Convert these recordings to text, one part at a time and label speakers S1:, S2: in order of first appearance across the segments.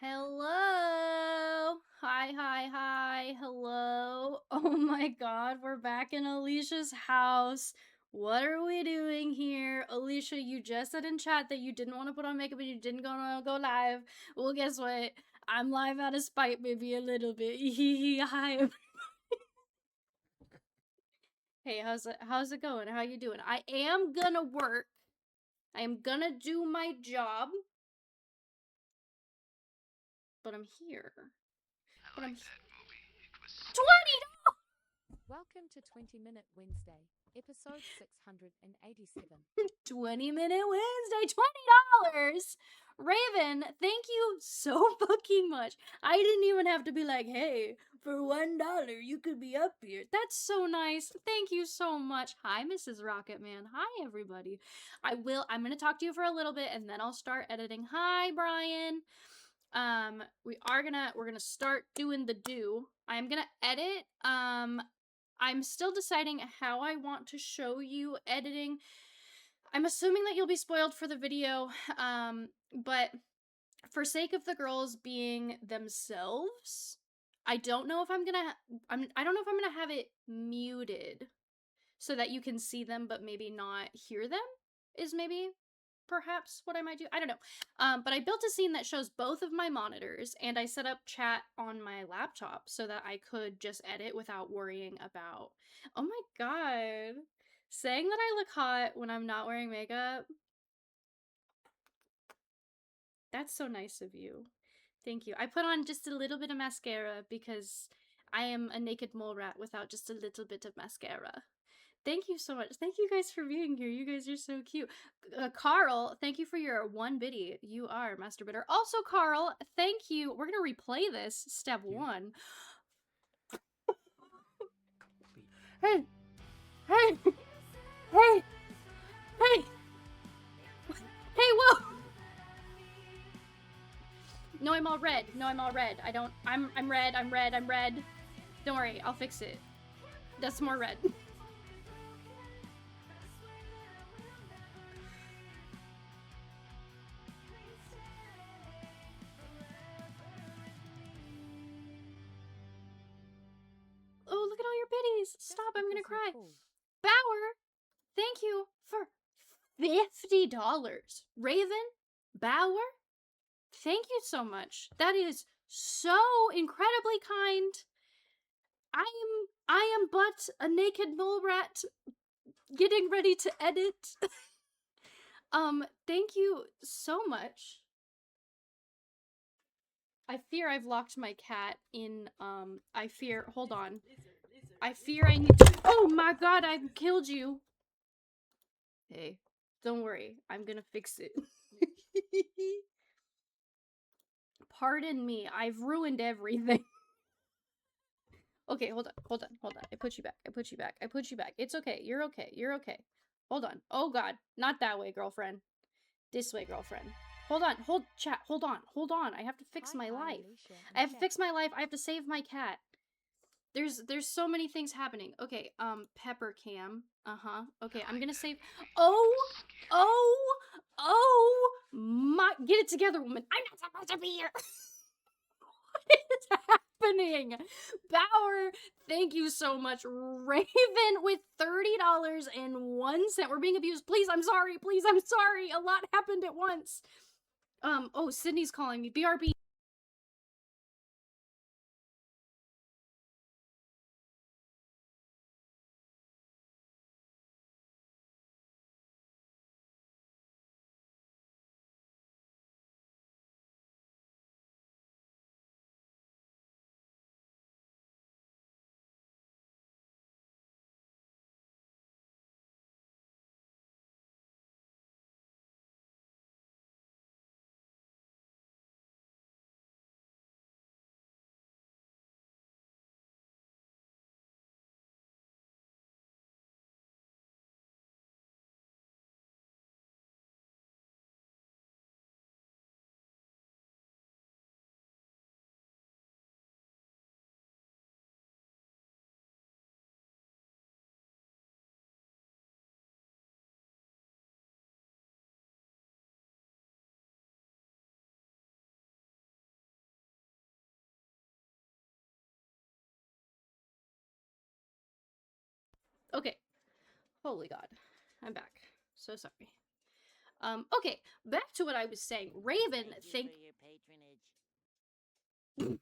S1: Hello. Hi. Hello. Oh my god, we're back in Alicia's house. What are we doing here? Alicia, you just said in chat that you didn't want to put on makeup and you didn't want to go live. Well, guess what? I'm live out of spite, maybe a little bit. Hi. Hey, how's it going? How you doing? I am gonna work. I am gonna do my job. But I'm here.
S2: I like that movie. It was
S1: 20
S3: Welcome to 20-Minute Wednesday, episode 687.
S1: 20-minute Wednesday, $20. Raven, thank you so fucking much. I didn't even have to be like, hey, for $1, you could be up here. That's so nice. Thank you so much. Hi, Mrs. Rocketman. Hi, everybody. I'm gonna talk to you for a little bit and then I'll start editing. Hi, Brian. We're gonna start doing the do. I'm gonna edit. I'm still deciding how I want to show you editing. I'm assuming that you'll be spoiled for the video, but for sake of the girls being themselves, I don't know if I'm gonna. I don't know if I'm gonna have it muted so that you can see them but maybe not hear them. Is maybe perhaps what I might do. I don't know. But I built a scene that shows both of my monitors, and I set up chat on my laptop so that I could just edit without worrying about. Oh my god. Saying that I look hot when I'm not wearing makeup. That's so nice of you. Thank you. I put on just a little bit of mascara because I am a naked mole rat without just a little bit of mascara. Thank you so much. Thank you guys for being here. You guys are so cute. Carl, thank you for your one biddy. You are masturbator. Also, Carl, thank you. We're going to replay this. Step one. Hey! Hey! Hey! Hey! Hey, whoa! No, I'm all red. No, I'm all red. I'm red. Don't worry, I'll fix it. That's more red. Oh, look at all your biddies. Stop, I'm gonna cry. Bauer, thank you for $50. Raven, Bauer, thank you so much. That is so incredibly kind. I am but a naked mole rat getting ready to edit. Thank you so much. I fear I've locked my cat in, hold on. I fear I need to, oh my god, I've killed you. Hey, don't worry, I'm gonna fix it. Pardon me, I've ruined everything. Okay, hold on. I put you back. It's okay, you're okay. Hold on. Oh god, not that way, girlfriend. This way, girlfriend. Hold on, hold on. I have to fix my life. I have to fix my life, I have to save my cat. There's so many things happening. Okay, Pepper Cam. Okay, I'm gonna save. Oh my! Get it together, woman. I'm not supposed to be here. What is happening? Bauer, thank you so much. Raven with $30.01. We're being abused. Please, I'm sorry. A lot happened at once. Oh, Sydney's calling me. BRB. Okay. Holy God. I'm back. So sorry. Okay, back to what I was saying. Raven, thank
S4: you for your patronage.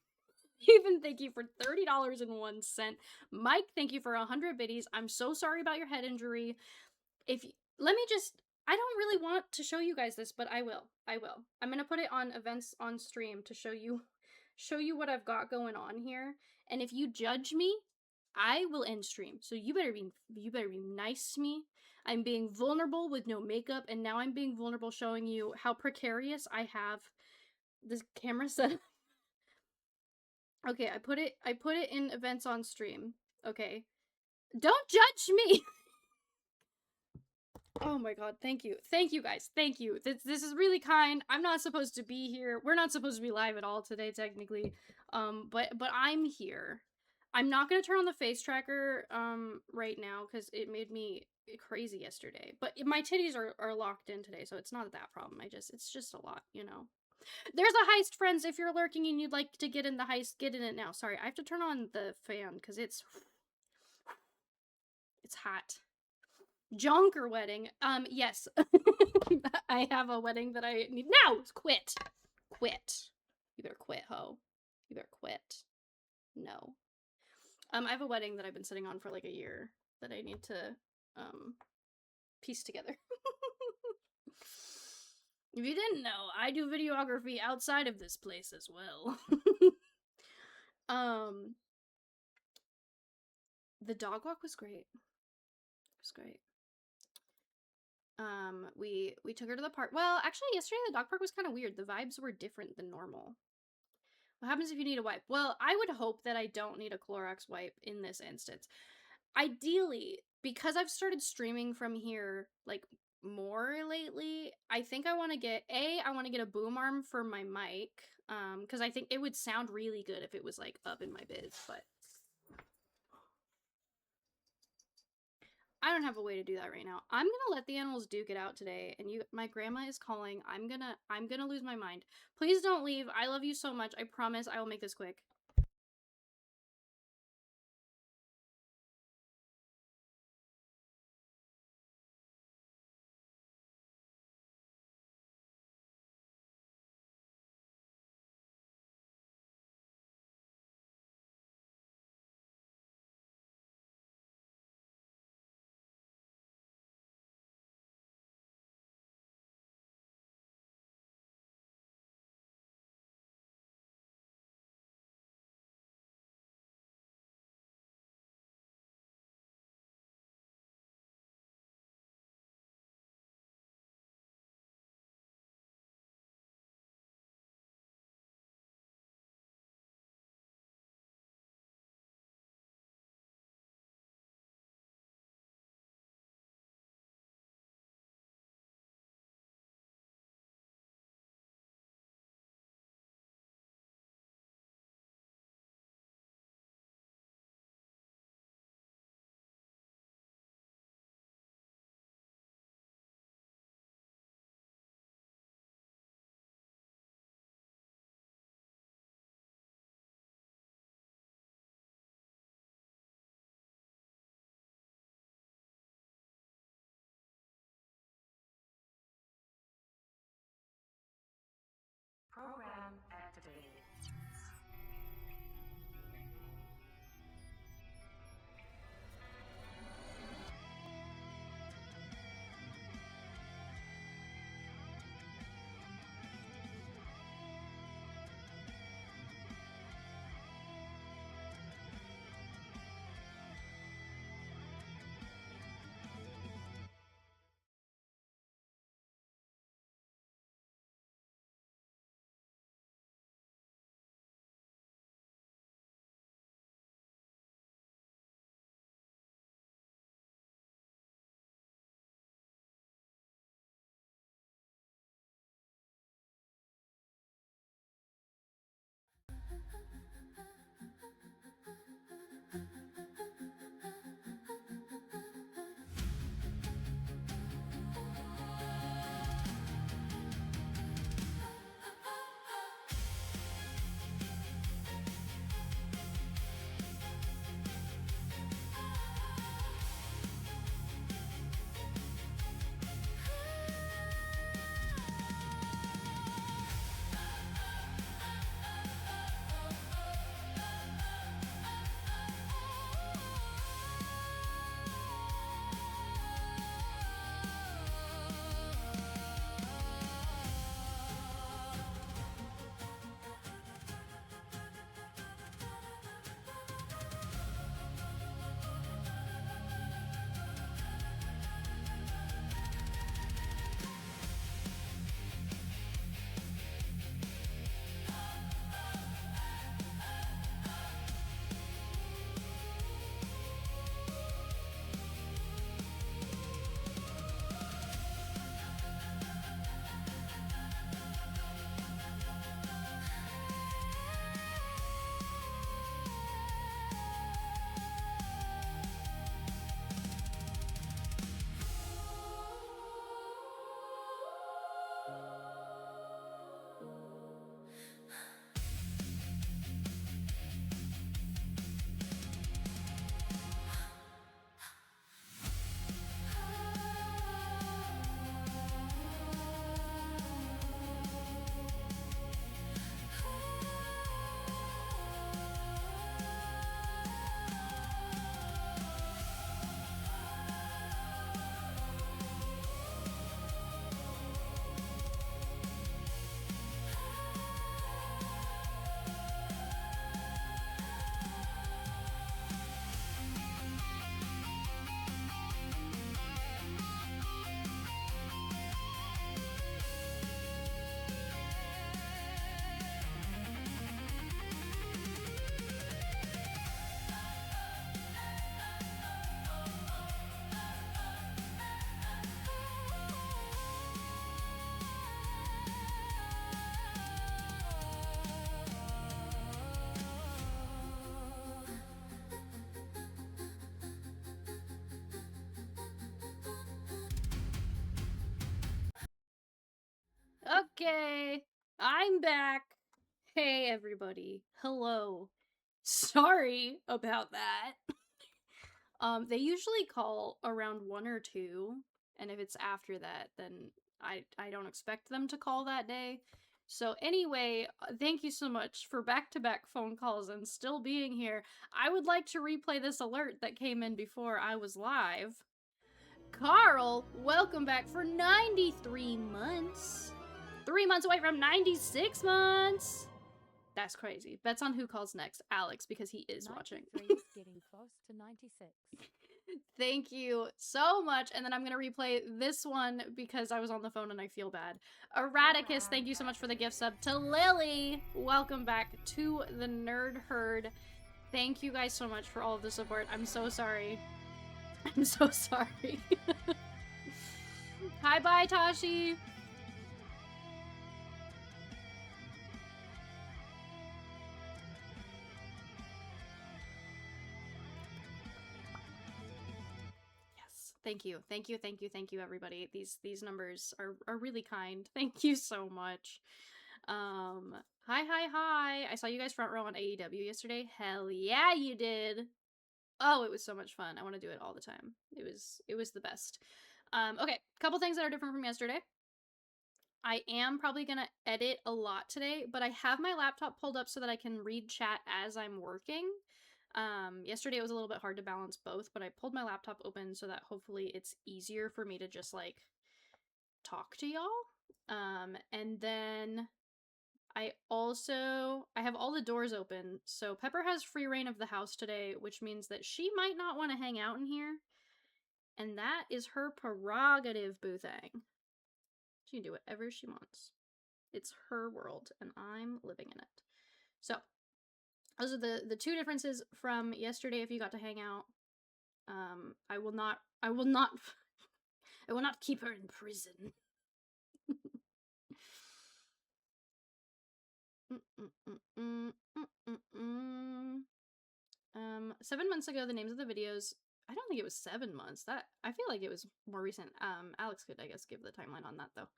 S1: Raven, thank you for $30.01. Mike, thank you for 100 biddies. I'm so sorry about your head injury. Let me just, I don't really want to show you guys this, but I will. I'm gonna put it on events on stream to show you what I've got going on here. And if you judge me, I will end stream. So you better be nice to me. I'm being vulnerable with no makeup, and now I'm being vulnerable showing you how precarious I have this camera set. Okay, I put it in events on stream. Okay. Don't judge me. Oh my god, thank you. Thank you guys. Thank you. This is really kind. I'm not supposed to be here. We're not supposed to be live at all today technically. But I'm here. I'm not going to turn on the face tracker right now cuz it made me crazy yesterday. But my titties are locked in today, so it's not that problem. It's just a lot, you know. There's a heist, friends. If you're lurking and you'd like to get in the heist, get in it now. Sorry, I have to turn on the fan cuz it's hot. Jonker wedding. Yes. I have a wedding that I need now. Quit. You better quit, ho. You better quit. No. I have a wedding that I've been sitting on for like a year that I need to piece together. If you didn't know, I do videography outside of this place as well. The dog walk was great. It was great. We took her to the park. Well, actually, yesterday the dog park was kind of weird. The vibes were different than normal. What happens if you need a wipe? Well, I would hope that I don't need a Clorox wipe in this instance. Ideally, because I've started streaming from here, like, more lately, I think I want to get, I want to get a boom arm for my mic, because I think it would sound really good if it was, like, up in my biz, but I don't have a way to do that right now. I'm gonna let the animals duke it out today, and my grandma is calling. I'm gonna lose my mind. Please don't leave. I love you so much. I promise I will make this quick. Okay, I'm back. Hey, everybody. Hello. Sorry about that. They usually call around 1 or 2, and if it's after that, then I don't expect them to call that day. So anyway, thank you so much for back-to-back phone calls and still being here. I would like to replay this alert that came in before I was live. Carl, welcome back for 93 months. 3 months away from 96 months. That's crazy. Bets on who calls next. Alex, because he is watching.
S3: 93 is getting close to 96.
S1: Thank you so much. And then I'm going to replay this one because I was on the phone and I feel bad. Erraticus, thank you so much for the gift sub. To Lily, welcome back to the Nerd Herd. Thank you guys so much for all of the support. I'm so sorry. I'm so sorry. Hi, bye, Tashi. Yes. Thank you. Thank you. Thank you. Thank you, everybody. These numbers are really kind. Thank you so much. Hi. I saw you guys front row on AEW yesterday. Hell yeah, you did. Oh, it was so much fun. I want to do it all the time. It was the best. Okay, couple things that are different from yesterday. I am probably gonna edit a lot today, but I have my laptop pulled up so that I can read chat as I'm working. Yesterday it was a little bit hard to balance both, but I pulled my laptop open so that hopefully it's easier for me to just like talk to y'all. And then I have all the doors open, so Pepper has free reign of the house today, which means that she might not want to hang out in here. And that is her prerogative, Boothang. She can do whatever she wants. It's her world, and I'm living in it. So, those are the two differences from yesterday if you got to hang out. I will not I will not keep her in prison. 7 months ago, the names of the videos. I don't think it was 7 months. That I feel like it was more recent. Alex could, I guess, give the timeline on that though.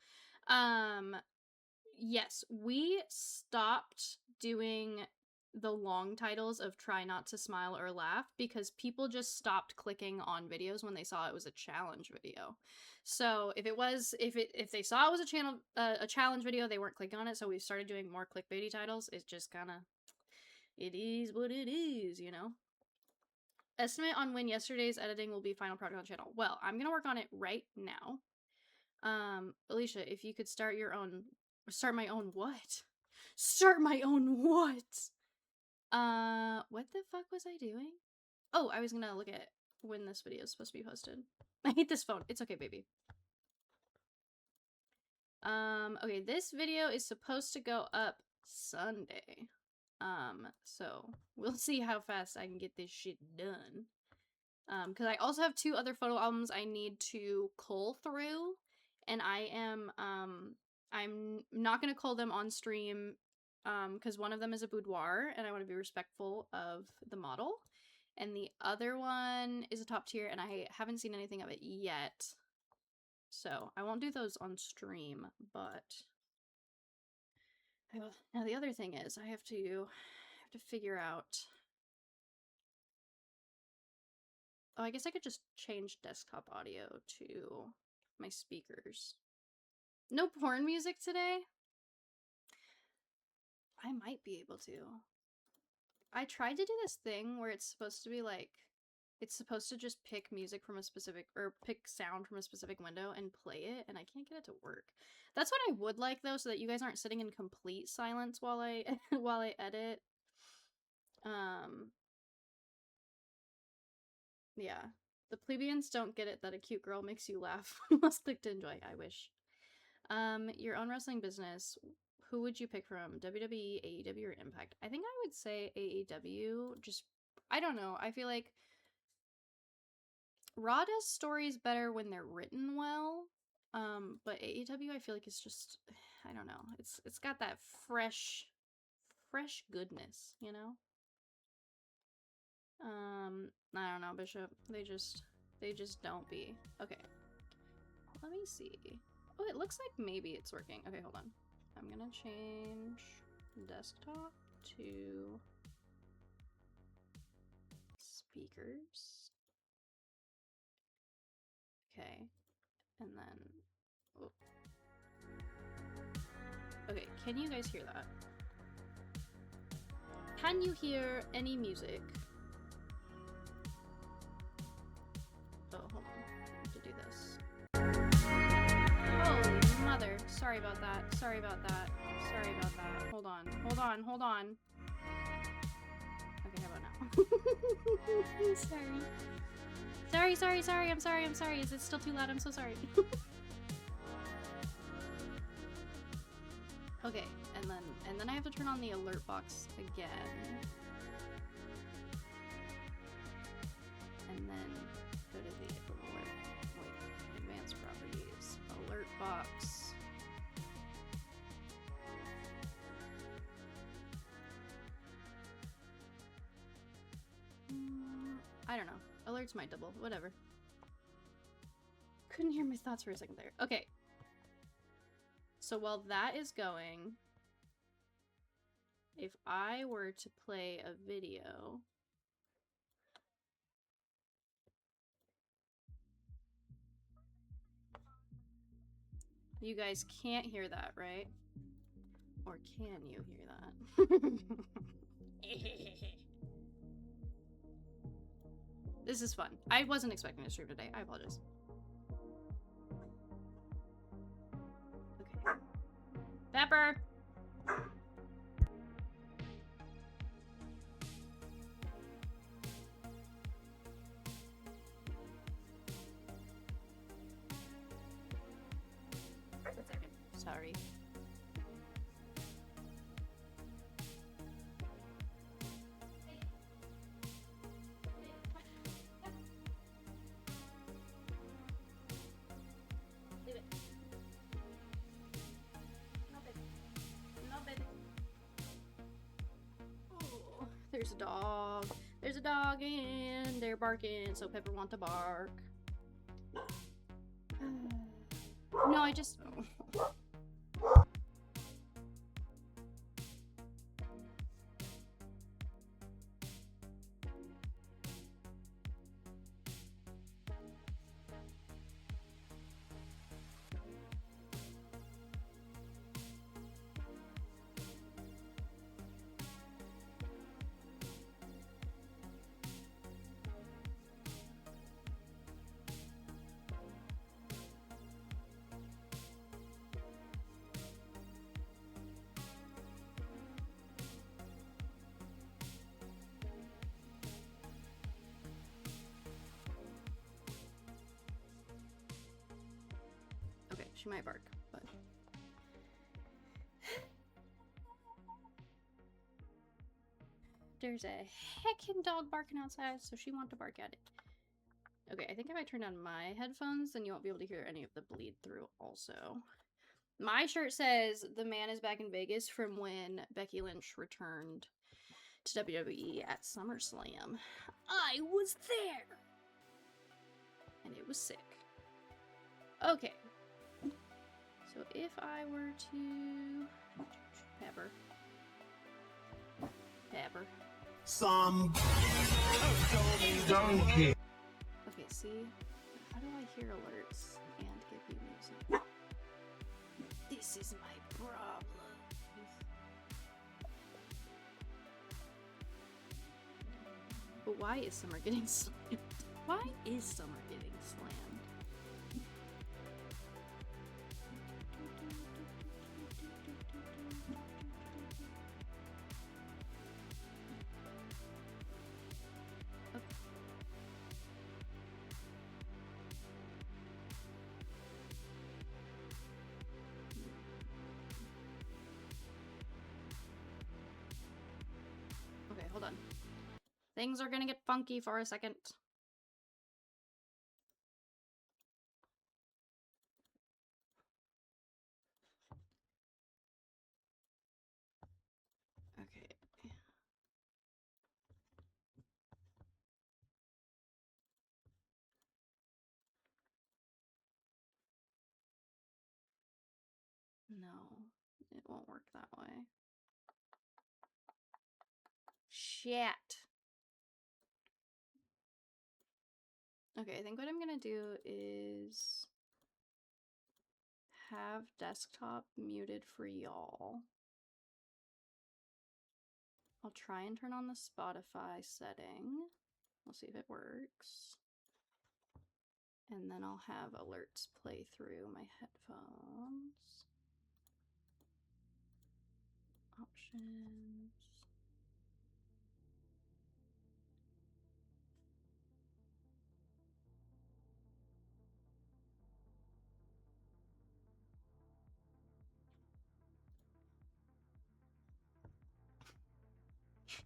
S1: Yes, we stopped doing the long titles of try not to smile or laugh because people just stopped clicking on videos when they saw it was a challenge video. So if they saw it was a challenge video, they weren't clicking on it. So we started doing more clickbaity titles. It's just kind of, it is what it is, you know. Estimate on when yesterday's editing will be final product on channel. Well, I'm gonna work on it right now. Alicia, if you could start my own what? Start my own what? What the fuck was I doing? Oh, I was gonna look at when this video is supposed to be posted. I hate this phone. It's okay, baby. Okay, this video is supposed to go up Sunday. So we'll see how fast I can get this shit done. Because I also have 2 other photo albums I need to cull through, and I'm not gonna cull them on stream, because one of them is a boudoir, and I want to be respectful of the model, and the other one is a top tier, and I haven't seen anything of it yet, so I won't do those on stream, but now the other thing is I have to figure out. Oh, I guess I could just change desktop audio to my speakers. No porn music today? I might be able to. I tried to do this thing where it's supposed to be like, it's supposed to just pick music from a specific, or pick sound from a specific window and play it, and I can't get it to work. That's what I would like though, so that you guys aren't sitting in complete silence while I while I edit. Yeah. The plebeians don't get it that a cute girl makes you laugh. Must click to enjoy. I wish. Your own wrestling business. Who would you pick from? WWE, AEW, or Impact? I think I would say AEW. Just, I don't know. I feel like Raw does stories better when they're written well. But AEW I feel like it's just, I don't know. It's got that fresh goodness, you know? I don't know, Bishop. They just don't be. Okay. Let me see. Oh, it looks like maybe it's working. Okay, hold on. I'm gonna change desktop to speakers. Okay, and then, oh. Okay, can you guys hear that? Can you hear any music? Oh, hold on. I have to do this. Holy mother. Sorry about that. Sorry about that. Sorry about that. Hold on. Hold on. Hold on. Okay, how about now? Sorry. Sorry. I'm sorry. Is it still too loud? I'm so sorry. Okay, and then I have to turn on the alert box again. And then go to the advanced properties, alert box. I don't know. Alerts might double. Whatever. Couldn't hear my thoughts for a second there. Okay. So while that is going, if I were to play a video, you guys can't hear that, right? Or can you hear that? This is fun. I wasn't expecting to stream today. I apologize. Okay. Pepper! Sorry. Leave it. No, baby. No, baby. Oh, there's a dog. There's a dog and they're barking, so Pepper wants to bark. No, I just... Okay, she might bark, but... There's a heckin' dog barking outside, so she wants to bark at it. Okay, I think if I turn on my headphones, then you won't be able to hear any of the bleed through also. My shirt says the man is back in Vegas from when Becky Lynch returned to WWE at SummerSlam. I was there! And it was sick. Okay. So if I were to... Pepper.
S5: Some donkey.
S1: Okay, see? How do I hear alerts and give you music? This is my problem. But why is Summer getting slammed? Why is Summer getting slammed? Okay, hold on. Things are gonna get funky for a second. Okay. No, it won't. shit. Okay, I think what I'm gonna do is have desktop muted for y'all. I'll try and turn on the Spotify setting. We'll see if it works. And then I'll have alerts play through my headphones. Options.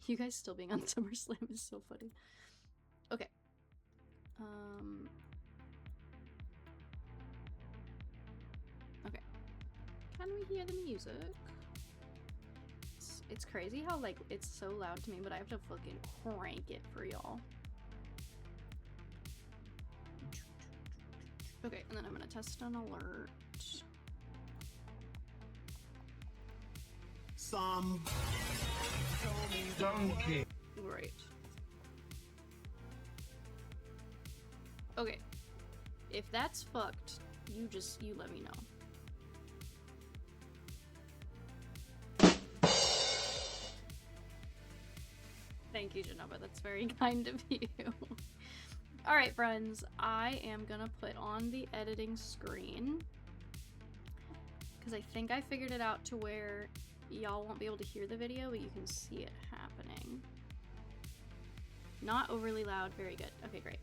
S1: You guys still being on SummerSlam is so funny. Okay. Okay. Can we hear the music? It's crazy how, like, it's so loud to me, but I have to fucking crank it for y'all. Okay, and then I'm gonna test an alert.
S5: Some
S2: Donkey.
S1: Right. Okay. If that's fucked, you let me know. Thank you, Genova. That's very kind of you. Alright, friends. I am gonna put on the editing screen. Because I think I figured it out to where y'all won't be able to hear the video, but you can see it happening. Not overly loud. Very good. Okay, great.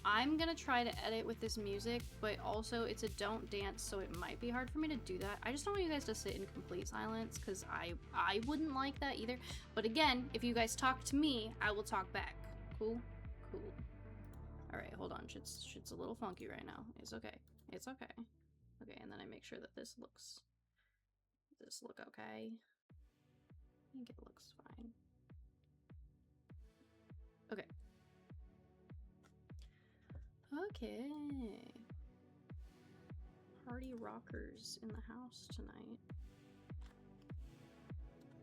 S1: I'm gonna try to edit with this music, but also it's a don't dance, so it might be hard for me to do that. I just don't want you guys to sit in complete silence, because I wouldn't like that either. But again, if you guys talk to me, I will talk back. Cool? Cool. Alright, hold on. Shit's a little funky right now. It's okay. It's okay. Okay, and then I make sure that this look okay. I think it looks fine. Okay. Okay. Party rockers in the house tonight.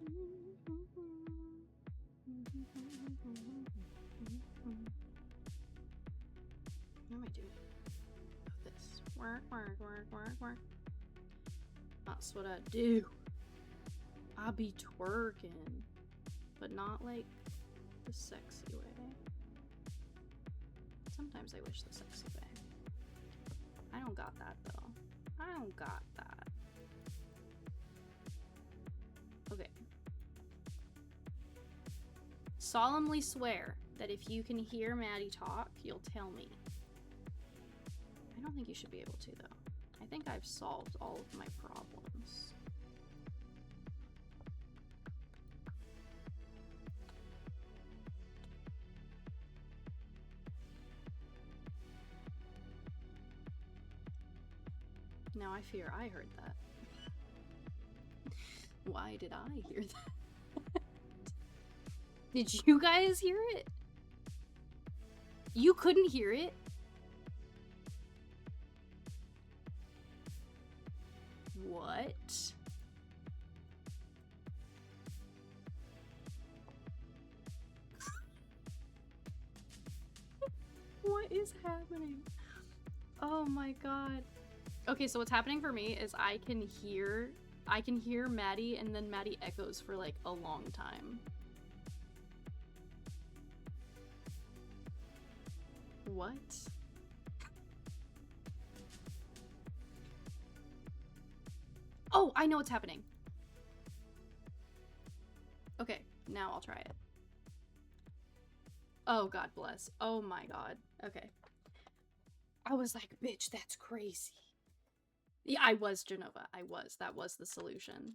S1: What am I doing? Oh, this. Work, work, work, work, work. That's what I do. I be twerking, but not like the sexy way. Sometimes I wish the sexy way. I don't got that though. I don't got that. Okay. Solemnly swear that if you can hear Maddie talk, you'll tell me. I don't think you should be able to though. I think I've solved all of my problems. Now I fear I heard that. Why did I hear that? Did you guys hear it? You couldn't hear it? What? What is happening? Oh my god. Okay, so what's happening for me is I can hear Maddie, and then Maddie echoes for like a long time. What? Oh, I know what's happening. Okay, now I'll try it. Oh, God bless. Oh my god. Okay. I was like, bitch, that's crazy. Yeah, I was, Genova. I was. That was the solution.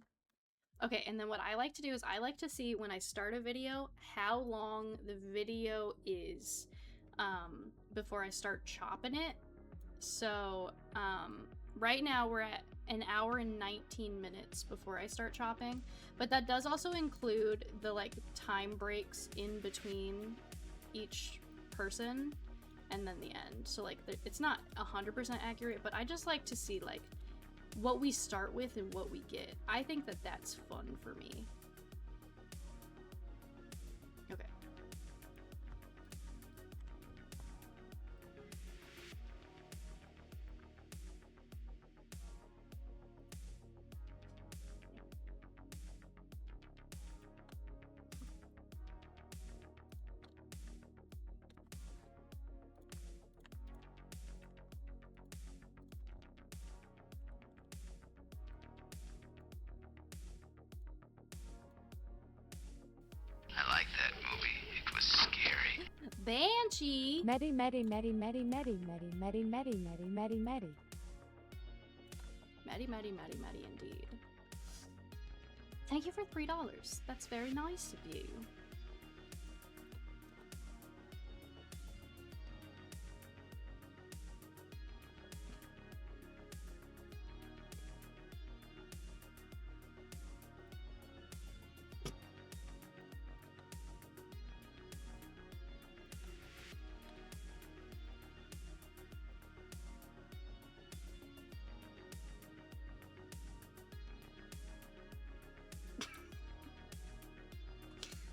S1: Okay, and then what I like to do is I like to see when I start a video how long the video is before I start chopping it. So right now we're at an hour and 19 minutes before I start chopping, but that does also include the like time breaks in between each person and then the end. So like it's not 100% accurate, but I just like to see like what we start with and what we get. I think that that's fun for me. crunchy.
S3: Medi, medi, medi, medi, medi, medi, medi, medi, medi, medi, medi.
S1: Maddie, Maddie, Maddie, Maddie, indeed. Thank you for $3. That's very nice of you.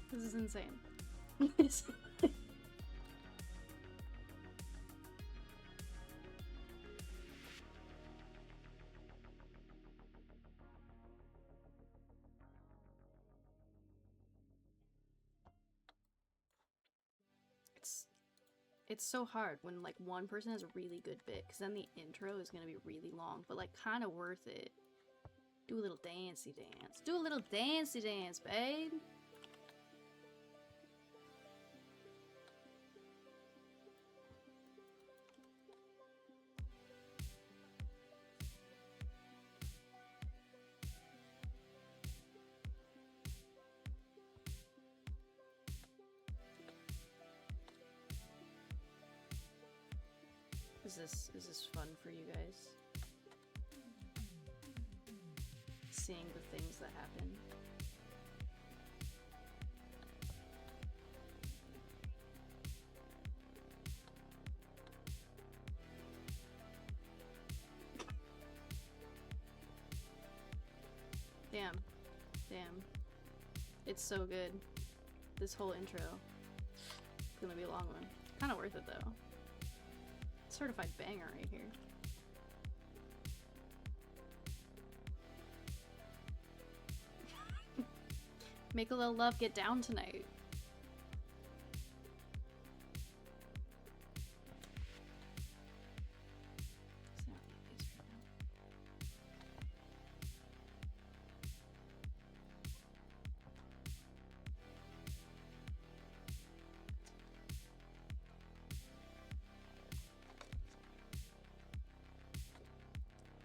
S1: This is insane. It's so hard when like one person has a really good bit, because then the intro is gonna be really long, but like kind of worth it. Do a little dancey dance. Do a little dancey dance, babe. Is this fun for you guys? Seeing the things that happen. Damn. Damn. It's so good. This whole intro. It's gonna be a long one. Kinda worth it though. Certified banger right here. Make a little love, get down tonight.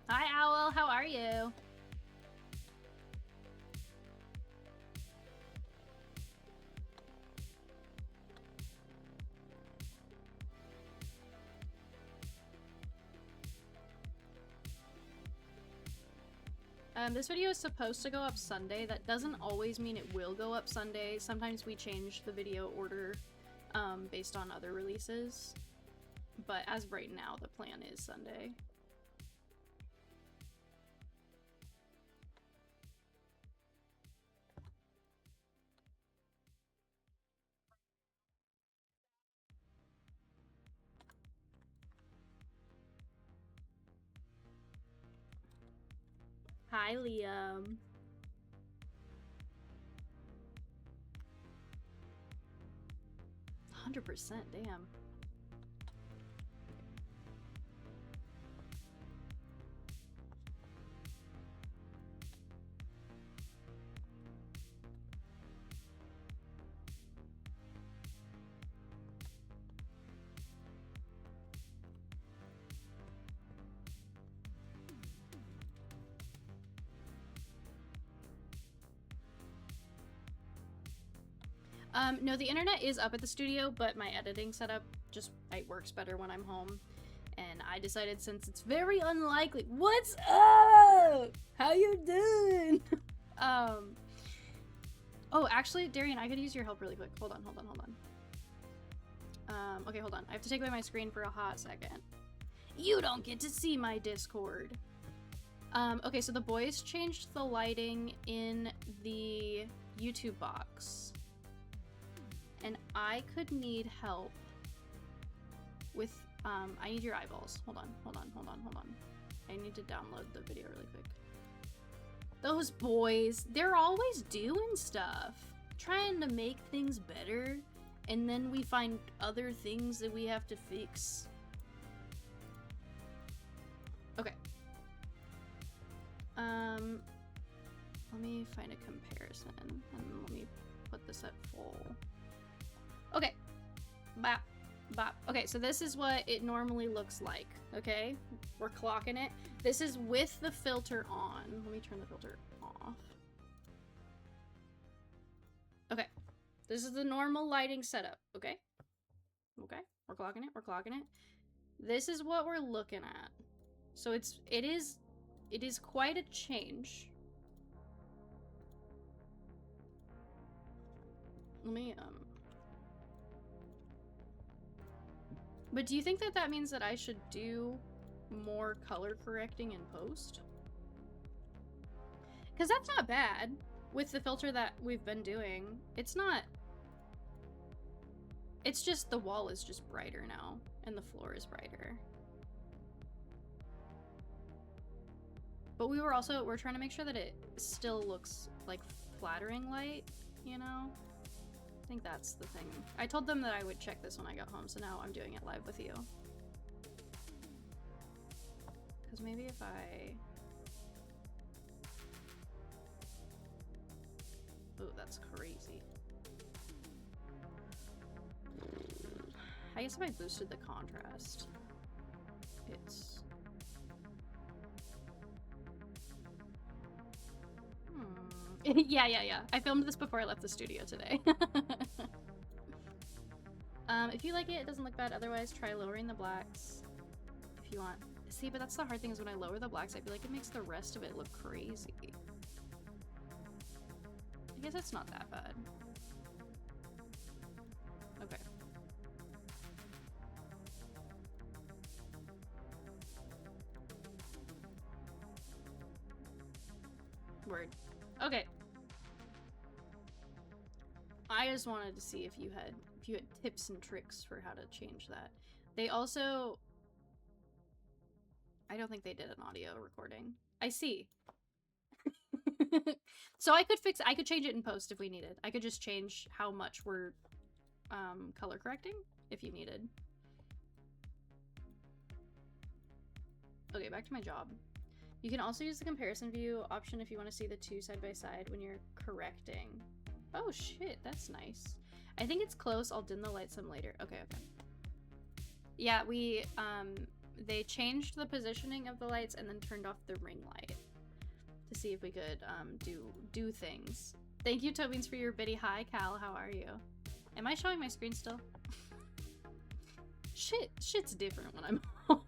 S1: Hi, Owl. How are you? This video is supposed to go up Sunday. That doesn't always mean it will go up Sunday. Sometimes we change the video order based on other releases. But as of right now, the plan is Sunday. Hi, Liam. $100%, damn. No, the internet is up at the studio, but my editing setup just it works better when I'm home. And I decided, since it's very unlikely— What's up? How you doing? Oh, actually, Darian, I could use your help really quick. Hold on. Okay, hold on. I have to take away my screen for a hot second. You don't get to see my Discord. Okay, so the boys changed the lighting in the YouTube box. And I could need help with, I need your eyeballs. Hold on. I need to download the video really quick. Those boys, they're always doing stuff. Trying to make things better. And then we find other things that we have to fix. Okay. Let me find a comparison. And let me put this at full. Okay. Bop. Okay, so this is what it normally looks like, okay? We're clocking it. This is with the filter on. Let me turn the filter off. Okay. This is the normal lighting setup, okay? Okay, we're clocking it, we're clocking it. This is what we're looking at. So it is quite a change. Let me, But do you think that that means that I should do more color correcting in post? Because that's not bad with the filter that we've been doing. It's not... It's just the wall is just brighter now, and the floor is brighter. But we're trying to make sure that it still looks like flattering light, you know? I think that's the thing. I told them that I would check this when I got home, so now I'm doing it live with you. Because maybe if I... Oh, that's crazy. I guess if I boosted the contrast, it's... Yeah. I filmed this before I left the studio today. If you like it, it doesn't look bad. Otherwise, try lowering the blacks if you want. See, but that's the hard thing is when I lower the blacks, I feel like it makes the rest of it look crazy. I guess it's not that bad. Okay. Word. Okay. I just wanted to see if you had tips and tricks for how to change that. They also... I don't think they did an audio recording. I see. So I could change it in post if we needed. I could just change how much we're color correcting if you needed. Okay, back to my job. You can also use the comparison view option if you want to see the two side by side when you're correcting. Oh shit, that's nice. I think it's close. I'll dim the light some later. Okay. Yeah, they changed the positioning of the lights and then turned off the ring light to see if we could do things. Thank you, Tobins, for your bitty. Hi, Cal. How are you? Am I showing my screen still? Shit's different when I'm home.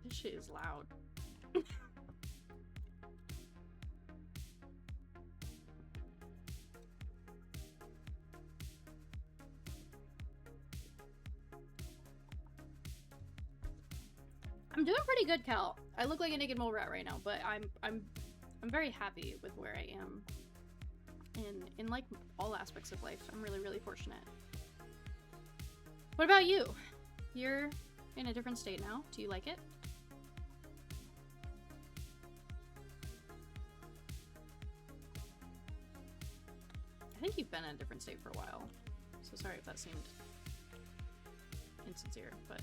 S1: This shit is loud. I'm doing pretty good, Cal. I look like a naked mole rat right now, but I'm very happy with where I am in like all aspects of life. I'm really fortunate. What about you? You're in a different state now. Do you like it? I think you've been in a different state for a while, so sorry if that seemed insincere, but...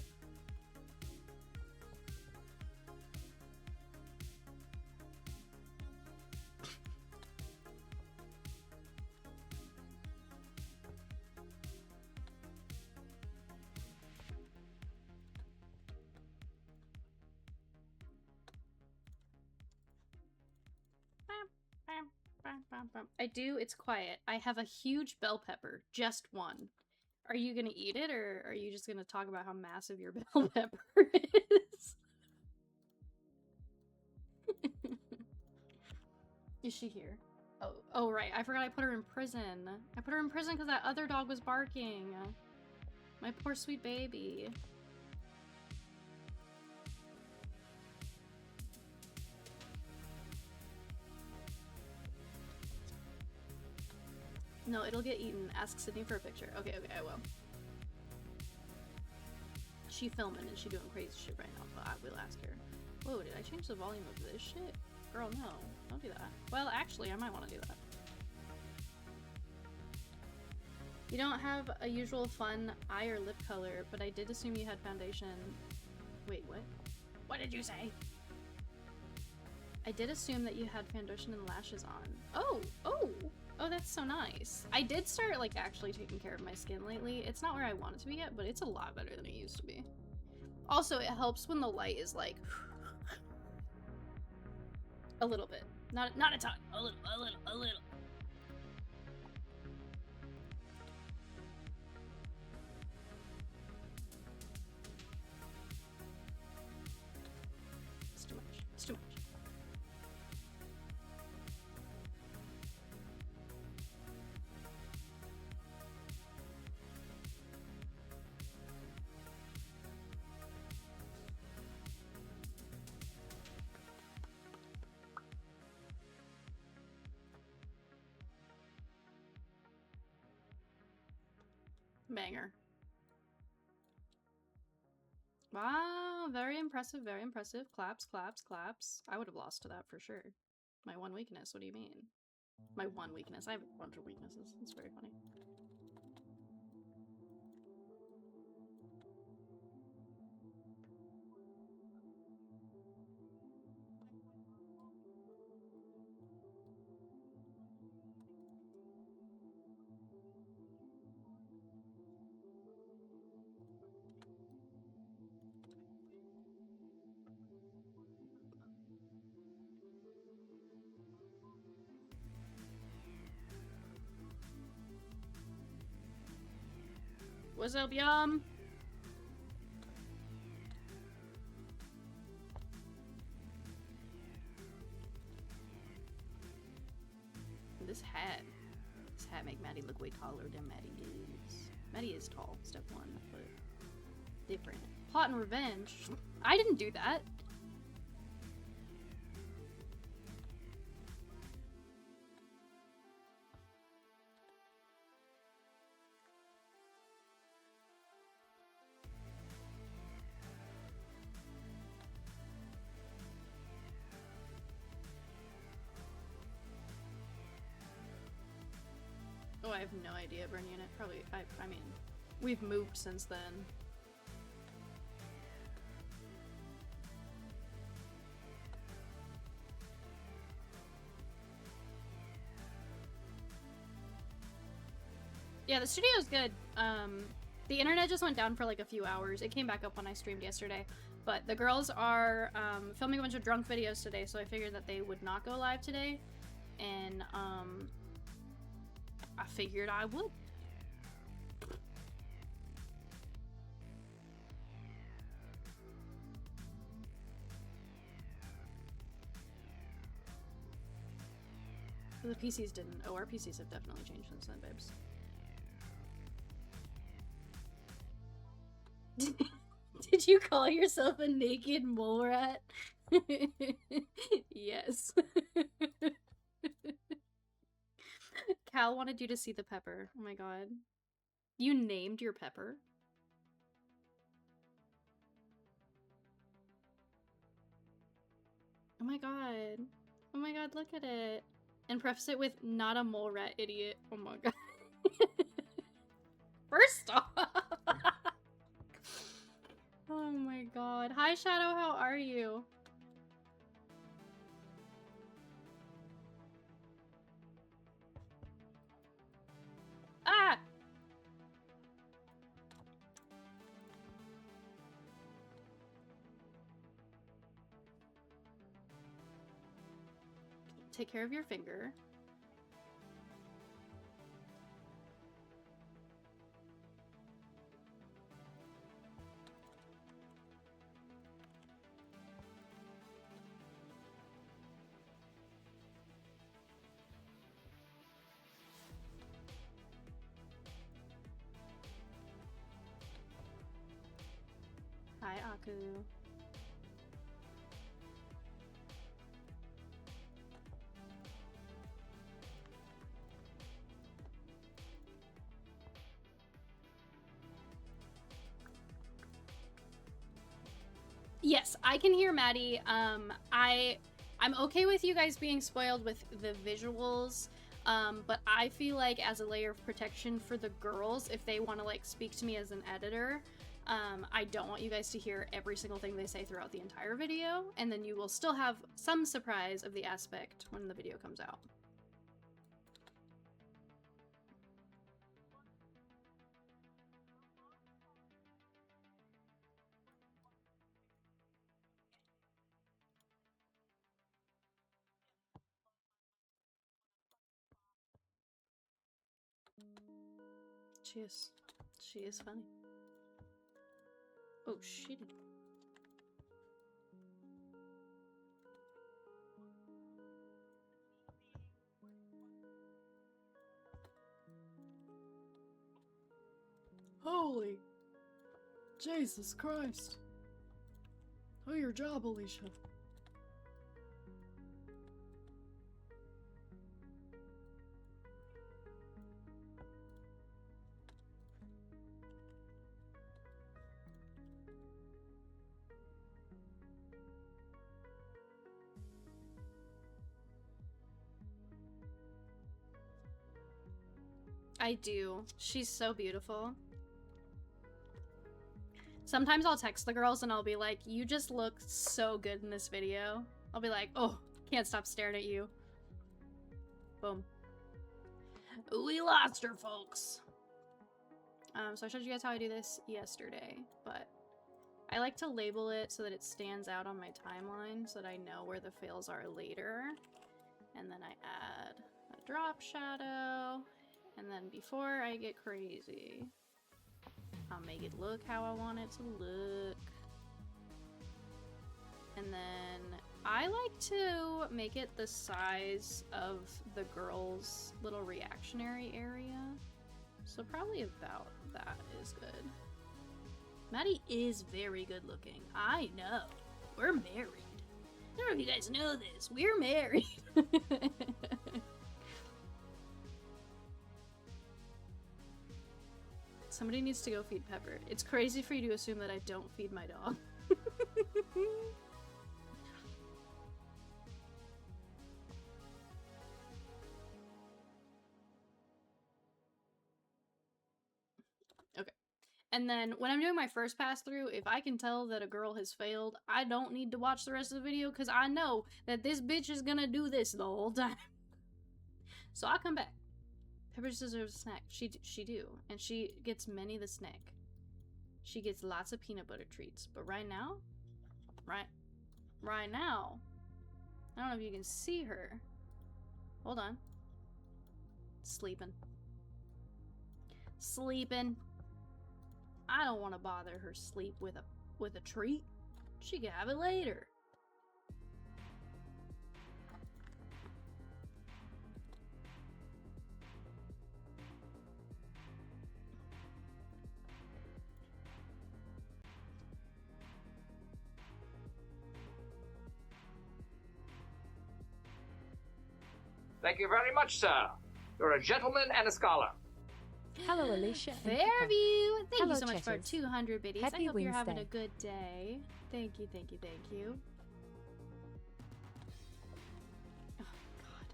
S1: I do, it's quiet. I have a huge bell pepper, just one. Are you gonna eat it, or are you just gonna talk about how massive your bell pepper is? Is she here? Oh right, I forgot I put her in prison. I put her in prison because that other dog was barking. My poor sweet baby. No, it'll get eaten. Ask Sydney for a picture. Okay, I will. She filming and she doing crazy shit right now, but I will ask her. Whoa, did I change the volume of this shit? Girl, no. Don't do that. Well, actually, I might want to do that. You don't have a usual fun eye or lip color, but I did assume you had foundation. Wait, what? What did you say? I did assume that you had foundation and lashes on. Oh! Oh, that's so nice. I did start, like, actually taking care of my skin lately. It's not where I want it to be yet, but it's a lot better than it used to be. Also, it helps when the light is, like, a little bit. Not a ton. A little. It's too much. It's too much. Banger. Wow, very impressive, very impressive. Claps, claps, claps. I would have lost to that for sure. My one weakness, what do you mean? My one weakness. I have a bunch of weaknesses. It's very funny. What's up, Yum? This hat. This hat make Maddie look way taller than Maddie is. Maddie is tall, step one, but different. Plot and revenge. I didn't do that. Oh, I have no idea, burn unit. Probably, I mean, we've moved since then. Yeah, the studio's good. The internet just went down for like a few hours. It came back up when I streamed yesterday. But the girls are filming a bunch of drunk videos today, so I figured that they would not go live today. And I figured I would. The PCs didn't. Oh, our PCs have definitely changed since then, babes. Did you call yourself a naked mole rat? Yes. Cal wanted you to see the pepper. Oh my god. You named your pepper? Oh my god. Oh my god, look at it. And preface it with, not a mole rat, idiot. Oh my god. First off. Oh my god. Hi, Shadow, how are you? Ah! Take care of your finger. Hi, Aku. Yes, I can hear Maddie. I'm okay with you guys being spoiled with the visuals, but I feel like as a layer of protection for the girls, if they want to like speak to me as an editor, I don't want you guys to hear every single thing they say throughout the entire video, and then you will still have some surprise of the aspect when the video comes out. She is. She is funny. Oh, shit. Holy Jesus Christ. Oh, your job, Alicia. I do. She's so beautiful. Sometimes I'll text the girls and I'll be like, you just look so good in this video. I'll be like, oh, can't stop staring at you. Boom. We lost her, folks. So I showed you guys how I do this yesterday, but I like to label it so that it stands out on my timeline so that I know where the fails are later. And then I add a drop shadow. And then before I get crazy, I'll make it look how I want it to look. And then I like to make it the size of the girl's little reactionary area. So probably about that is good. Maddie is very good looking. I know. We're married. I don't know if you guys know this. We're married. Somebody needs to go feed Pepper. It's crazy for you to assume that I don't feed my dog. Okay. And then when I'm doing my first pass through, if I can tell that a girl has failed, I don't need to watch the rest of the video because I know that this bitch is gonna do this the whole time. So I come back. Pepper just deserves a snack. She do. And she gets many the snack. She gets lots of peanut butter treats. But right now, right now, I don't know if you can see her. Hold on. Sleeping. Sleeping. I don't want to bother her sleep with a treat. She can have it later.
S6: Thank you very much, sir. You're a gentleman and a scholar.
S3: Hello, Alicia. and Pepper.
S1: Fairview! Thank
S3: Hello,
S1: you so much for
S3: Cheshires.
S1: 200 biddies.
S3: Happy
S1: I hope you're having a
S3: Wednesday.
S1: good day. Thank you, thank you, thank you. Oh, God.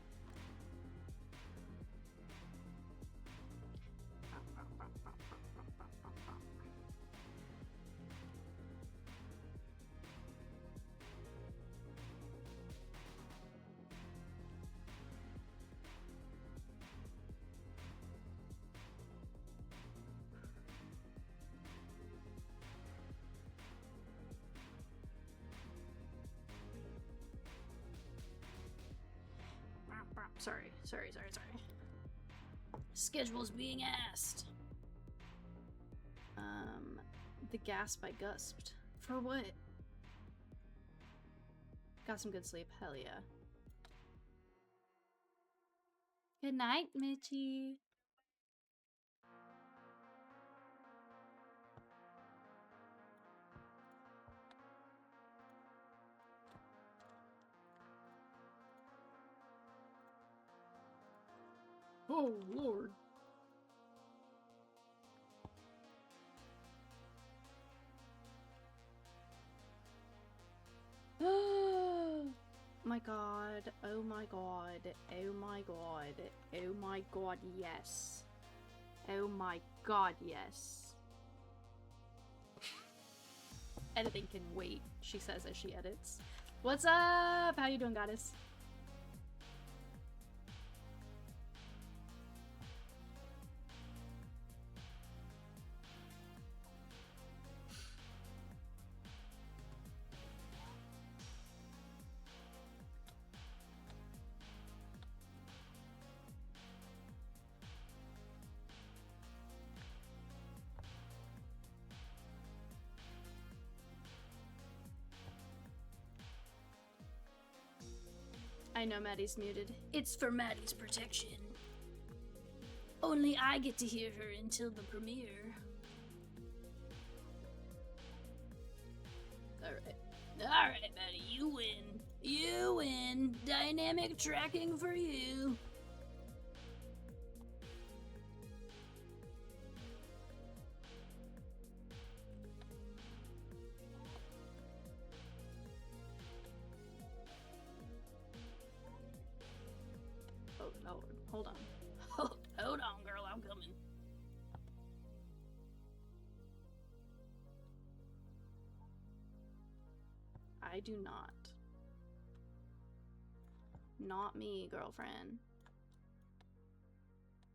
S1: Sorry. Schedule's being asked. The gasp I gusped. For what? Got some good sleep. Hell yeah. Good night, Mitchie. Oh, Lord. My god, oh my god, oh my god, oh my god, yes. Oh my god, yes. Editing can wait, she says as she edits. What's up? How you doing, goddess? I know Maddie's muted. It's for Maddie's protection. Only I get to hear her until the premiere. Alright. Alright, Maddie, you win. You win. Dynamic tracking for you. Oh, no. Hold on. Hold on, girl. I'm coming. I do not. Not me, girlfriend.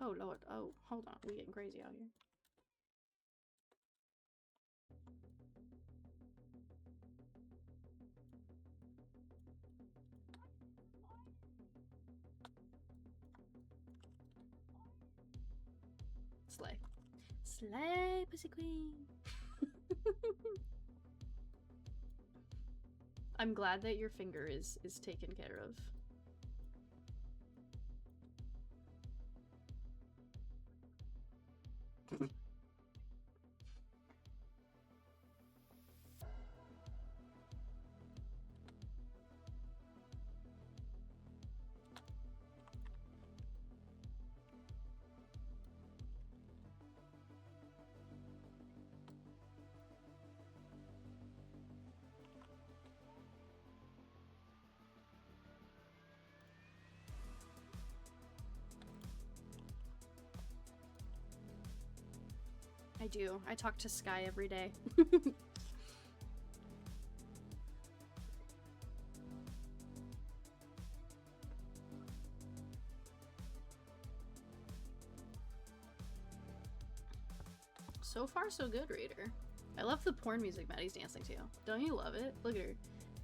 S1: Oh, Lord. Oh, hold on. We getting crazy out here. Slay. Slay, pussy queen. I'm glad that your finger is taken care of. I do. I talk to Sky every day. So far, so good, Raider. I love the porn music Maddie's dancing to. Don't you love it? Look at her.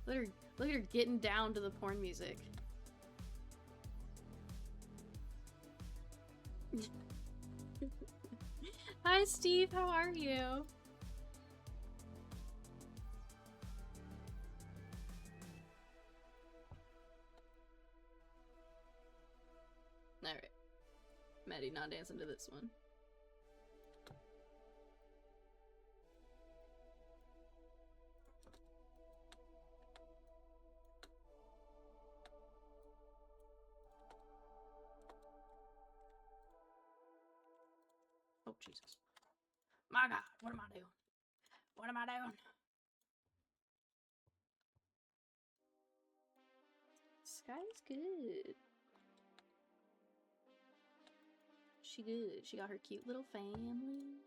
S1: Look at her. Look at her getting down to the porn music. Hi, Steve. How are you? Alright. Maddie not dancing to this one. Oh, Jesus. My God, what am I doing? What am I doing? Sky's good. She good. She got her cute little family,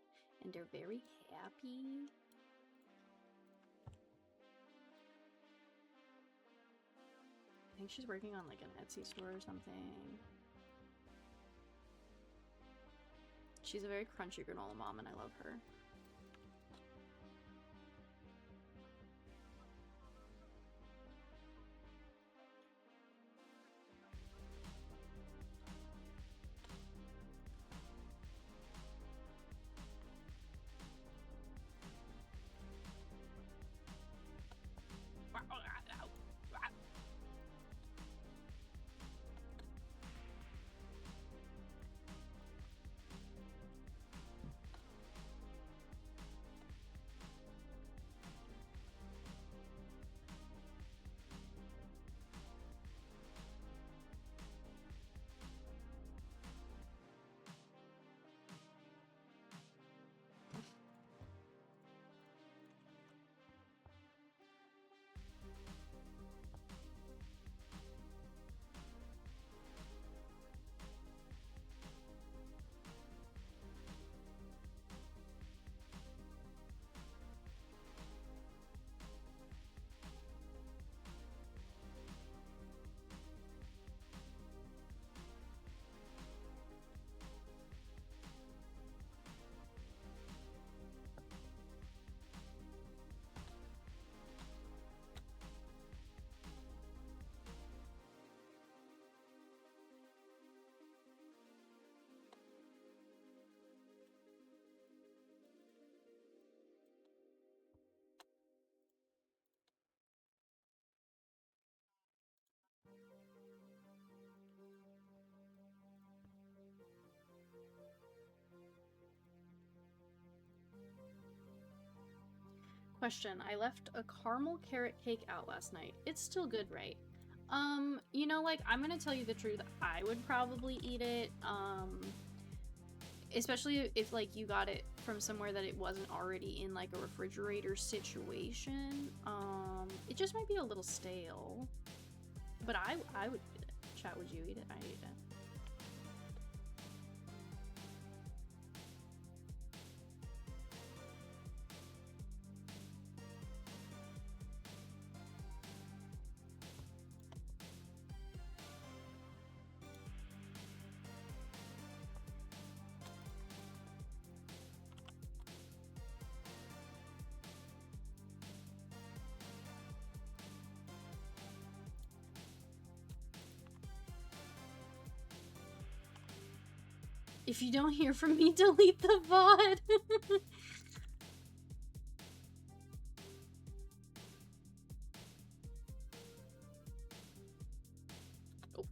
S1: and they're very happy. I think she's working on like an Etsy store or something. She's a very crunchy granola mom, and I love her. Question. I left a caramel carrot cake out last night. It's still good, right? You know, like, I'm gonna tell you the truth. I would probably eat it, especially if, like, you got it from somewhere that it wasn't already in, like, a refrigerator situation. It just might be a little stale. But I would eat it. Chat, would you eat it? I'd eat it. If you don't hear from me, delete the VOD. Oh,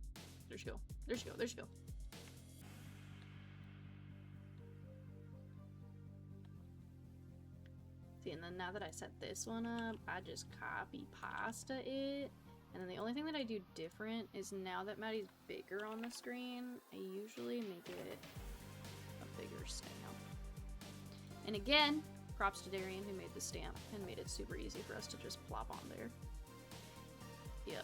S1: there she go. There she go. There she go. See, and then now that I set this one up, I just copy pasta it. And then the only thing that I do different is now that Maddie's bigger on the screen, I usually make it a bigger stamp. And again, props to Darian who made the stamp and made it super easy for us to just plop on there. Yeah.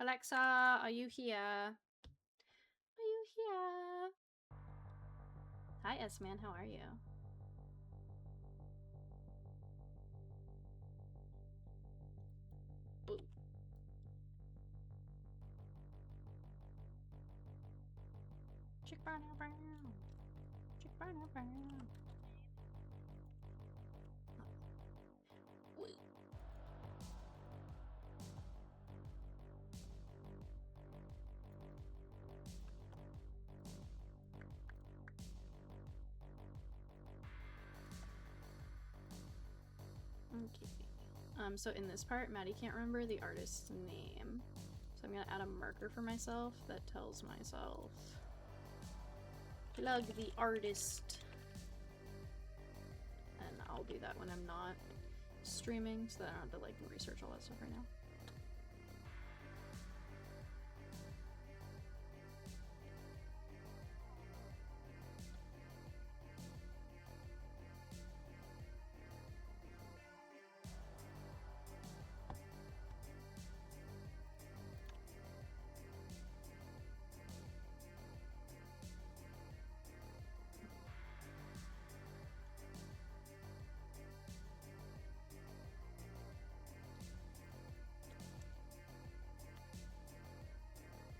S1: Alexa, are you here? Are you here? Hi, S-Man, how are you? Boo. Chick brown, brown. Chick brown, brown. Woo. Okay. So in this part, Maddie can't remember the artist's name. So I'm gonna add a marker for myself that tells myself plug the artist. And I'll do that when I'm not streaming so that I don't have to like research all that stuff right now.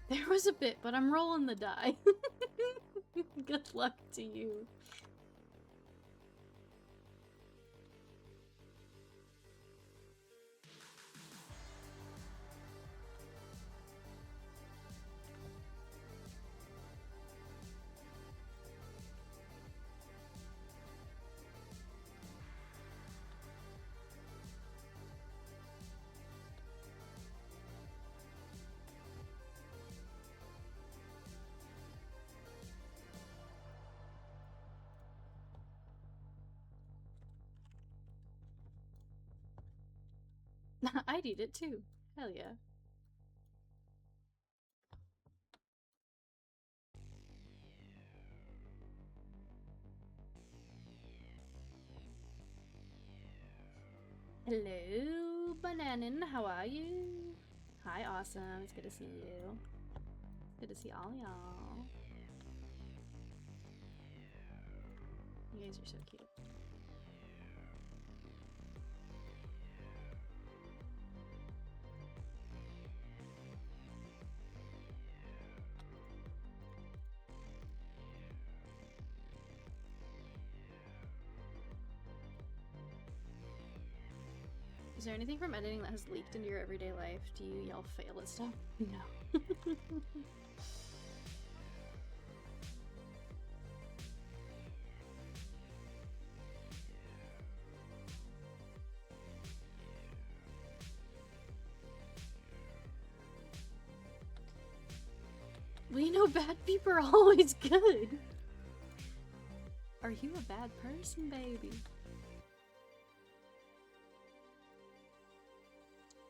S1: There was a bit, but I'm rolling the die. Good luck to you. I'd eat it too. Hell yeah. Hello, Bananin. How are you? Hi, awesome. It's good to see you. Good to see all y'all. You guys are so cute. Is there anything from editing that has leaked into your everyday life? Do you yell fail at stuff? No. We know bad people are always good. Are you a bad person, baby?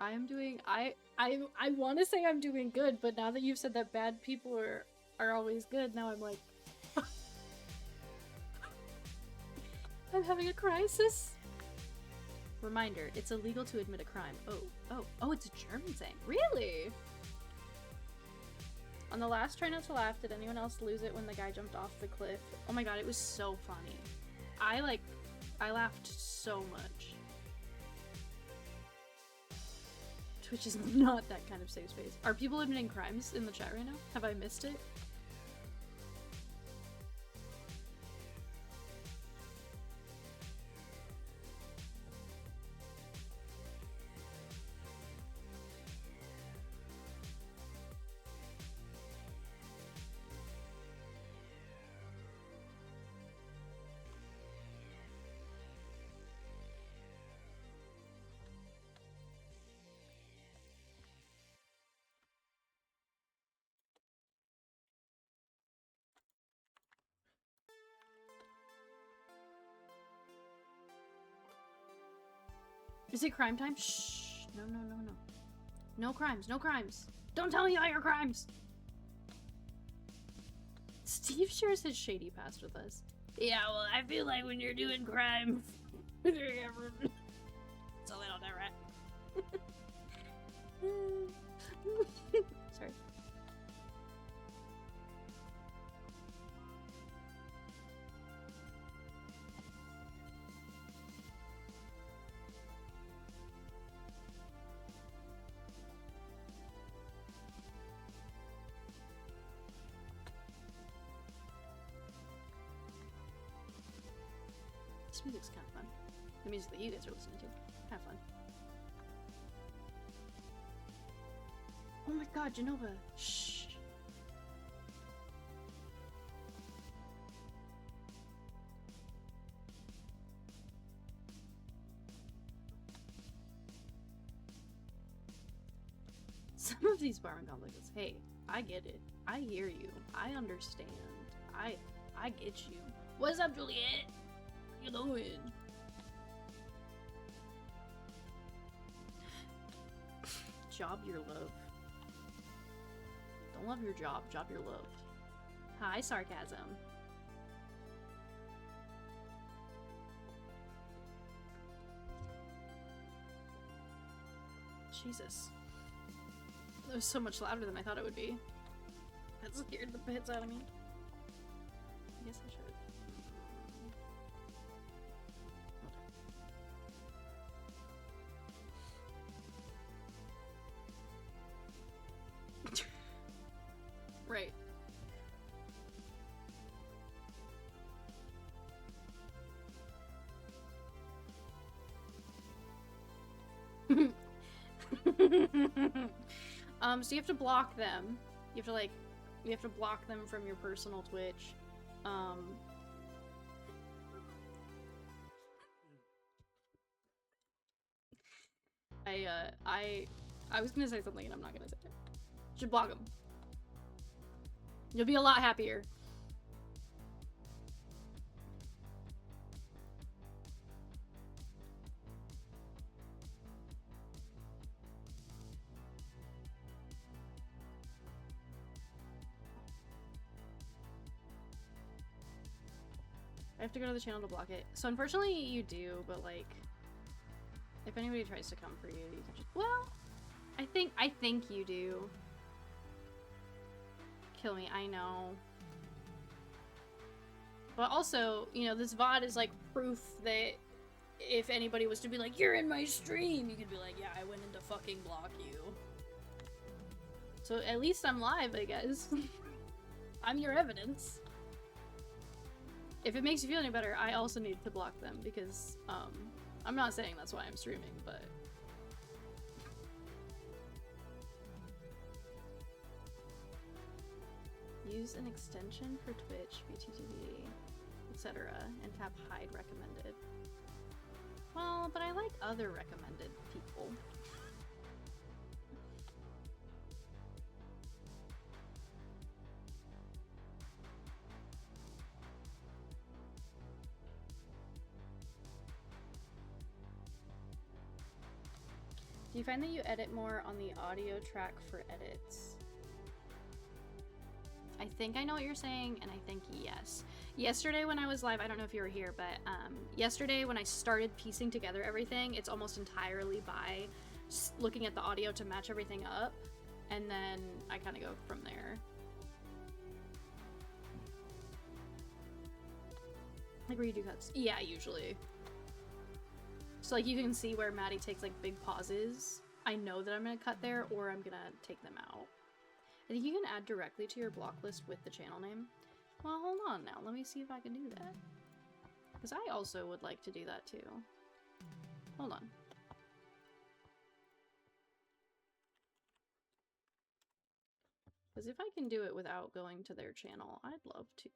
S1: I am doing I want to say I'm doing good, but now that you've said that bad people are always good, now I'm like I'm having a crisis. Reminder, it's illegal to admit a crime. Oh, it's a German saying. Really? On the last Try Not to Laugh, did anyone else lose it when the guy jumped off the cliff? Oh my god, it was so funny. I laughed so much. Twitch is not that kind of safe space. Are people admitting crimes in the chat right now? Have I missed it? Is it crime time? Shh. No. No crimes, no crimes. Don't tell me about your crimes. Steve shares his shady past with us. Yeah, well, I feel like when you're doing crime, it's a little different. Sorry. This music's kind of fun. The music that you guys are listening to. Have fun. Oh my god, Genova. Shh. Some of these barman complexes. Hey, I get it. I hear you. I understand. I get you. What's up, Juliet? You doing? Job your love. Don't love your job, job your love. Hi, sarcasm. Jesus. That was so much louder than I thought it would be. That scared the pits out of me. I guess I should. Right. So you have to block them. You have to block them from your personal Twitch. I was gonna say something and I'm not gonna say it. You should block them. You'll be a lot happier. I have to go to the channel to block it. So unfortunately you do, but like, if anybody tries to come for you, you can just, well, I think you do. Kill me, I know. But also, you know, this VOD is like proof that if anybody was to be like, you're in my stream, you could be like, yeah, I went in to fucking block you. So at least I'm live, I guess. I'm your evidence. If it makes you feel any better, I also need to block them because, I'm not saying that's why I'm streaming, but Use an extension for Twitch, BTTV, etc. and tap hide recommended. Well, but I like other recommended people. Do you find that you edit more on the audio track for edits? I think I know what you're saying, and I think yes. Yesterday when I was live, I don't know if you were here, but yesterday when I started piecing together everything, it's almost entirely by looking at the audio to match everything up, and then I kind of go from there. Like redo cuts. Yeah, usually. So like you can see where Maddie takes like big pauses. I know that I'm gonna cut there or I'm gonna take them out. I think you can add directly to your block list with the channel name. Well, hold on now. Let me see if I can do that. Because I also would like to do that too. Hold on. Because if I can do it without going to their channel, I'd love to.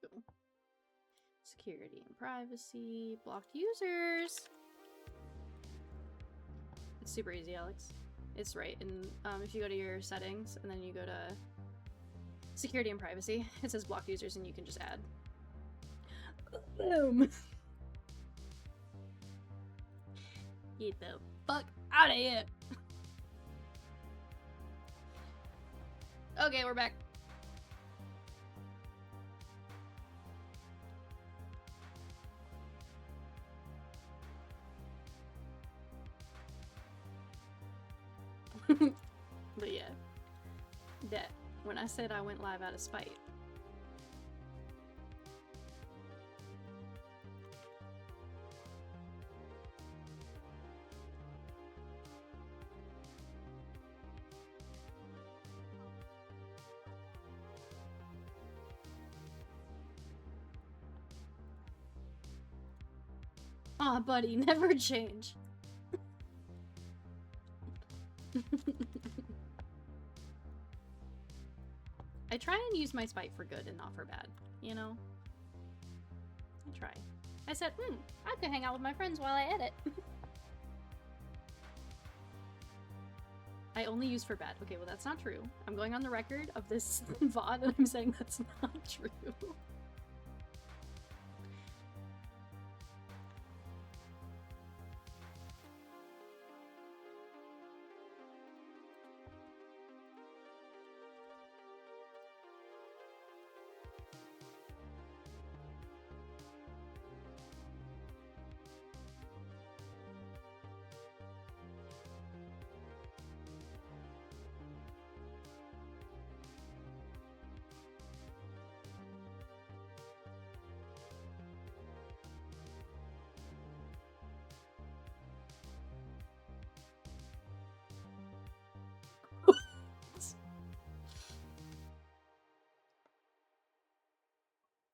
S1: Security and privacy, blocked users. It's super easy, Alex. It's right in, if you go to your settings and then you go to security and privacy, it says blocked users and you can just add. Boom! Get the fuck out of here! Okay, we're back. But yeah, that when I said I went live out of spite. Aw, buddy, never change. I try and use my spite for good and not for bad, you know? I try. I said, I could hang out with my friends while I edit. I only use for bad. Okay, well that's not true. I'm going on the record of this VOD and I'm saying that's not true.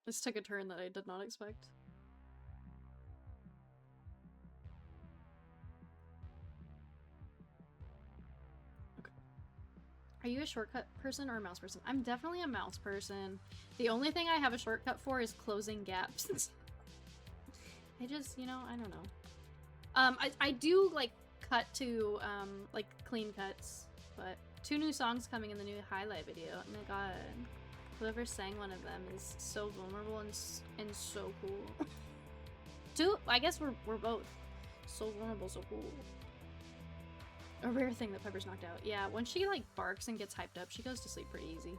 S1: This took a turn that I did not expect. Okay. Are you a shortcut person or a mouse person? I'm definitely a mouse person. The only thing I have a shortcut for is closing gaps. I just, you know, I don't know. I do, like, cut to, like, clean cuts, but 2 new songs coming in the new highlight video. Oh my god. Whoever sang one of them is so vulnerable and so cool. I guess we're both. So vulnerable, so cool. A rare thing that Pepper's knocked out. Yeah, when she like barks and gets hyped up, she goes to sleep pretty easy.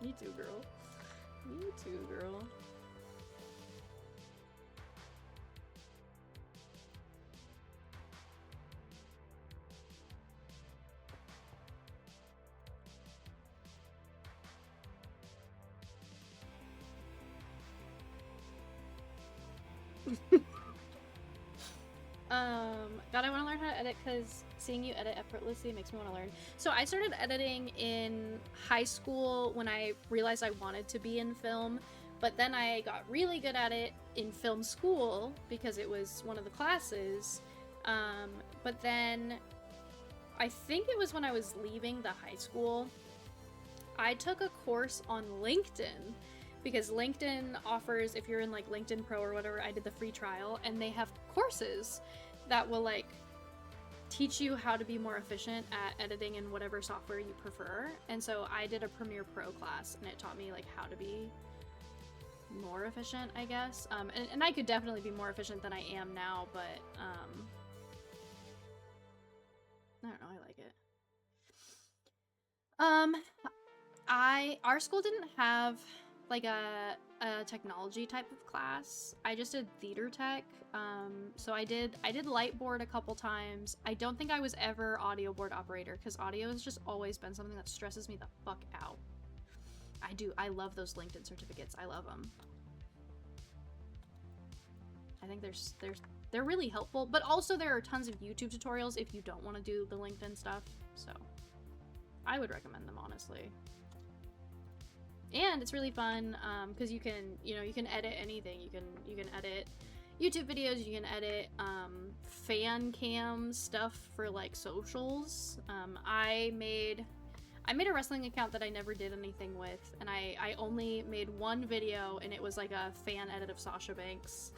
S1: Me too, girl. Me too, girl. God, I want to learn how to edit because seeing you edit effortlessly makes me want to learn. So I started editing in high school when I realized I wanted to be in film, but then I got really good at it in film school because it was one of the classes. But then I think it was when I was leaving the high school, I took a course on LinkedIn because LinkedIn offers, if you're in like LinkedIn Pro or whatever, I did the free trial, and they have courses that will like teach you how to be more efficient at editing in whatever software you prefer. And so I did a Premiere Pro class, and it taught me like how to be more efficient, I guess. And I could definitely be more efficient than I am now, but I don't know, I like it. Our school didn't have like a technology type of class. I just did theater tech. So I did light board a couple times. I don't think I was ever audio board operator because audio has just always been something that stresses me the fuck out. I love those LinkedIn certificates. I love them. I think they're really helpful, but also there are tons of YouTube tutorials if you don't want to do the LinkedIn stuff. So I would recommend them, honestly. And it's really fun because you can edit anything. You can edit YouTube videos, you can edit fan cam stuff for like socials. I made a wrestling account that I never did anything with, and I only made one video, and it was like a fan edit of Sasha Banks.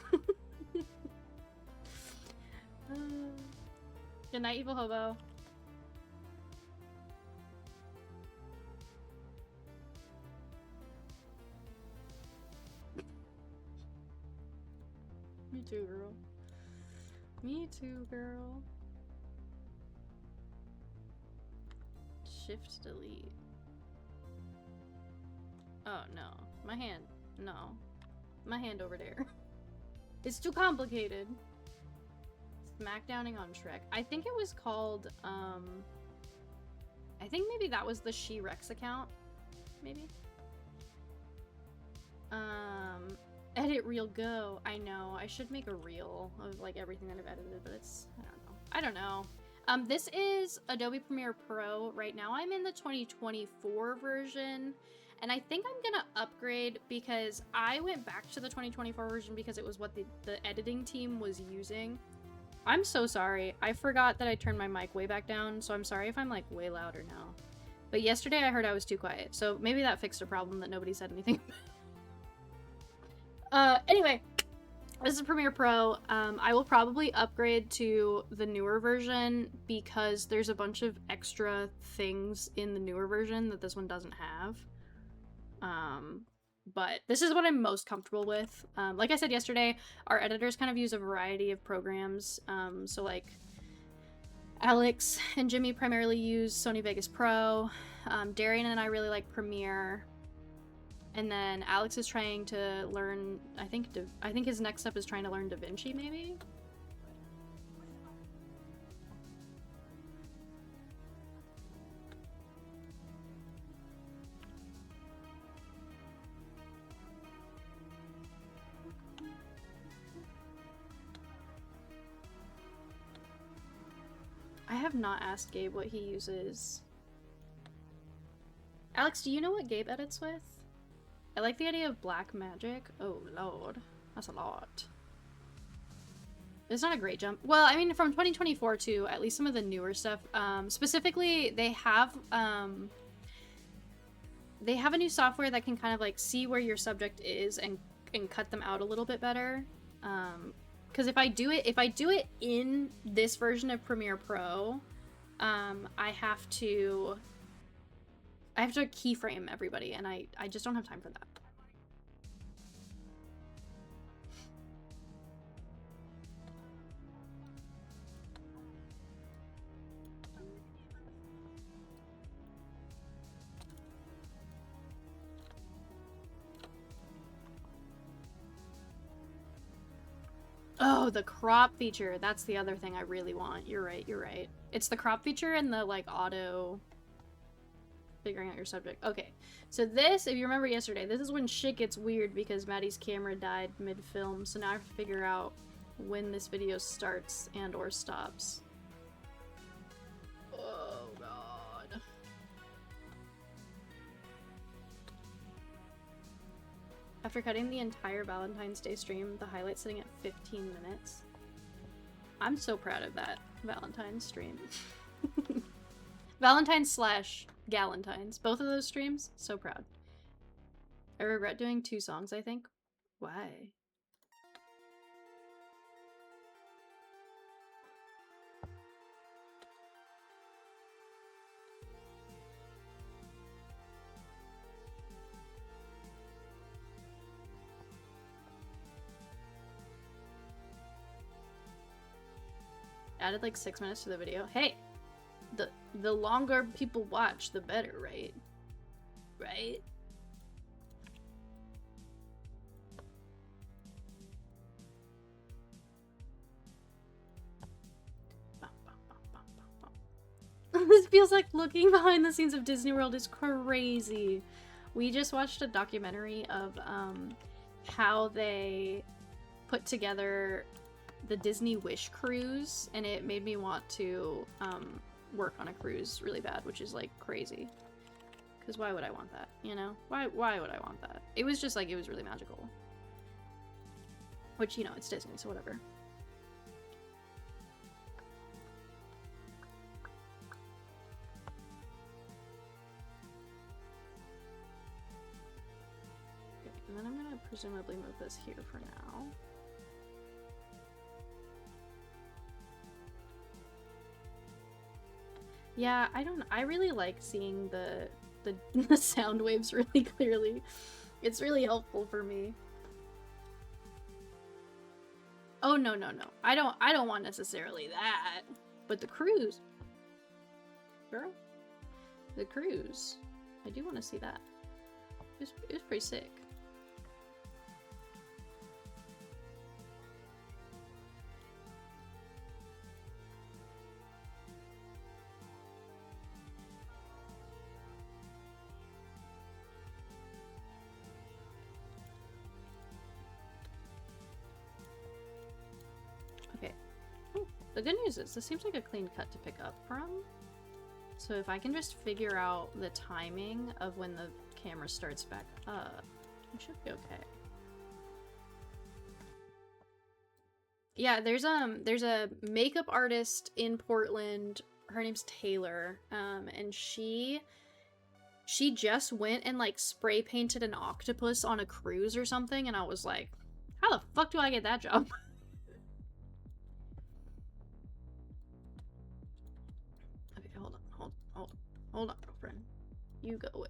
S1: Good night, Evil Hobo. Me too, girl. Me too, girl. Shift delete. Oh no. My hand. No. My hand over there. It's too complicated. Smackdowning on Shrek. I think it was called, I think maybe that was the She-Rex account. Maybe? Edit reel go. I know. I should make a reel of like everything that I've edited, but it's, I don't know. This is Adobe Premiere Pro. Right now I'm in the 2024 version, and I think I'm gonna upgrade because I went back to the 2024 version because it was what the editing team was using. I'm so sorry. I forgot that I turned my mic way back down, so I'm sorry if I'm like way louder now. But yesterday I heard I was too quiet, so maybe that fixed a problem that nobody said anything about. Anyway, this is Premiere Pro. I will probably upgrade to the newer version because there's a bunch of extra things in the newer version that this one doesn't have. But this is what I'm most comfortable with. Like I said yesterday, our editors kind of use a variety of programs. So like Alex and Jimmy primarily use Sony Vegas Pro. Darian and I really like Premiere. And then Alex is trying to learn, I think his next step is trying to learn DaVinci, maybe? I have not asked Gabe what he uses. Alex, do you know what Gabe edits with? I like the idea of black magic. Oh lord, that's a lot. It's not a great jump. Well, I mean, from 2024 to at least some of the newer stuff. Specifically, they have a new software that can kind of like see where your subject is and cut them out a little bit better. Because if I do it in this version of Premiere Pro, I have to keyframe everybody, and I just don't have time for that. Oh, the crop feature. That's the other thing I really want. You're right. It's the crop feature and the like auto figuring out your subject. Okay, so this, if you remember yesterday, this is when shit gets weird because Maddie's camera died mid-film, so now I have to figure out when this video starts and or stops. Oh god. After cutting the entire Valentine's Day stream, the highlight sitting at 15 minutes. I'm so proud of that Valentine's stream. Valentine's slash Galentine's. Both of those streams, so proud. I regret doing 2 songs, I think. Why? Added like 6 minutes to the video. Hey! The longer people watch, the better, right? Right? This feels like looking behind the scenes of Disney World is crazy. We just watched a documentary of how they put together the Disney Wish cruise, and it made me want to work on a cruise really bad, which is like crazy. Because why would I want that, you know? Why would I want that? It was just like, it was really magical. Which, you know, it's Disney, so whatever. Okay, and then I'm gonna presumably move this here for now. Yeah, I really like seeing the the sound waves really clearly. It's really helpful for me. Oh no. I don't want necessarily that. But the cruise. Girl. The cruise. I do want to see that. It was pretty sick. The good news is, this seems like a clean cut to pick up from. So if I can just figure out the timing of when the camera starts back up, it should be okay. Yeah, there's a makeup artist in Portland. Her name's Taylor, and she just went and like spray painted an octopus on a cruise or something, and I was like, how the fuck do I get that job? Hold on, girlfriend. You go away.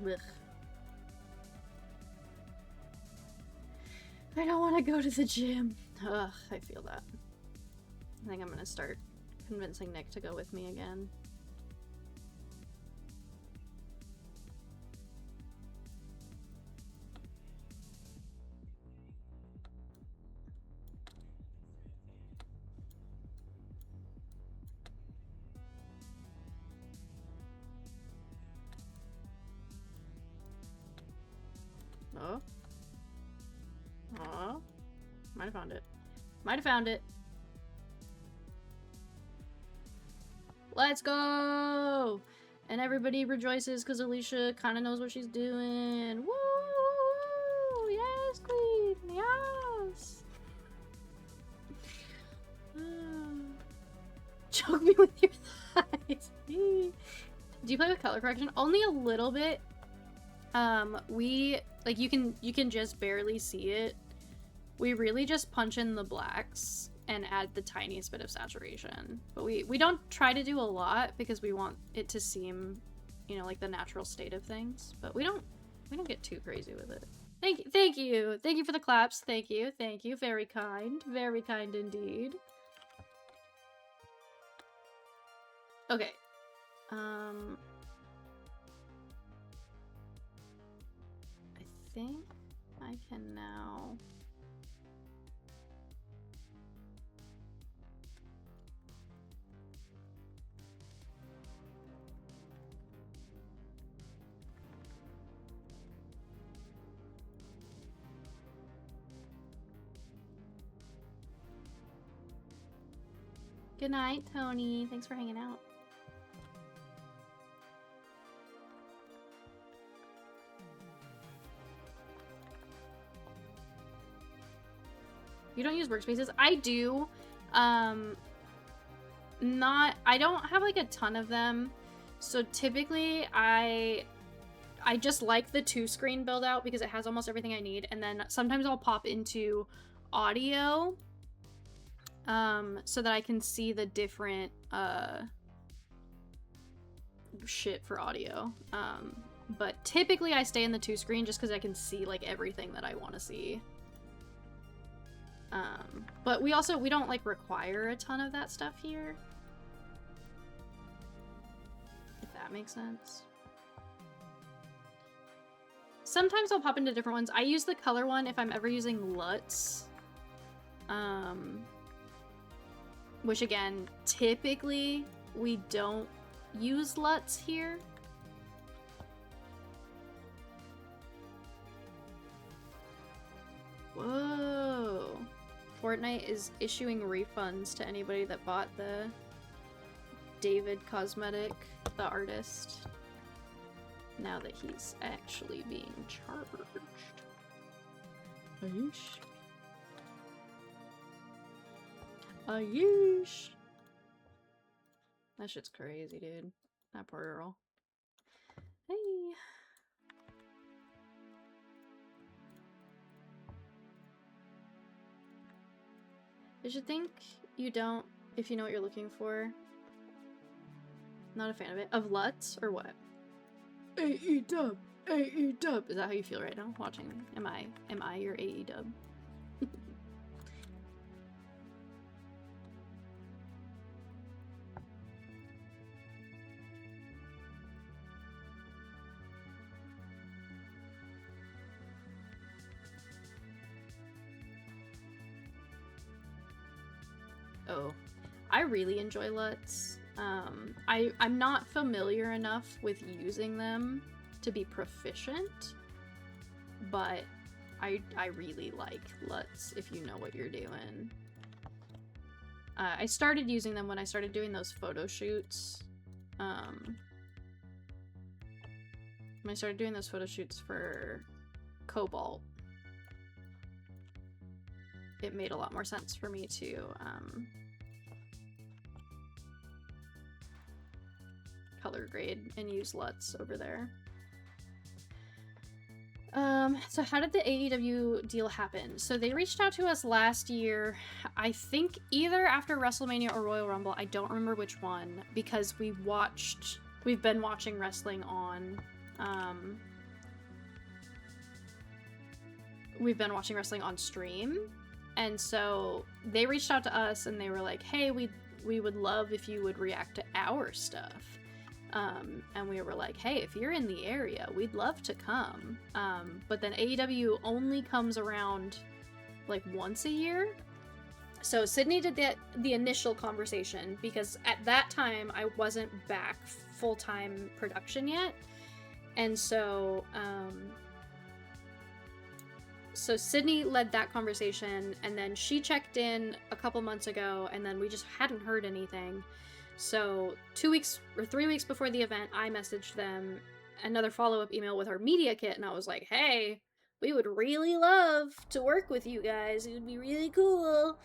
S1: Ugh. I don't want to go to the gym. Ugh, I feel that. I think I'm gonna start convincing Nick to go with me again. Oh. Aw. Might have found it. Might have found it. Let's go! And everybody rejoices because Alicia kind of knows what she's doing. Woo! Yes, queen! Yes! Choke me with your thighs. Do you play with color correction? Only a little bit. Like you can just barely see it. We really just punch in the blacks and add the tiniest bit of saturation. But we don't try to do a lot because we want it to seem, you know, like the natural state of things. But we don't We don't get too crazy with it. Thank you, thank you. Thank you for the claps. Thank you, thank you. Very kind indeed. Okay. I think I can now... Good night, Tony. Thanks for hanging out. You don't use workspaces? I do. I don't have like a ton of them. So typically I just like the 2-screen build out because it has almost everything I need. And then sometimes I'll pop into audio so that I can see the different shit for audio. But typically I stay in the 2-screen just because I can see like everything that I want to see. But we don't like require a ton of that stuff here. If that makes sense. Sometimes I'll pop into different ones. I use the color one if I'm ever using LUTs. Which again, typically we don't use LUTs here. Whoa. Fortnite is issuing refunds to anybody that bought the David cosmetic, the artist. Now that he's actually being charged. Yeesh. Yeesh. That shit's crazy, dude. That poor girl. Hey. You should think you don't if you know what you're looking for. Not a fan of it. Of LUTs or what? AE dub. AE dub. Is that how you feel right now watching? Am I your AE dub? Oh, I really enjoy LUTs. I'm not familiar enough with using them to be proficient, but I really like LUTs if you know what you're doing. I started using them when I started doing those photo shoots. When I started doing those photo shoots for Cobalt, it made a lot more sense for me to color grade and use LUTs over there. So how did the AEW deal happen? So they reached out to us last year, I think either after WrestleMania or Royal Rumble, I don't remember which one, because we've been watching wrestling on, stream, and so they reached out to us and they were like, hey, we would love if you would react to our stuff. And we were like, hey, if you're in the area, we'd love to come. But then AEW only comes around like once a year. So Sydney did the initial conversation because at that time I wasn't back full-time production yet. And so, so Sydney led that conversation, and then she checked in a couple months ago, and then we just hadn't heard anything. So 2 weeks or 3 weeks before the event, I messaged them another follow-up email with our media kit, and I was like, hey, we would really love to work with you guys. It would be really cool.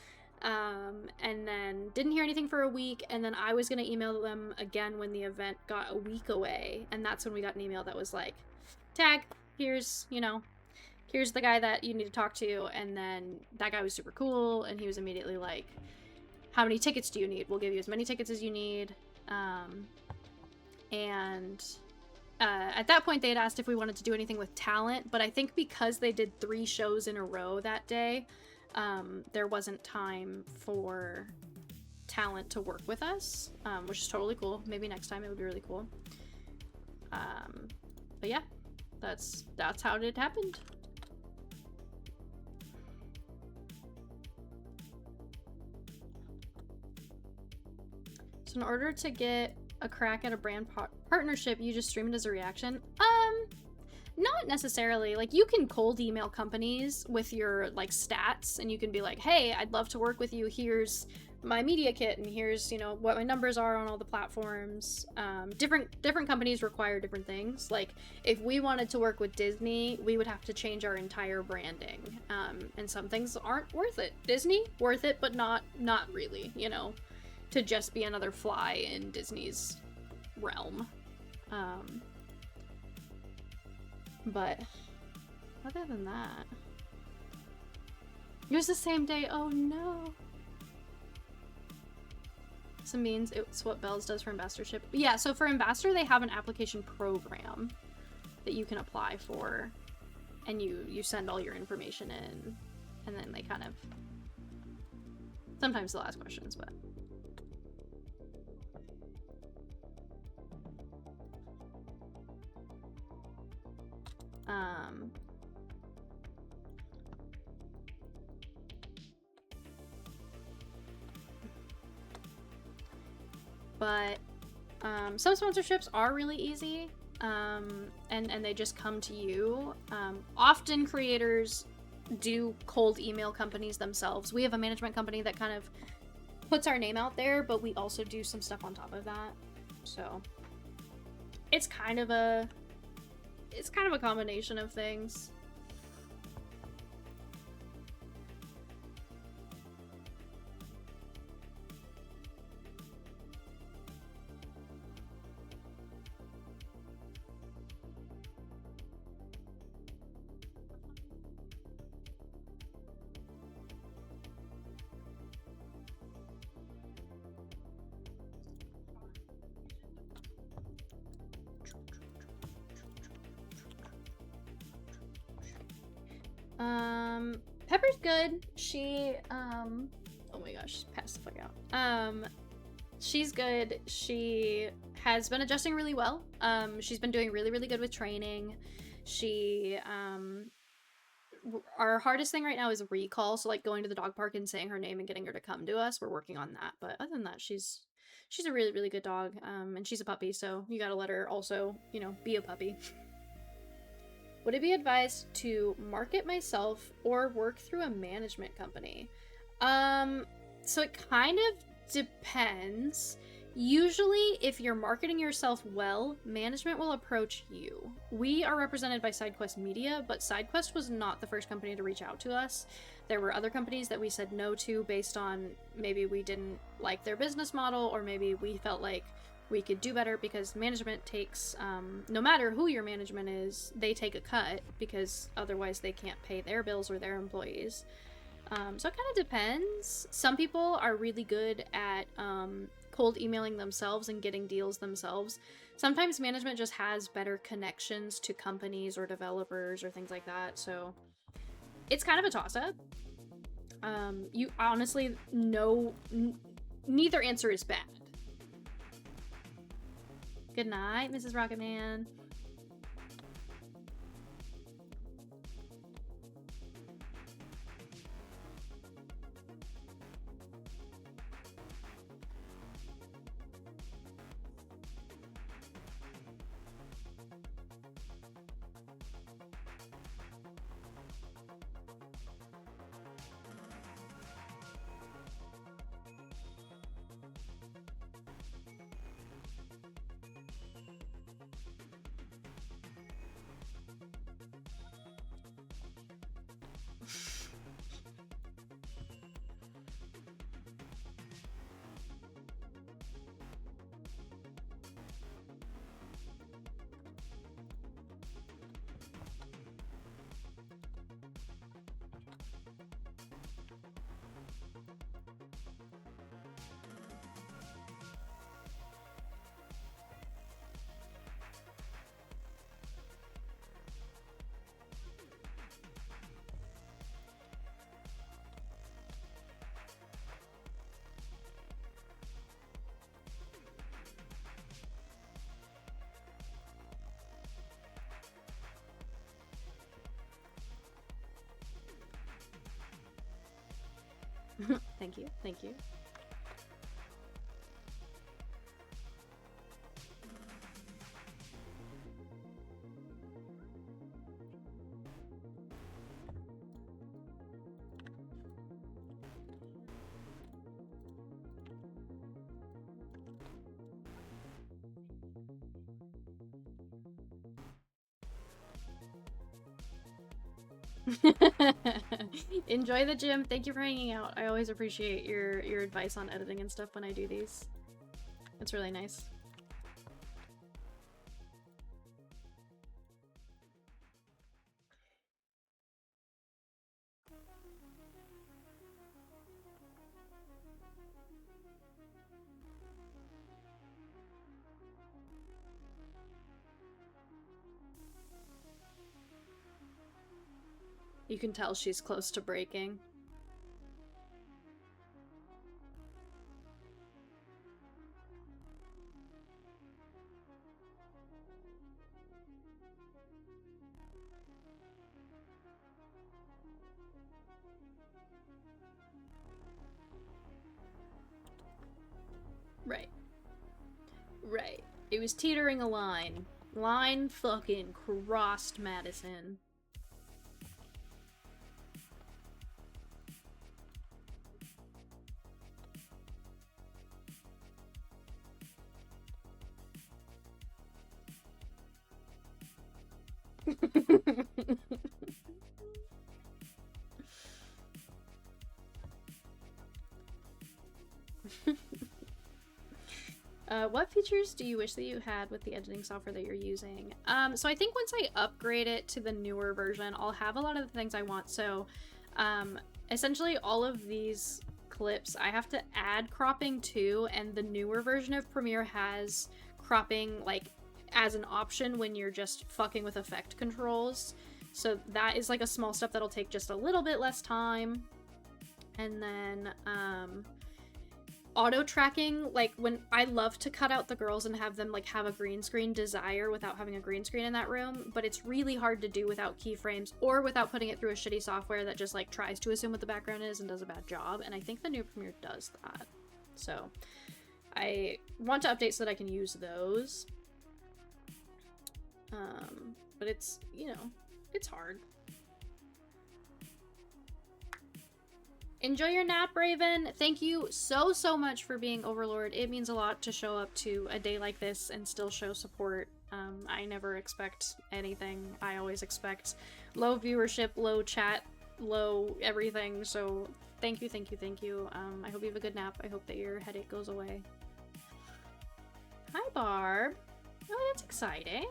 S1: And then didn't hear anything for a week, and then I was going to email them again when the event got a week away, and that's when we got an email that was like, tag, here's the guy that you need to talk to. And then that guy was super cool, and he was immediately like, how many tickets do you need? We'll give you as many tickets as you need. And at that point they had asked if we wanted to do anything with talent, but I think because they did 3 shows in a row that day, there wasn't time for talent to work with us, which is totally cool. Maybe next time it would be really cool. But yeah, that's how it happened. So in order to get a crack at a brand partnership, you just stream it as a reaction? Not necessarily. Like, you can cold email companies with your, like, stats, and you can be like, hey, I'd love to work with you. Here's my media kit, and here's, you know, what my numbers are on all the platforms. Different companies require different things. Like, if we wanted to work with Disney, we would have to change our entire branding. And some things aren't worth it. Disney, worth it, but not really, you know, to just be another fly in Disney's realm. But other than that, it was the same day. Oh no. Some means it's what Bells does for ambassadorship. Yeah, so for ambassador, they have an application program that you can apply for, and you send all your information in, and then they kind of, sometimes they'll ask questions, but some sponsorships are really easy, and they just come to you. Often creators do cold email companies themselves. We have a management company that kind of puts our name out there, but we also do some stuff on top of that. So it's kind of a combination of things. Pepper's good. She, oh my gosh, pass the fuck out. She's good. She has been adjusting really well. She's been doing really, really good with training. She, our hardest thing right now is recall, so like going to the dog park and saying her name and getting her to come to us. We're working on that, but other than that, she's a really, really good dog, and she's a puppy, so you gotta let her also, you know, be a puppy. Would it be advised to market myself or work through a management company? So it kind of depends. Usually, if you're marketing yourself well, management will approach you. We are represented by SideQuest Media, but SideQuest was not the first company to reach out to us. There were other companies that we said no to based on maybe we didn't like their business model, or maybe we felt like we could do better, because management takes, no matter who your management is, they take a cut because otherwise they can't pay their bills or their employees. So it kind of depends. Some people are really good at cold emailing themselves and getting deals themselves. Sometimes management just has better connections to companies or developers or things like that, so it's kind of a toss-up. You honestly know neither answer is bad. Good night, Mrs. Rocketman. Thank you, thank you. Enjoy the gym. Thank you for hanging out. I always appreciate your advice on editing and stuff when I do these. It's really nice. You can tell she's close to breaking. Right. Right. It was teetering a line. Line fucking crossed Madison. What features do you wish that you had with the editing software that you're using? So I think once I upgrade it to the newer version, I'll have a lot of the things I want. So, essentially all of these clips, I have to add cropping to, and the newer version of Premiere has cropping, like, as an option when you're just fucking with effect controls. So that is, like, a small step that'll take just a little bit less time. And then, auto tracking, like when I love to cut out the girls and have them like have a green screen desire without having a green screen in that room, but it's really hard to do without keyframes or without putting it through a shitty software that just like tries to assume what the background is and does a bad job. And I think the new Premiere does that. So I want to update so that I can use those. But it's, you know, it's hard. Enjoy your nap, Raven. Thank you so much for being Overlord. It means a lot to show up to a day like this and still show support. I never expect anything. I always expect low viewership, low chat, low everything. So thank you, thank you, thank you. I hope you have a good nap. I hope that your headache goes away. Hi, Barb. Oh, that's exciting.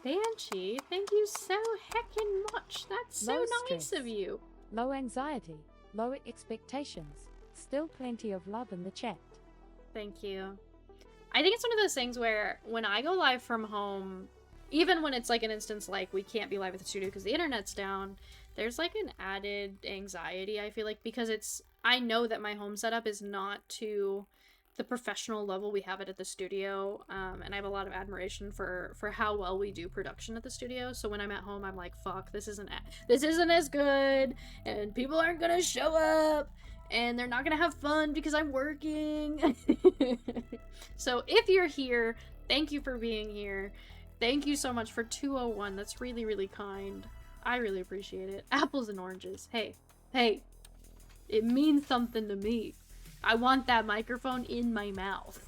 S1: Banshee, thank you so heckin' much. That's so
S3: Low
S1: nice
S3: stress.
S1: of you.
S3: Low anxiety, low expectations. Still plenty of love in the chat.
S1: Thank you. I think it's one of those things where when I go live from home, even when it's like an instance like we can't be live at the studio because the internet's down, there's like an added anxiety, I feel like, because I know that my home setup is not to the professional level we have it at the studio, and I have a lot of admiration for how well we do production at the studio. So when I'm at home, I'm like, fuck, this isn't as good, and people aren't gonna show up, and they're not gonna have fun because I'm working. So if you're here, thank you for being here. Thank you so much for 201. That's really, really kind. I really appreciate it. Apples and oranges. Hey, Hey, it means something to me. I want that microphone in my mouth.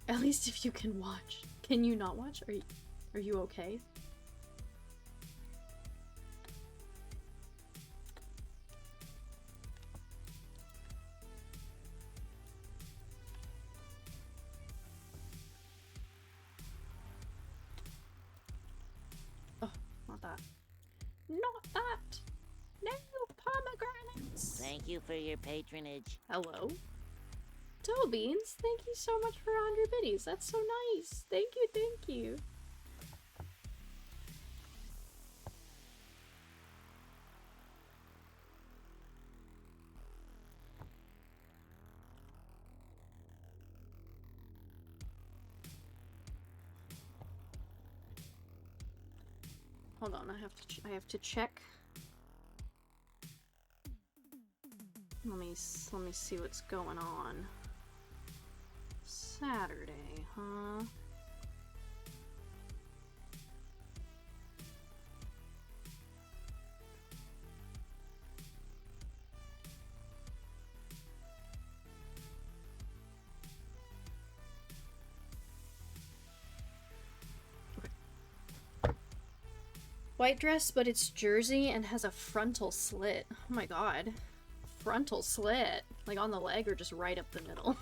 S1: At least if you can watch. Can you not watch? Are you okay? Oh, not that. Not that! No pomegranates!
S4: Thank you for your patronage.
S1: Hello? Beans, thank you so much for 100 biddies. That's so nice. Thank you, thank you. Hold on, I have to check. Let me see what's going on. Saturday, huh? Okay. White dress, but it's jersey and has a frontal slit. Oh my god. Frontal slit? Like on the leg or just right up the middle?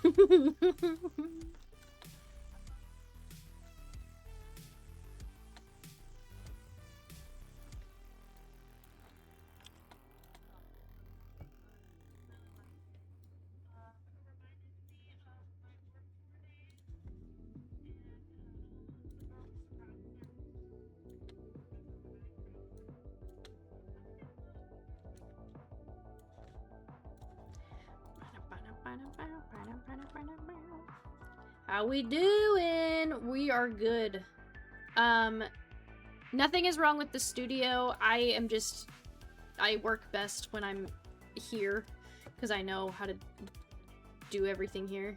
S1: How we doing? We are good. Nothing is wrong with the studio. I work best when I'm here because I know how to do everything here.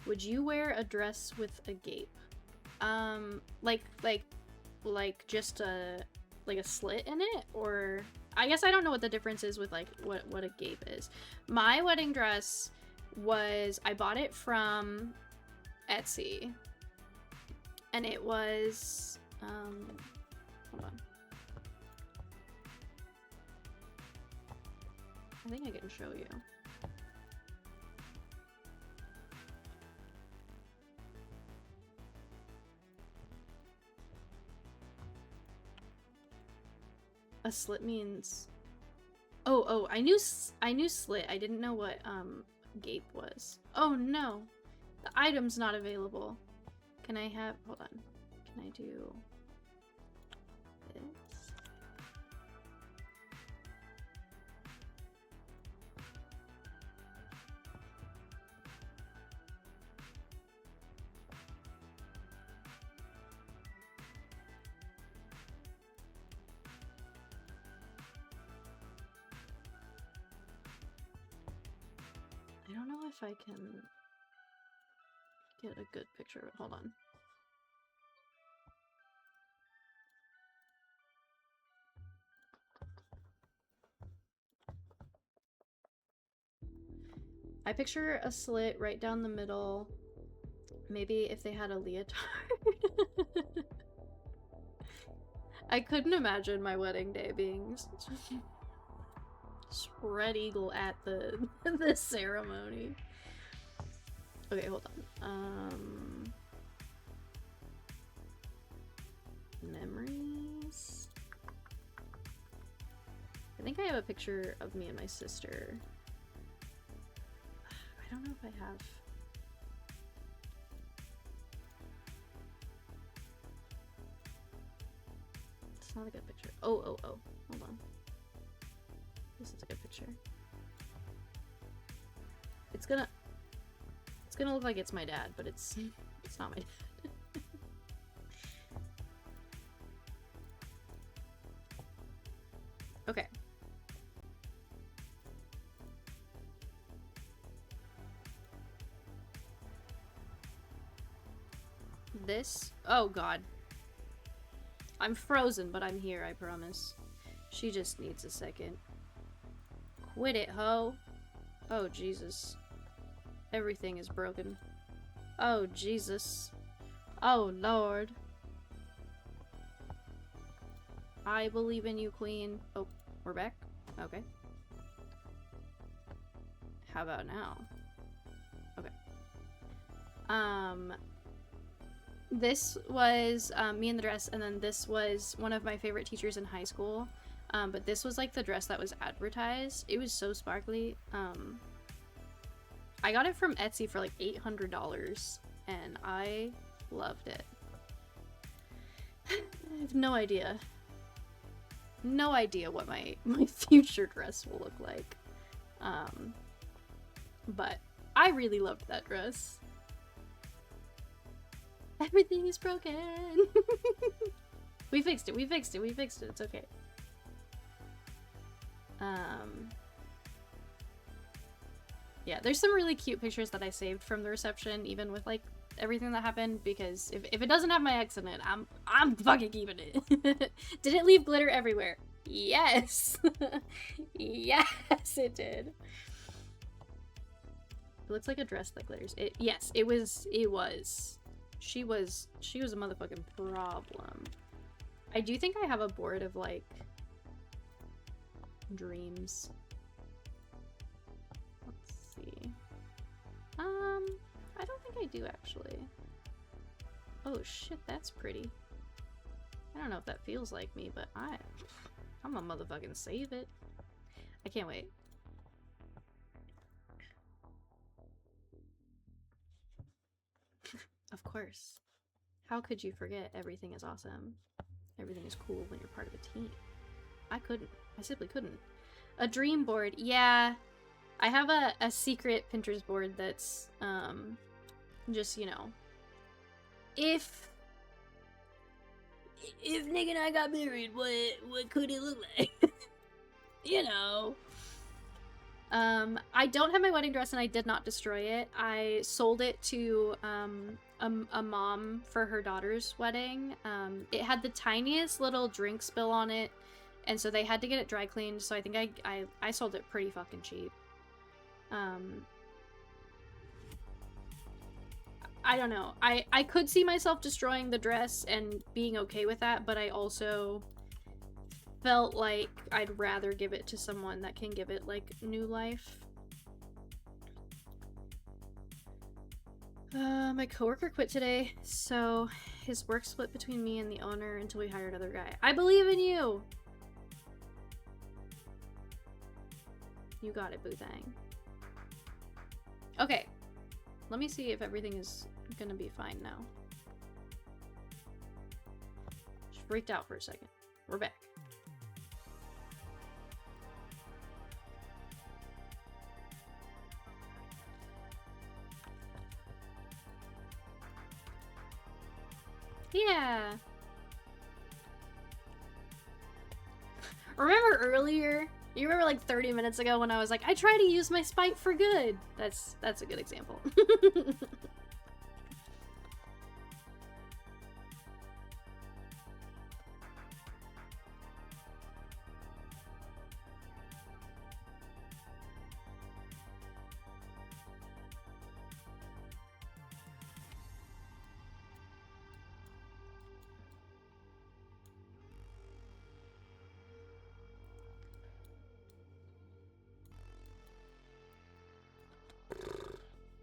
S1: Would you wear a dress with a gape? Like just a slit in it, or I guess I don't know what the difference is with like what a gape is. My wedding dress was, I bought it from Etsy, and it was hold on. I think I can show you. A slit means... Oh, I knew slit. I didn't know what, gape was. Oh, no. The item's not available. Can I have... Hold on. Can I do... this? I don't know if I can get a good picture of it. Hold on. I picture a slit right down the middle. Maybe if they had a leotard. I couldn't imagine my wedding day being spread eagle at the the ceremony. Okay, hold on. Memories. think I have a picture of me and my sister. I don't know if I have. It's not a good picture. Oh. Hold on. This is a good picture. It's gonna look like it's my dad, but it's not my dad. Okay. This? Oh god. I'm frozen, but I'm here, I promise. She just needs a second. Quit it, ho. Oh, Jesus. Everything is broken. Oh, Jesus. Oh, Lord. I believe in you, Queen. Oh, we're back? Okay. How about now? Okay. This was me in the dress, and then this was one of my favorite teachers in high school. But this was like the dress that was advertised. It was so sparkly. I got it from Etsy for like $800, and I loved it. I have no idea. No idea what my future dress will look like. But I really loved that dress. Everything is broken. We fixed it. It's okay. Yeah, there's some really cute pictures that I saved from the reception, even with like everything that happened, because if it doesn't have my ex in it, I'm fucking keeping it. Did it leave glitter everywhere? Yes. Yes, it did. It looks like a dress that glitters. Yes, it was. She was a motherfucking problem. I do think I have a board of like dreams. Let's see. I don't think I do actually. Oh shit, that's pretty. I don't know if that feels like me, but I'm gonna motherfucking save it. I can't wait. Of course. How could you forget everything is awesome? Everything is cool when you're part of a team. I couldn't. I simply couldn't. A dream board. Yeah. I have a secret Pinterest board that's, just, you know. If Nick and I got married, what could it look like? You know. I don't have my wedding dress and I did not destroy it. I sold it to, a mom for her daughter's wedding. It had the tiniest little drink spill on it, and so they had to get it dry cleaned, so I think I sold it pretty fucking cheap. I don't know. I could see myself destroying the dress and being okay with that, but I also felt like I'd rather give it to someone that can give it, like, new life. My coworker quit today, so his work split between me and the owner until we hire another guy. I believe in you! You got it, Boothang. Okay. Let me see if everything is gonna be fine now. Just freaked out for a second. We're back. Yeah. Remember earlier? You remember like 30 minutes ago when I was like, I try to use my spite for good. That's a good example.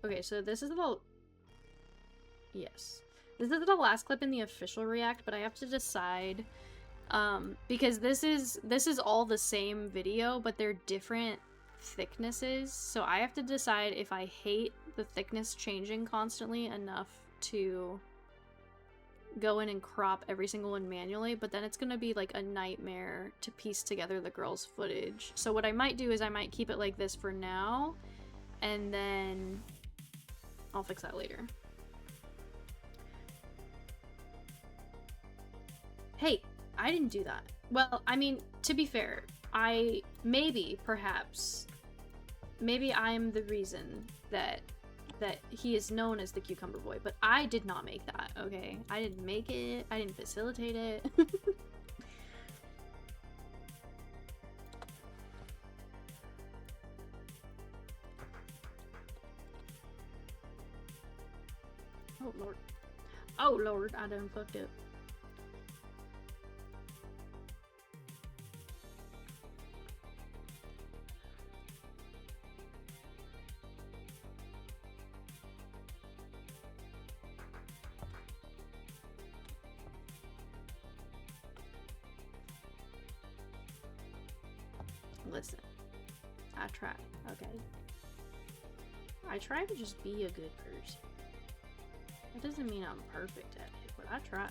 S1: Okay, so this is the... Yes. This is the last clip in the official react, but I have to decide Because this is all the same video, but they're different thicknesses. So I have to decide if I hate the thickness changing constantly enough to go in and crop every single one manually, but then it's gonna be like a nightmare to piece together the girls' footage. So what I might do is I might keep it like this for now, and then I'll fix that later. Hey, I didn't do that. Well, I mean, to be fair, perhaps, maybe I'm the reason that he is known as the Cucumber Boy, but I did not make that, okay? I didn't make it, I didn't facilitate it. Oh lord. Oh lord, I done fucked up. Listen, I try, okay? I try to just be a good person. That doesn't mean I'm perfect at it, but I try.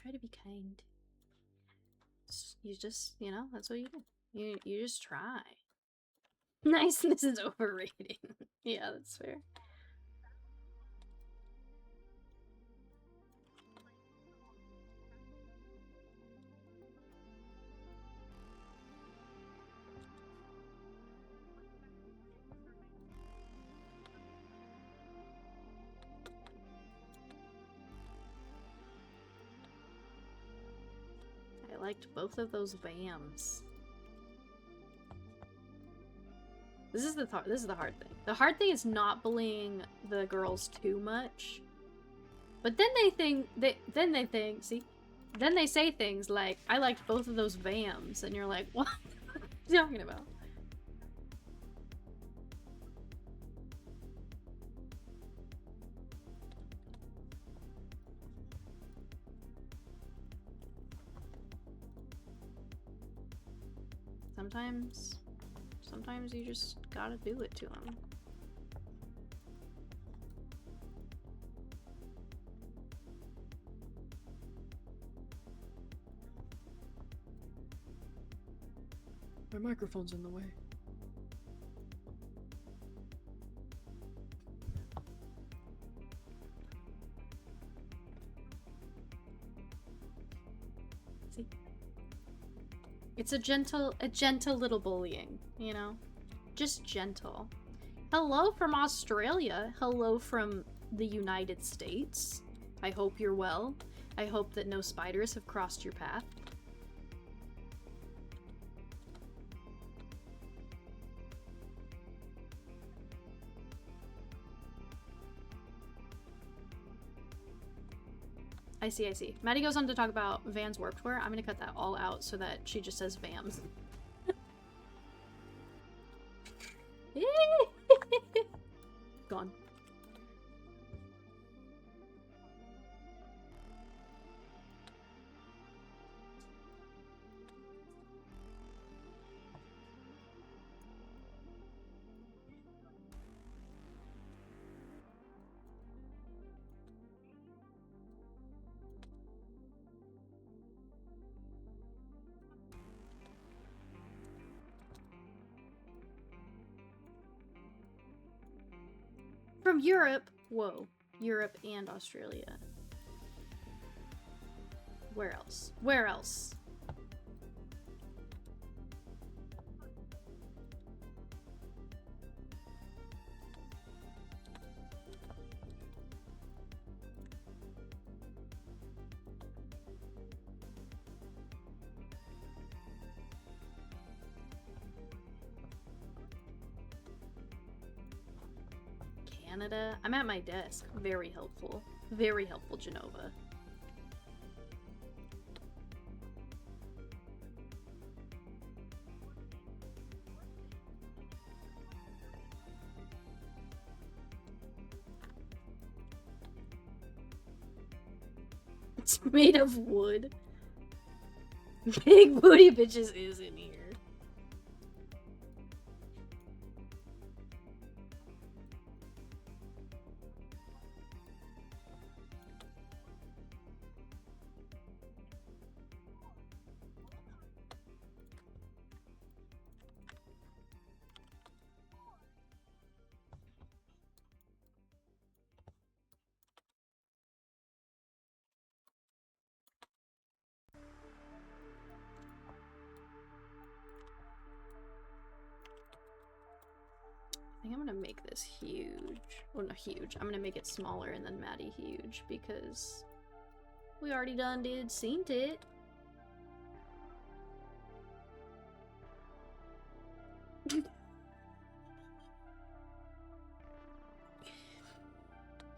S1: Try to be kind. You just, you know, that's what you do. You just try. Niceness is overrated. Yeah, that's fair. I liked both of those VAMs. This is the hard thing. The hard thing is not bullying the girls too much. But then then they say things like, I liked both of those VAMs, and you're like, what are you talking about? Sometimes you just gotta do it to them. My microphone's in the way. See? It's a gentle little bullying, you know? Just gentle. Hello from Australia. Hello from the United States. I hope you're well. I hope that no spiders have crossed your path. I see. Maddie goes on to talk about Vans Warped Wear. I'm gonna cut that all out so that she just says Vams. Gone. From Europe. Whoa. Europe and Australia. Where else? Where else? Canada. I'm at my desk. Very helpful. Very helpful, Genova. It's made of wood. Big booty bitches is in here. I think I'm gonna make this huge. Well, not huge. I'm gonna make it smaller and then Maddie huge because we already done did seen it.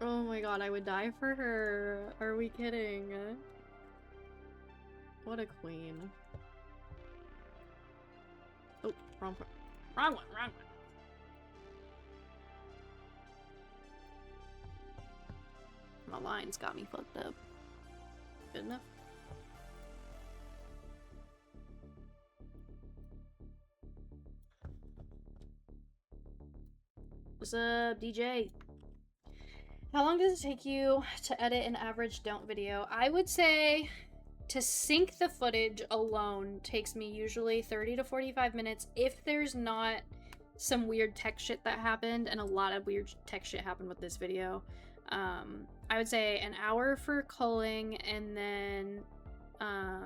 S1: Oh my god, I would die for her. Are we kidding? What a queen. Oh, wrong one. Wrong one, wrong one. My lines got me fucked up. Good enough. What's up, DJ? How long does it take you to edit an average don't video? I would say to sync the footage alone takes me usually 30 to 45 minutes if there's not some weird tech shit that happened, and a lot of weird tech shit happened with this video. I would say an hour for culling, and then I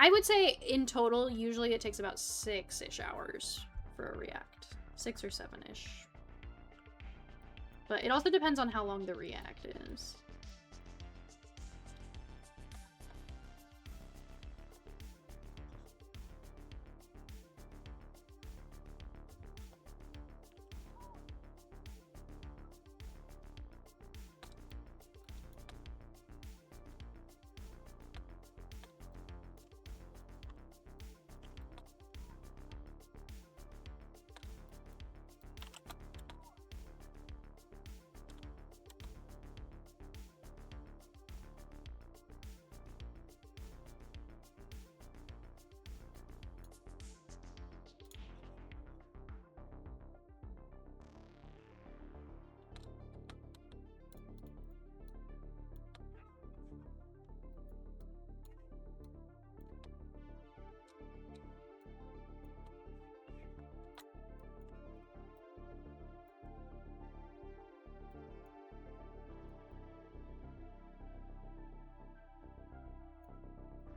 S1: would say in total usually it takes about 6-ish hours for a react. 6 or 7-ish. But it also depends on how long the react is.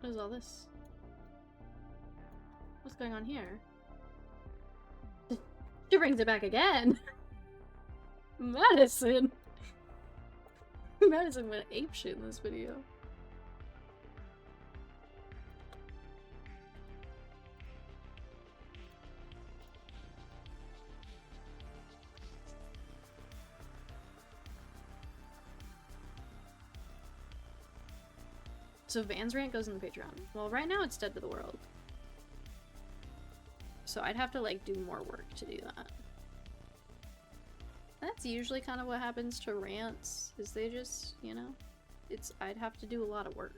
S1: What is all this? What's going on here? She brings it back again! Madison! Madison went apeshit in this video. So Van's rant goes in the Patreon. Well, right now it's dead to the world. So I'd have to, like, do more work to do that. That's usually kind of what happens to rants, is they just, you know, I'd have to do a lot of work.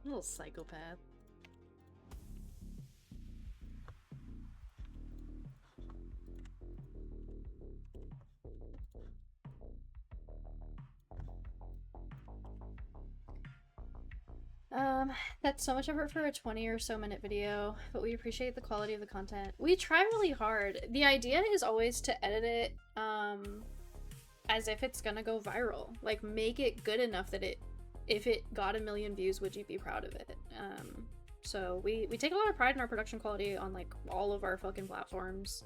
S1: Little psychopath. That's so much effort for a 20 or so minute video, but we appreciate the quality of the content. We try really hard. The idea is always to edit it, as if it's gonna go viral. Like, make it good enough that if it got 1 million views, would you be proud of it? So we take a lot of pride in our production quality on, like, all of our fucking platforms.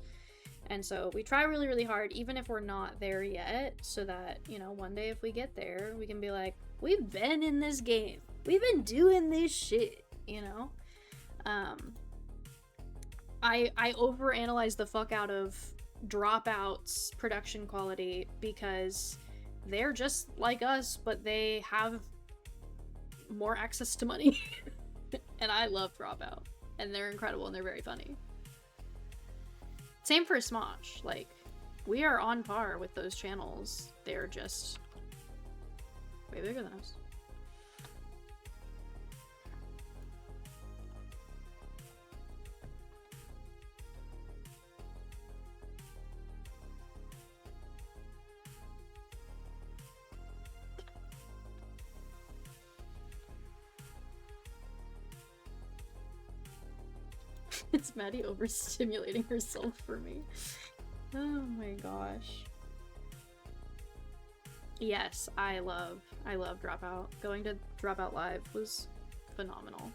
S1: And so we try really, really hard, even if we're not there yet, so that, you know, one day if we get there, we can be like, we've been in this game. We've been doing this shit, you know? I overanalyze the fuck out of Dropout's production quality because they're just like us, but they have more access to money. And I love Dropout. And they're incredible and they're very funny. Same for Smosh. Like, we are on par with those channels. They're just way bigger than us. Is Maddie overstimulating herself for me? Oh my gosh. Yes, I love Dropout. Going to Dropout Live was phenomenal.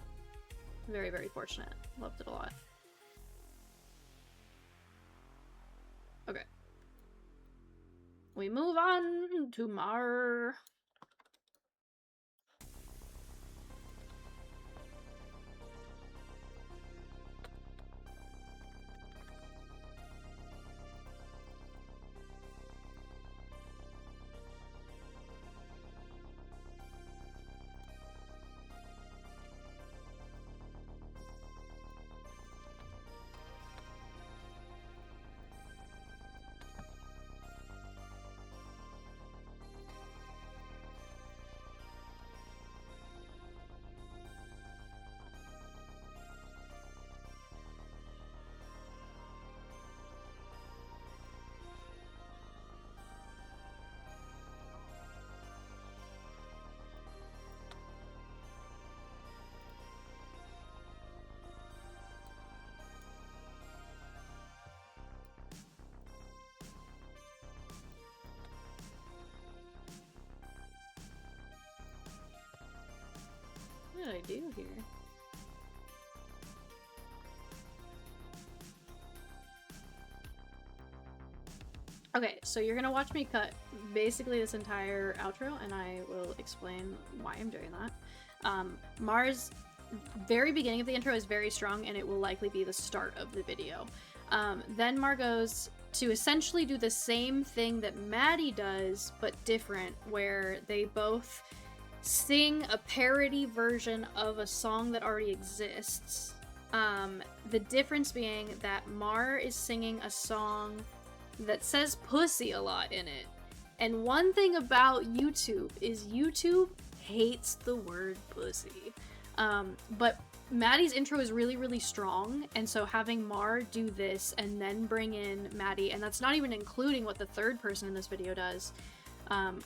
S1: Very, very fortunate. Loved it a lot. Okay. We move on to Mar. What did I do here? Okay, so you're gonna watch me cut basically this entire outro, and I will explain why I'm doing that. Mar's very beginning of the intro is very strong, and it will likely be the start of the video. Then Mar goes to essentially do the same thing that Maddie does, but different, where they both sing a parody version of a song that already exists. The difference being that Mar is singing a song that says pussy a lot in it. And one thing about YouTube is YouTube hates the word pussy. But Maddie's intro is really, really strong, and so having Mar do this and then bring in Maddie, and that's not even including what the third person in this video does,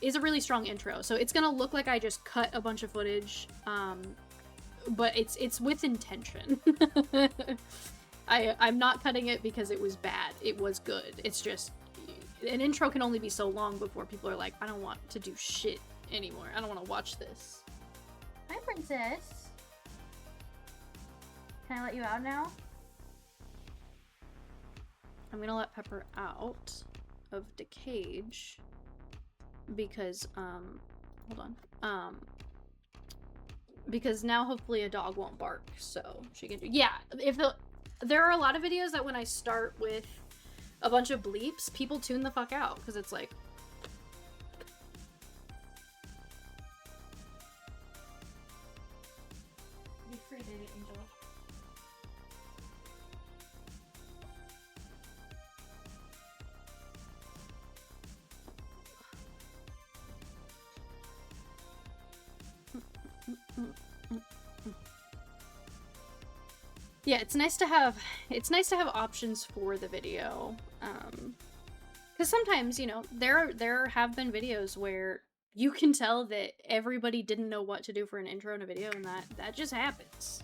S1: is a really strong intro. So it's gonna look like I just cut a bunch of footage, but it's with intention. I'm not cutting it because it was bad. It was good. It's just, an intro can only be so long before people are like, I don't want to do shit anymore. I don't want to watch this. Hi, princess. Can I let you out now? I'm gonna let Pepper out of the cage because, hold on. Because now hopefully a dog won't bark, so she can do, yeah, there are a lot of videos that when I start with a bunch of bleeps, people tune the fuck out, because it's like... Be free, baby angel. Yeah, it's nice to have options for the video. Because sometimes, you know, there have been videos where you can tell that everybody didn't know what to do for an intro in a video, and that just happens.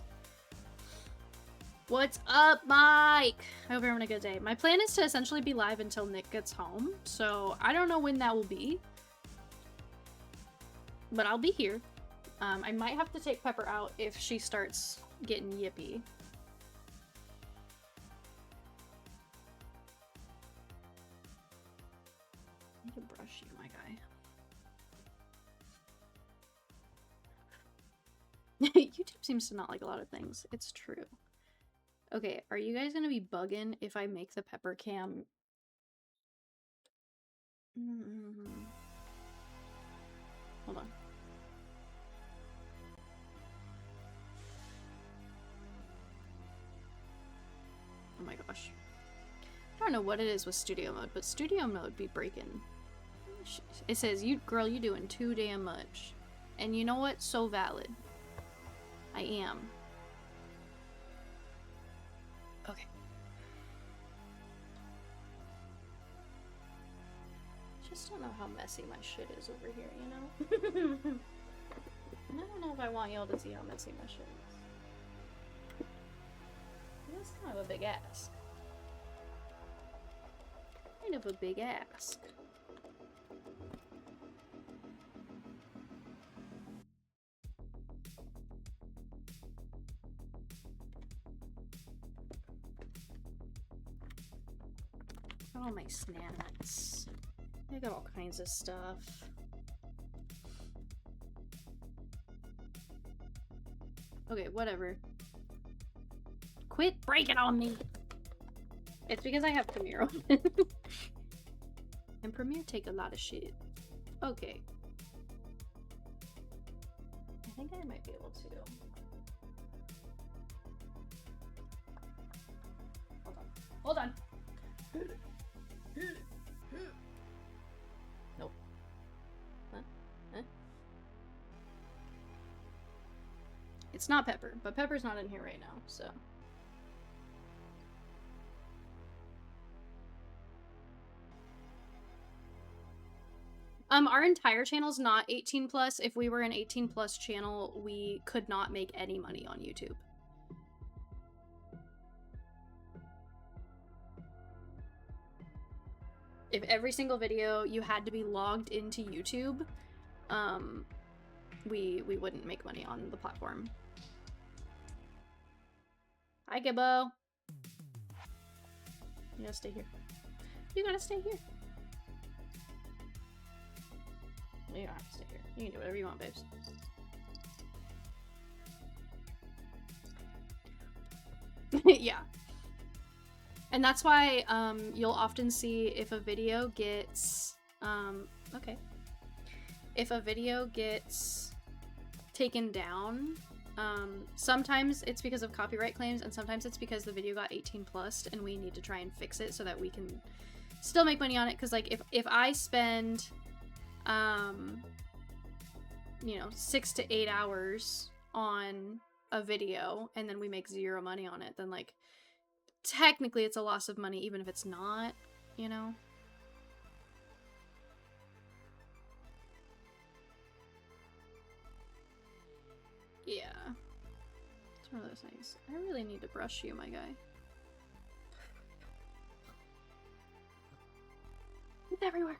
S1: What's up, Mike? I hope you're having a good day. My plan is to essentially be live until Nick gets home, so I don't know when that will be. But I'll be here. I might have to take Pepper out if she starts getting yippy. I need to brush you, my guy. YouTube seems to not like a lot of things. It's true. Okay, are you guys gonna be bugging if I make the Pepper cam? Hold on. Oh my gosh. I don't know what it is with studio mode, but studio mode be breaking. It says, girl, you doing too damn much. And you know what? So valid. I am. Okay. Just don't know how messy my shit is over here, you know? And I don't know if I want y'all to see how messy my shit is. That's kind of a big ask. Kind of a big ask. Got all my snacks. I got all kinds of stuff. Okay, whatever. Quit breaking on me! It's because I have Premiere open. And Premiere take a lot of shit. Okay. I think I might be able to. Hold on. Hold on! Nope. Huh? Huh? It's not Pepper, but Pepper's not in here right now, so. Our entire channel's not 18 plus. If we were an 18 plus channel, we could not make any money on YouTube. If every single video you had to be logged into YouTube, we wouldn't make money on the platform. Hi, Gibbo. You gotta stay here. You gotta stay here. You don't have to stay here. You can do whatever you want, babes. Yeah. And that's why you'll often see if a video gets okay. If a video gets taken down, sometimes it's because of copyright claims, and sometimes it's because the video got 18 plus and we need to try and fix it so that we can still make money on it. Because like if I spend you know, 6 to 8 hours on a video and then we make zero money on it, then like technically it's a loss of money even if it's not, you know? Yeah. It's one of those things. I really need to brush you, my guy. It's everywhere.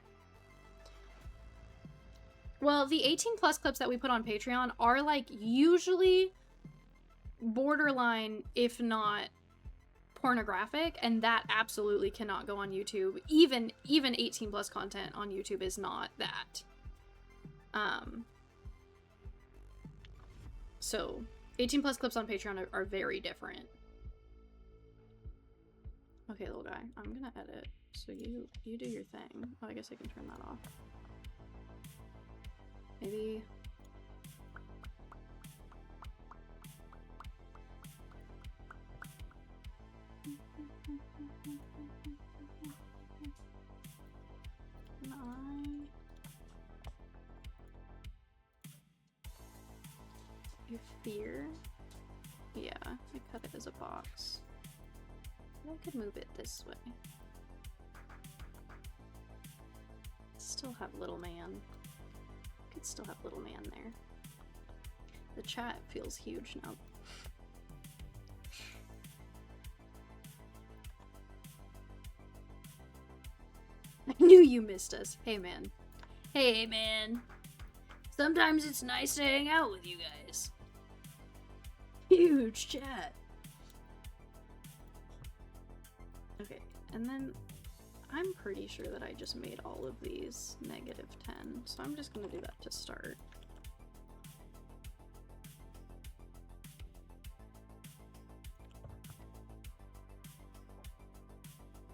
S1: Well, the 18 plus clips that we put on Patreon are like usually borderline, if not pornographic, and that absolutely cannot go on YouTube. Even 18 plus content on YouTube is not that. So 18 plus clips on Patreon are very different. Okay, little guy, I'm gonna edit. So you do your thing. Oh, I guess I can turn that off. Maybe. Your fear. Yeah, I cut it as a box. I could move it this way. Still have little man. Could still have little man there. The chat feels huge now. I knew you missed us. Hey, man. Hey, man. Sometimes it's nice to hang out with you guys. Huge chat. Okay, and then I'm pretty sure that I just made all of these -10, so I'm just gonna do that to start.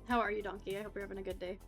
S1: How are you, Donkey? I hope you're having a good day.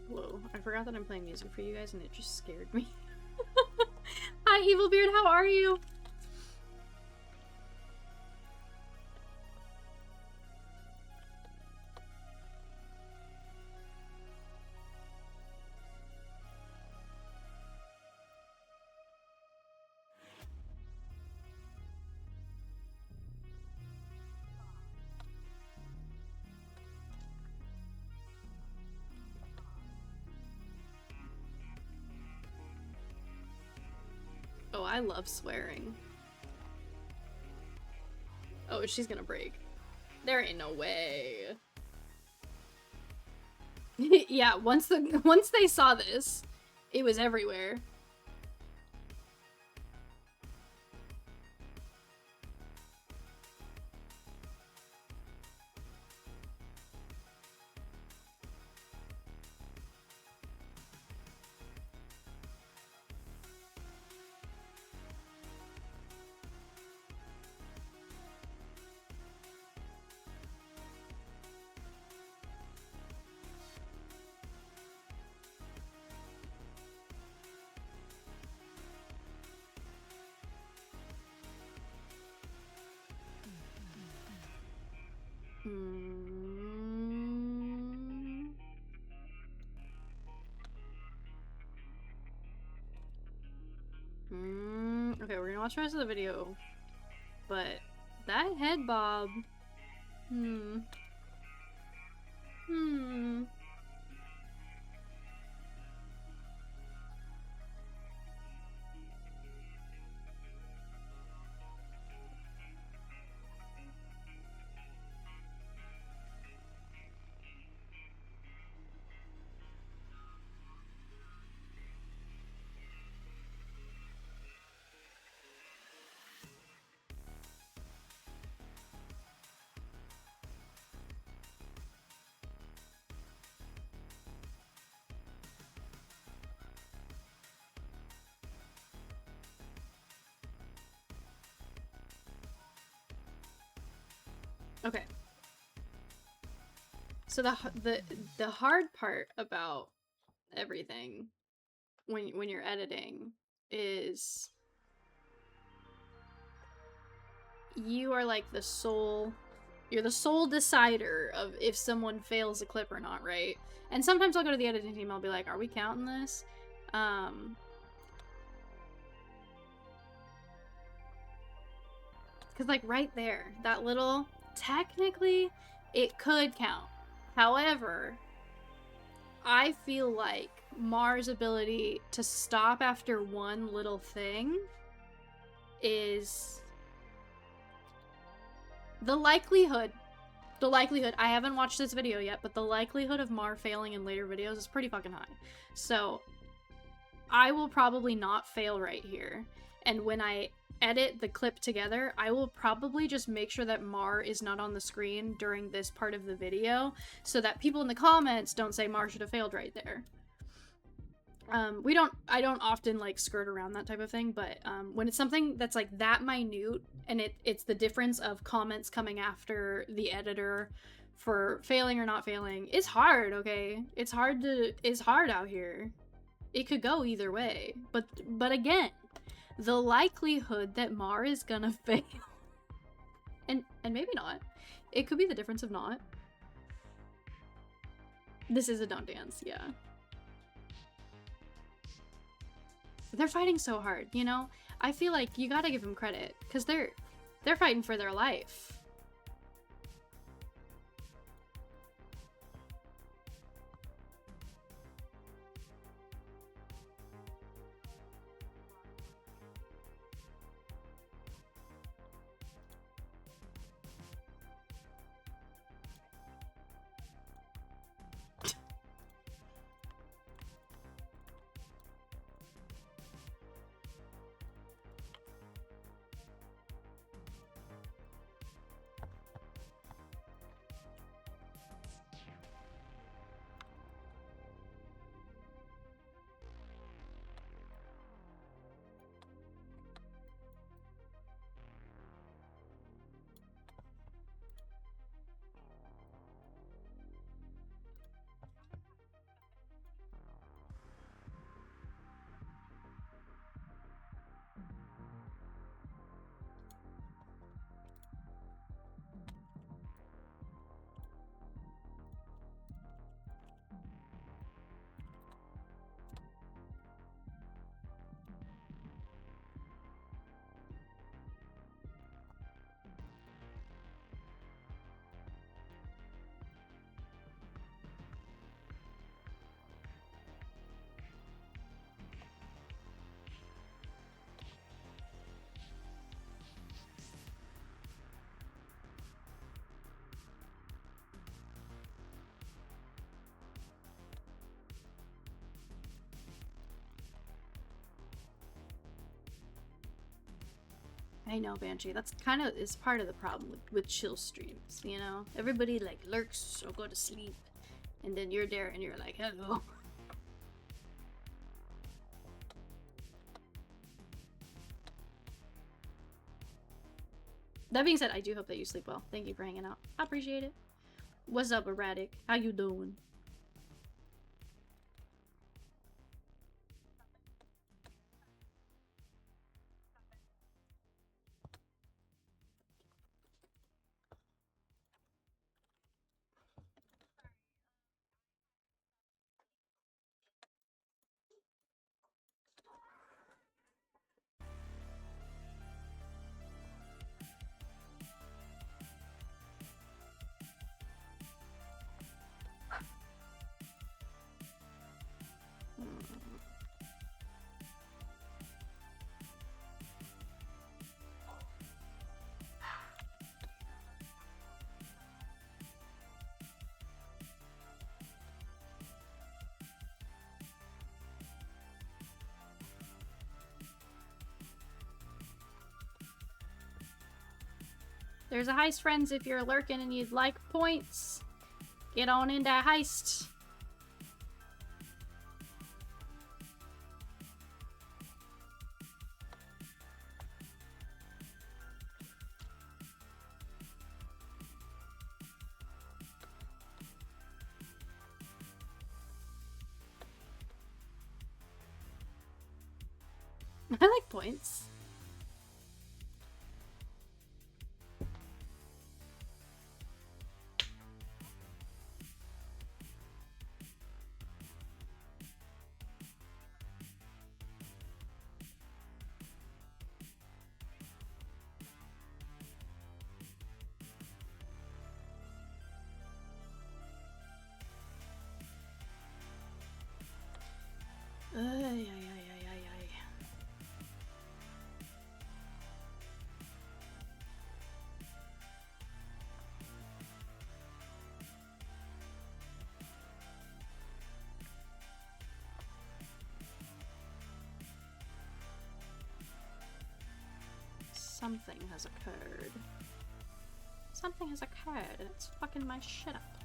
S1: Whoa, I forgot that I'm playing music for you guys and it just scared me. Hi, Evil Beard, how are you? Oh, I love swearing. Oh, she's gonna break. There ain't no way. Yeah, once they saw this, it was everywhere. Okay, we're gonna watch the rest of the video. But that head bob. Okay. So the hard part about everything when you're editing is you are like you're the sole decider of if someone fails a clip or not, right? And sometimes I'll go to the editing team, I'll be like, are we counting this? Because like right there, that little, technically it could count. However, I feel like Mar's ability to stop after one little thing is the likelihood, I haven't watched this video yet, but the likelihood of Mar failing in later videos is pretty fucking high. So I will probably not fail right here. And when I edit the clip together, I will probably just make sure that Mar is not on the screen during this part of the video so that people in the comments don't say Mar should have failed right there. I don't often like skirt around that type of thing, but when it's something that's like that minute and it's the difference of comments coming after the editor for failing or not failing, it's hard, okay? It's hard out here. It could go either way. But again, the likelihood that Mar is gonna fail and maybe not. It could be the difference of not. This is a don't dance, yeah. They're fighting so hard, you know? I feel like you gotta give them credit, because they're fighting for their life. I know, Banshee. That's kind of is part of the problem with chill streams, you know? Everybody like lurks or go to sleep, and then you're there and you're like, hello. That being said, I do hope that you sleep well. Thank you for hanging out. I appreciate it. What's up, Erratic? How you doing? There's a heist, friends. If you're lurking and you'd like points, get on into heist. I like points. Something has occurred. Something has occurred and it's fucking my shit up.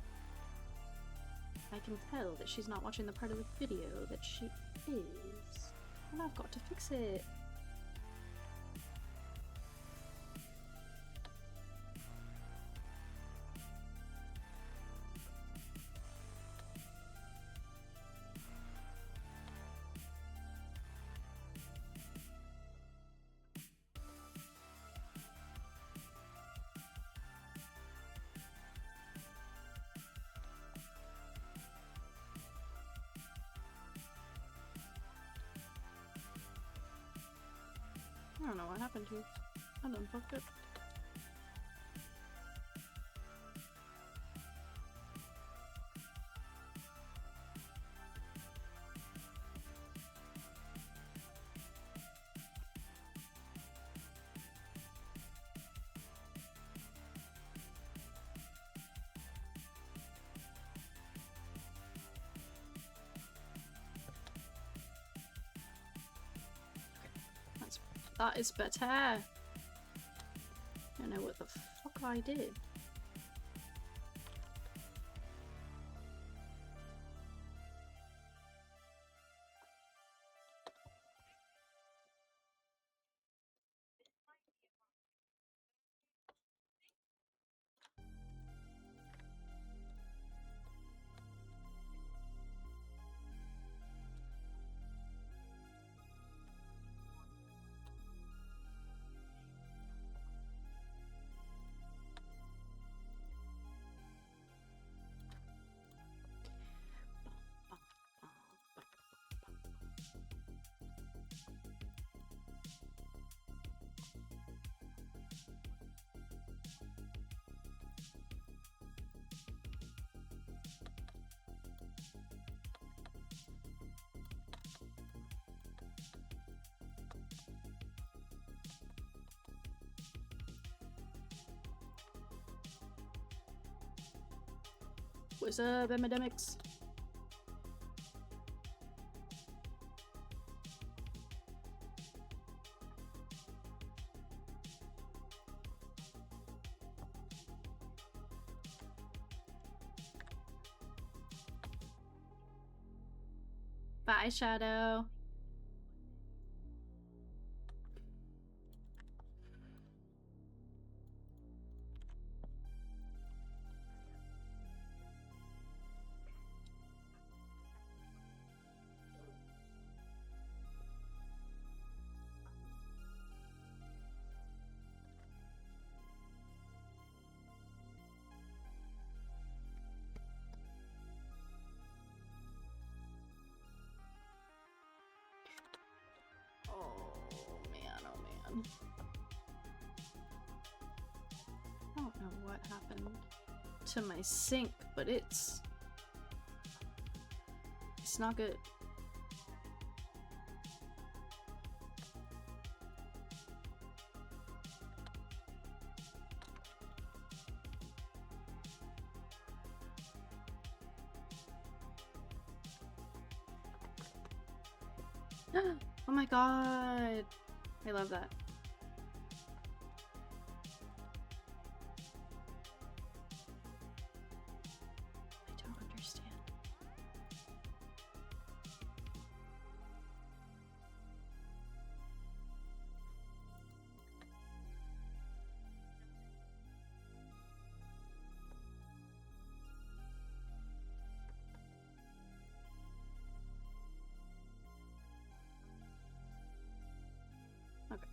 S1: I can tell that she's not watching the part of the video that she is. And I've got to fix it. I don't know what happened here. I done fucked up. That is better. I don't know what the fuck I did. What's up, epidemics? Bye, Shadow. I don't know what happened to my sink, but it's not good. Oh my god. I love that. I don't understand. Okay.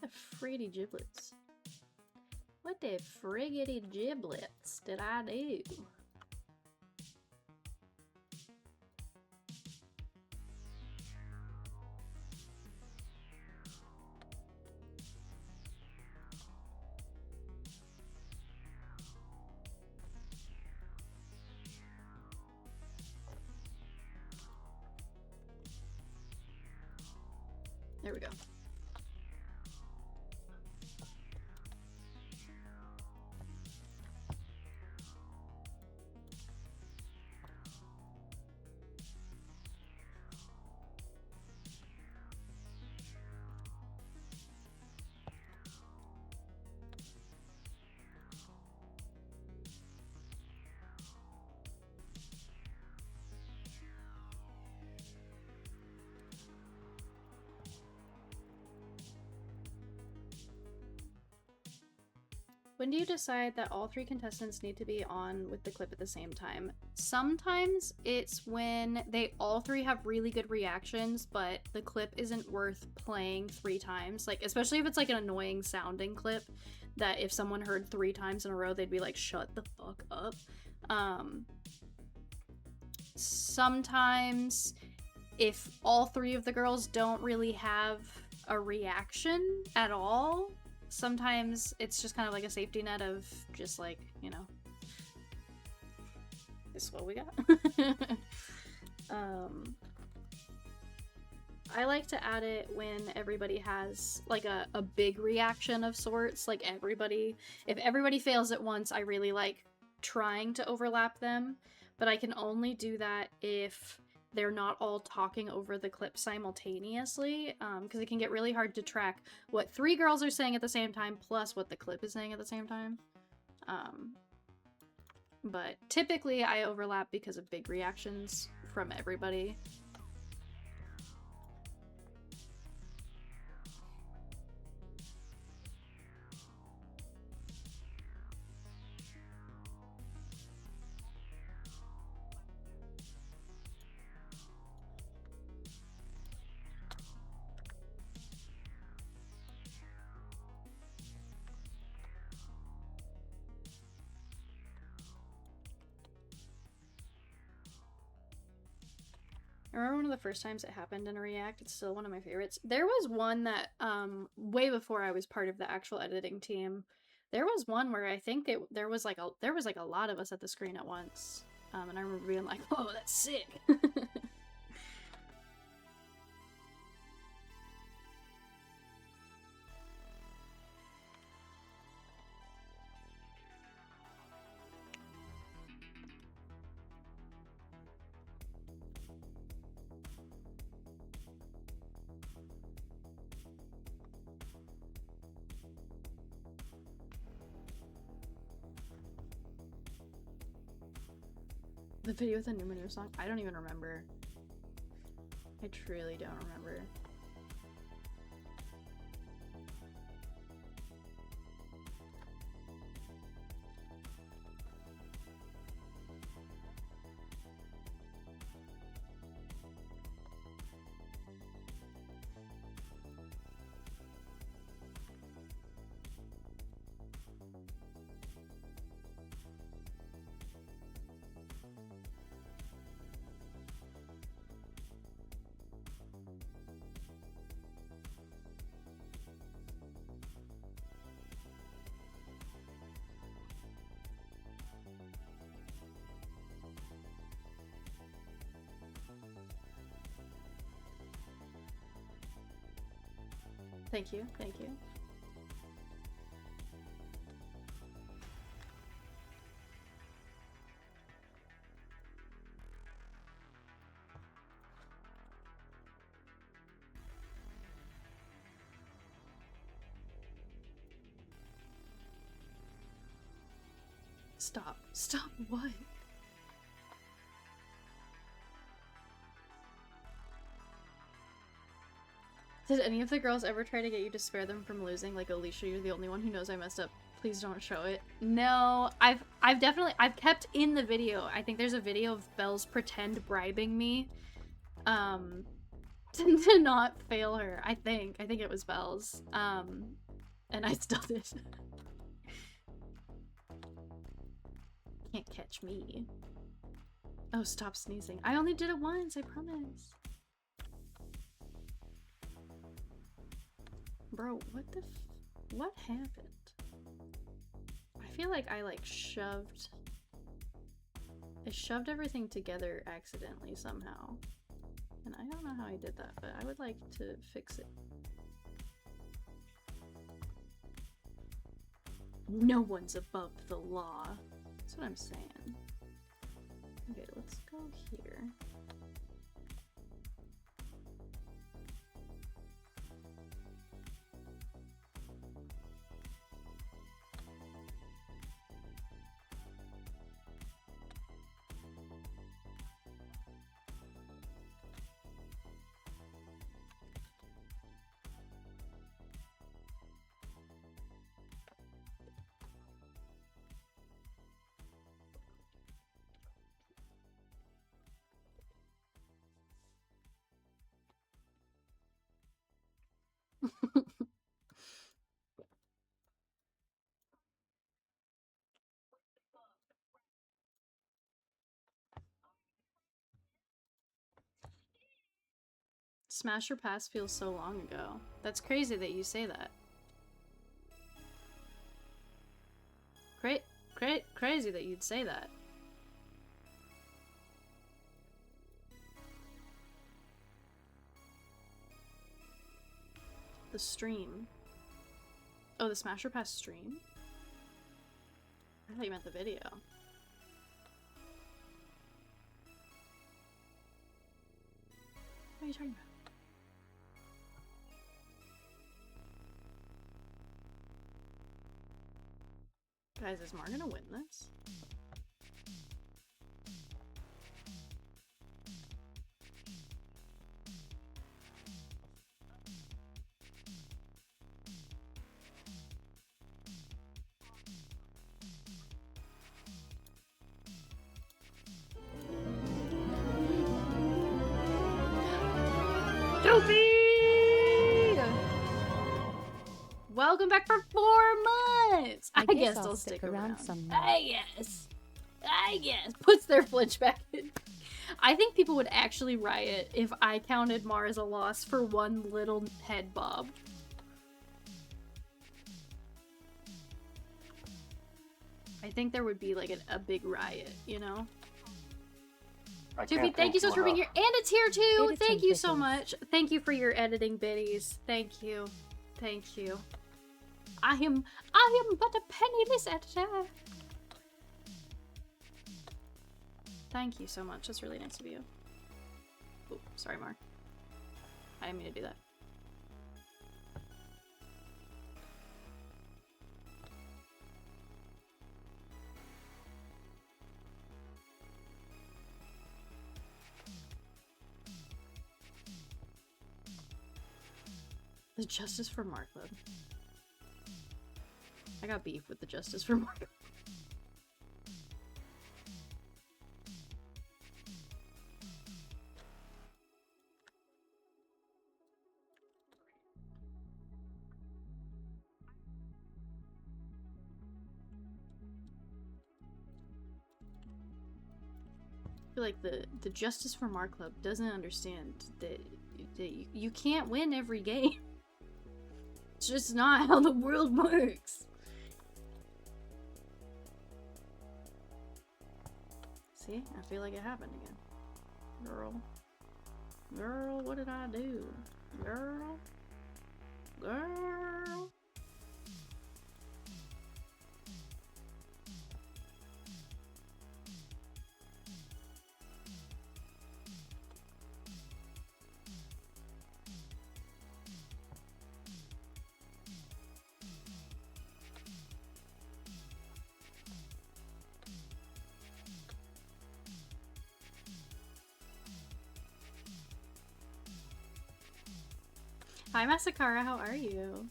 S1: The friggity giblets. What the friggity giblets did I do? There we go. When do you decide that all 3 contestants need to be on with the clip at the same time? Sometimes it's when they all 3 have really good reactions, but the clip isn't worth playing 3 times. Like, especially if it's like an annoying sounding clip that if someone heard 3 times in a row, they'd be like, shut the fuck up. Sometimes if all 3 of the girls don't really have a reaction at all, sometimes it's just kind of like a safety net of just like, you know, this is what we got. I like to add it when everybody has like a big reaction of sorts, like if everybody fails at once, I really like trying to overlap them, but I can only do that if they're not all talking over the clip simultaneously, because it can get really hard to track what 3 girls are saying at the same time plus what the clip is saying at the same time. But typically I overlap because of big reactions from everybody. I remember one of the first times it happened in a React. It's still one of my favorites. There was one that, way before I was part of the actual editing team, there was one where I think there was like a lot of us at the screen at once. And I remember being like, "Oh, that's sick." The video with the new Manure song? I don't even remember. I truly don't remember. Thank you, thank you. Stop. Stop what? Did any of the girls ever try to get you to spare them from losing? Like, Alicia, you're the only one who knows I messed up. Please don't show it. No, I've kept in the video. I think there's a video of Belle's pretend bribing me, to not fail her. I think it was Belle's. And I still did. Can't catch me. Oh, stop sneezing. I only did it once, I promise. Bro, what happened? I feel like I shoved everything together accidentally somehow. And I don't know how I did that, but I would like to fix it. No one's above the law. That's what I'm saying. Okay, let's go here. Smash or Pass feels so long ago. That's crazy that you say that. Crazy that you'd say that. The stream. Oh, the Smash or Pass stream? I thought you meant the video. What are you talking about? Guys, is Mar gonna win this? Welcome back for 4 months! I guess I'll stick around.
S3: some
S1: I guess. Puts their flinch back in. I think people would actually riot if I counted Mar as a loss for one little head bob. I think there would be like a big riot, you know? Doofy, thank you so much for being here. And it's here too!
S3: Editing
S1: Thank you so
S3: biddies.
S1: much. Thank you for your editing biddies. Thank you. Thank you. I am but a penniless editor. Thank you so much. That's really nice of you. Oh, sorry, Mark. I didn't mean to do that. The Justice for Mark Club. I got beef with the Justice for Mark. I feel like the Justice for Mark Club doesn't understand that you can't win every game. It's just not how the world works. See? I feel like it happened again. Girl. Girl, what did I do? Girl. Girl. Hi, Masakara, how are you?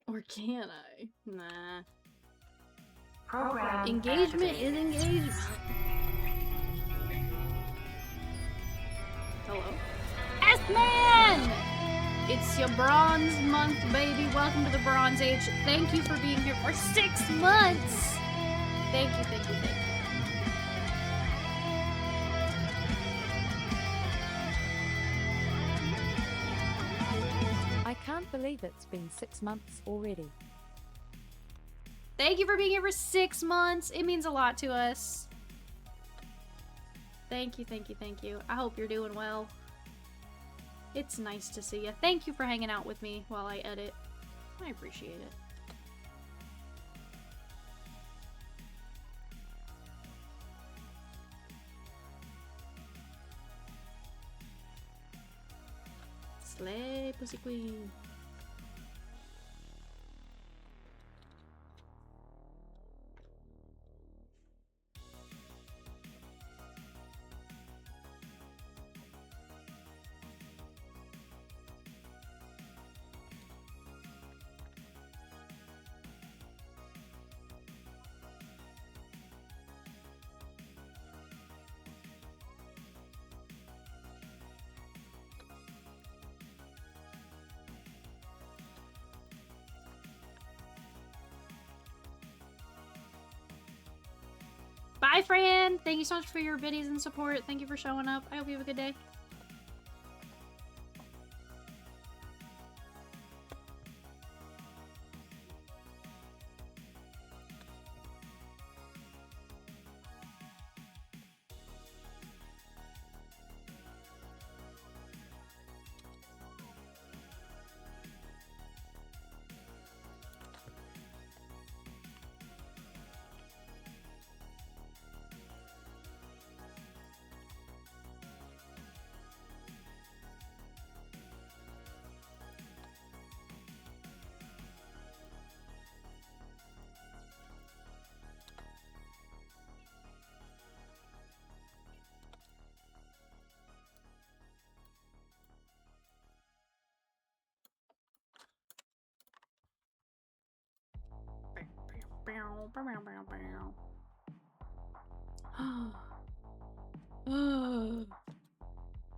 S1: Or can I? Nah.
S4: Program
S1: Engagement is engagement. Hello? S-Man! It's your bronze month, baby. Welcome to the Bronze Age. Thank you for being here for 6 months. Thank you, thank you, thank you.
S3: I Can't believe it's been 6 months already.
S1: Thank you for being here for 6 months. It means a lot to us. Thank you, thank you, thank you. I hope you're doing well. It's nice to see you. Thank you for hanging out with me while I edit. I appreciate it. Slay, pussy queen. Bye, Fran! Thank you so much for your biddies and support. Thank you for showing up. I hope you have a good day.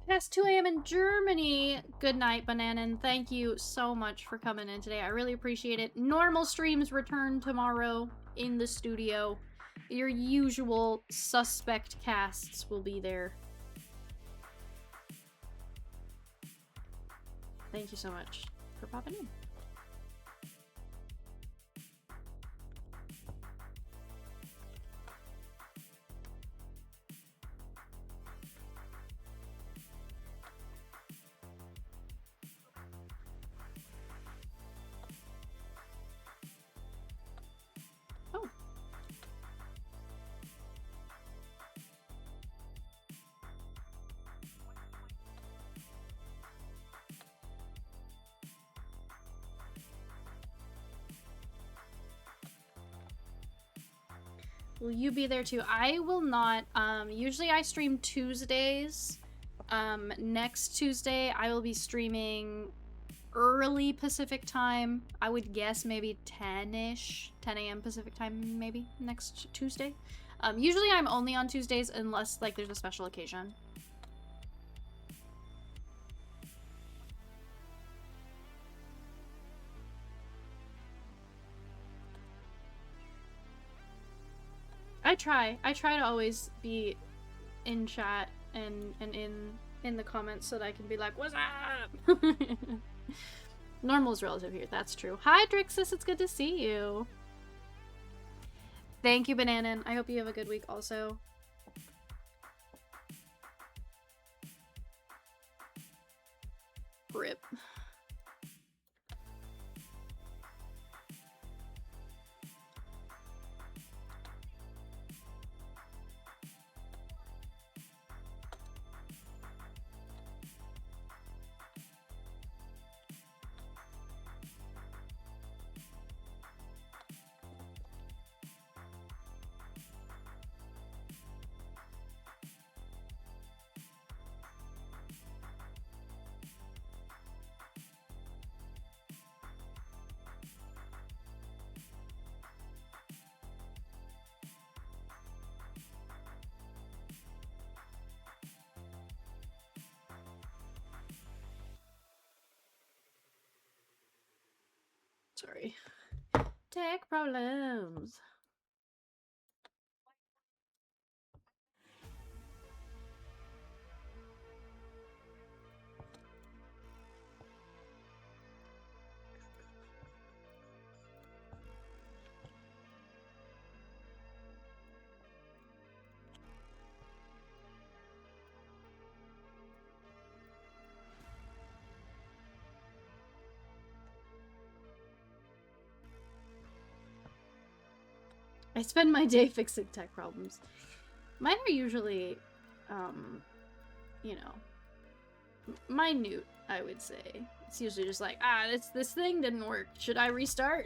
S1: Past 2 a.m. in Germany. Good night, Bananan. Thank you so much for coming in today. I really appreciate it. Normal streams return tomorrow in the studio. Your usual suspect casts will be there. Thank you so much for popping in. Oh. Will you be there too? I will not. Usually I stream Tuesdays. Next Tuesday I will be streaming early Pacific time. I would guess maybe 10-ish, 10 a.m. Pacific time maybe next Tuesday. Usually I'm only on Tuesdays unless like there's a special occasion. I try to always be in chat and in the comments so that I can be like, what's up? Normal is relative here, that's true. Hi Drixus, it's good to see you. Thank you, Bananan. I hope you have a good week also. Rip. Sorry. Tech problems. I spend my day fixing tech problems. Mine are usually, you know, minute, I would say. It's usually just like, ah, this thing didn't work. Should I restart?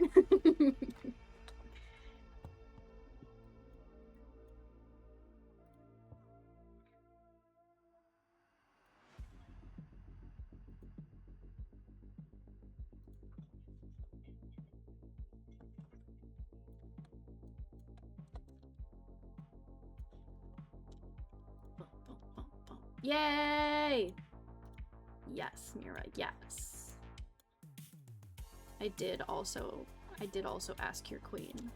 S1: Yay! Yes, Mira, yes. I did also ask your queen.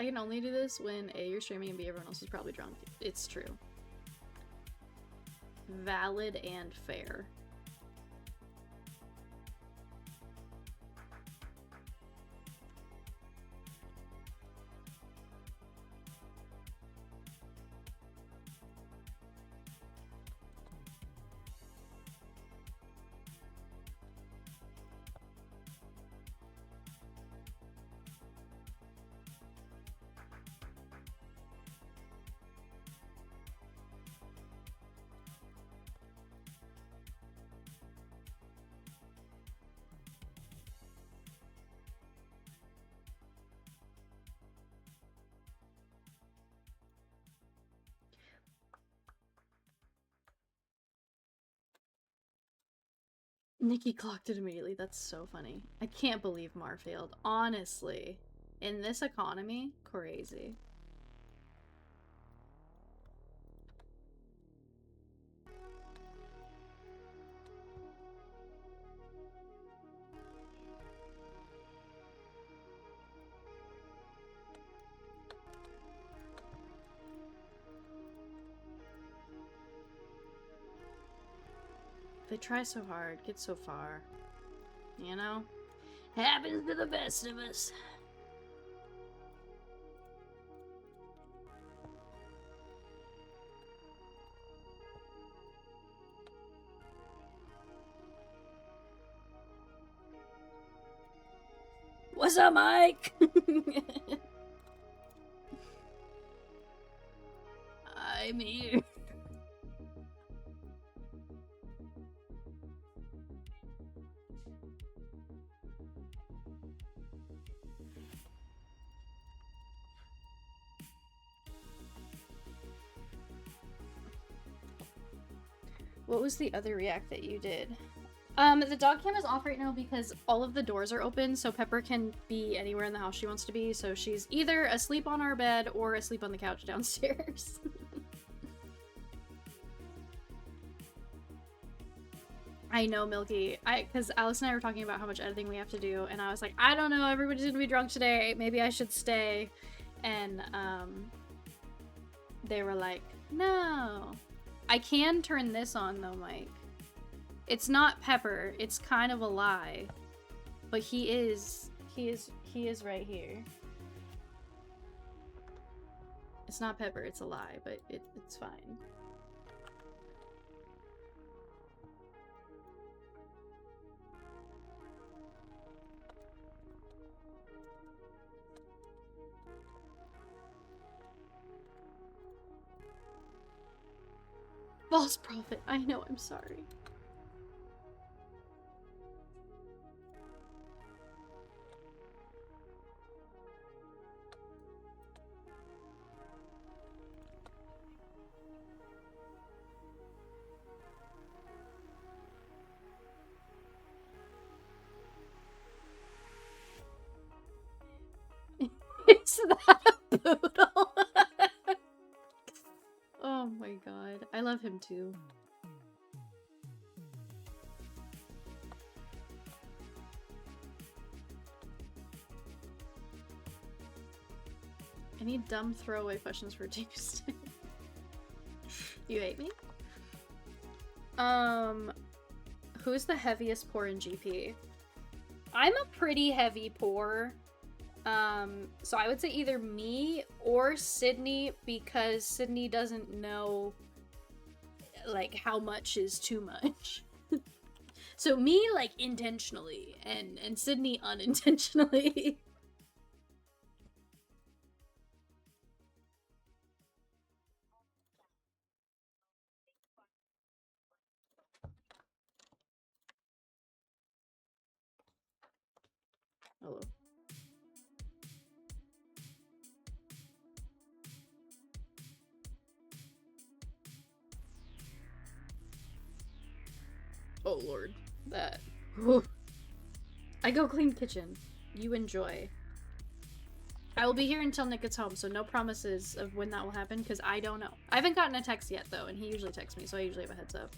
S1: I can only do this when A, you're streaming, and B, everyone else is probably drunk. It's true. Valid and fair. Nikki clocked it immediately. That's so funny. I can't believe Mar failed. Honestly. In this economy, crazy. They try so hard, get so far. You know? Happens to the best of us. What's up, Mike? I'm here. What was the other react that you did? The dog cam is off right now because all of the doors are open, so Pepper can be anywhere in the house she wants to be, so she's either asleep on our bed or asleep on the couch downstairs. I know, Milky. Because Alice and I were talking about how much editing we have to do, and I was like, I don't know, everybody's gonna be drunk today. Maybe I should stay. And, they were like, no. I can turn this on, though, Mike. It's not Pepper. It's kind of a lie. But he is right here. It's not Pepper, it's a lie, but it's fine. False prophet. I know, I'm sorry. Is that a poodle? Oh my god. I love him too. Any dumb throwaway questions for Tuesday? You hate me? Who's the heaviest pour in GP? I'm a pretty heavy pour. So I would say either me or Sydney, because Sydney doesn't know, like, how much is too much. So me, like, intentionally, and Sydney unintentionally. Hello. Oh lord, that. Whew. I go clean kitchen. You enjoy. I will be here until Nick gets home, so no promises of when that will happen, because I don't know. I haven't gotten a text yet, though, and he usually texts me, so I usually have a heads up.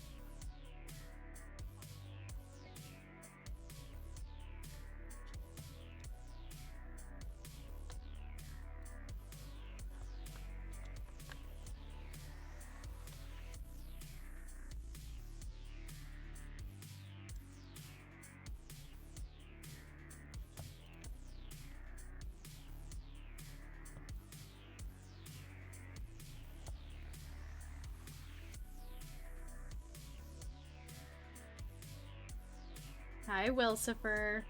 S1: Hi, Wilsifer.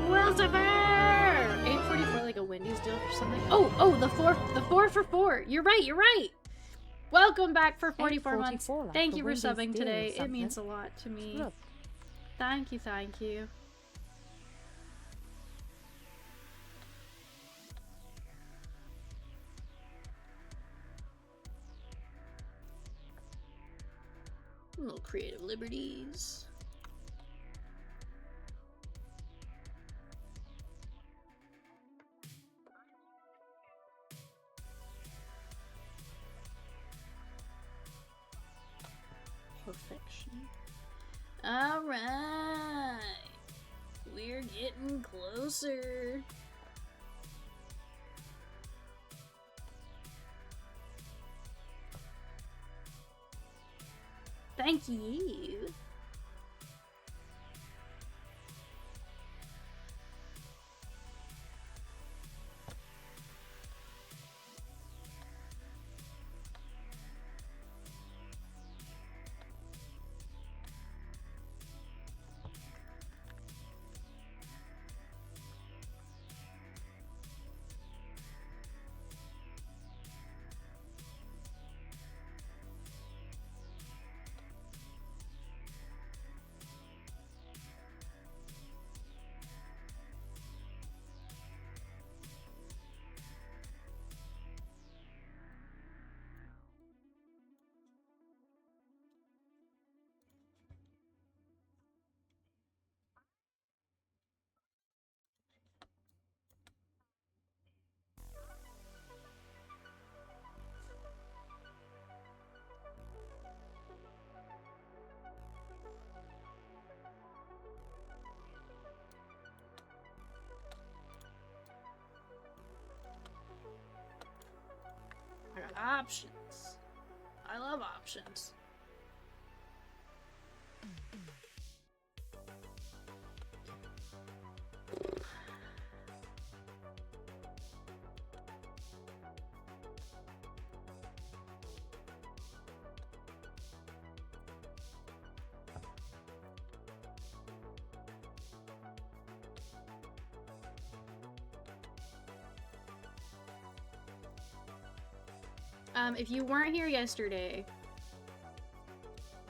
S1: Wilsifer! 844, like a Wendy's deal or something. Oh, the four for four. You're right. Welcome back for 44 months.
S3: Like
S1: Thank
S3: a
S1: you for
S3: Wendy's
S1: subbing
S3: deal or
S1: today. It
S3: something.
S1: means a lot to me.
S3: Look.
S1: Thank you. Little creative liberties. Perfection. Alright. We're getting closer. Thank you. Options. I love options. If you weren't here yesterday,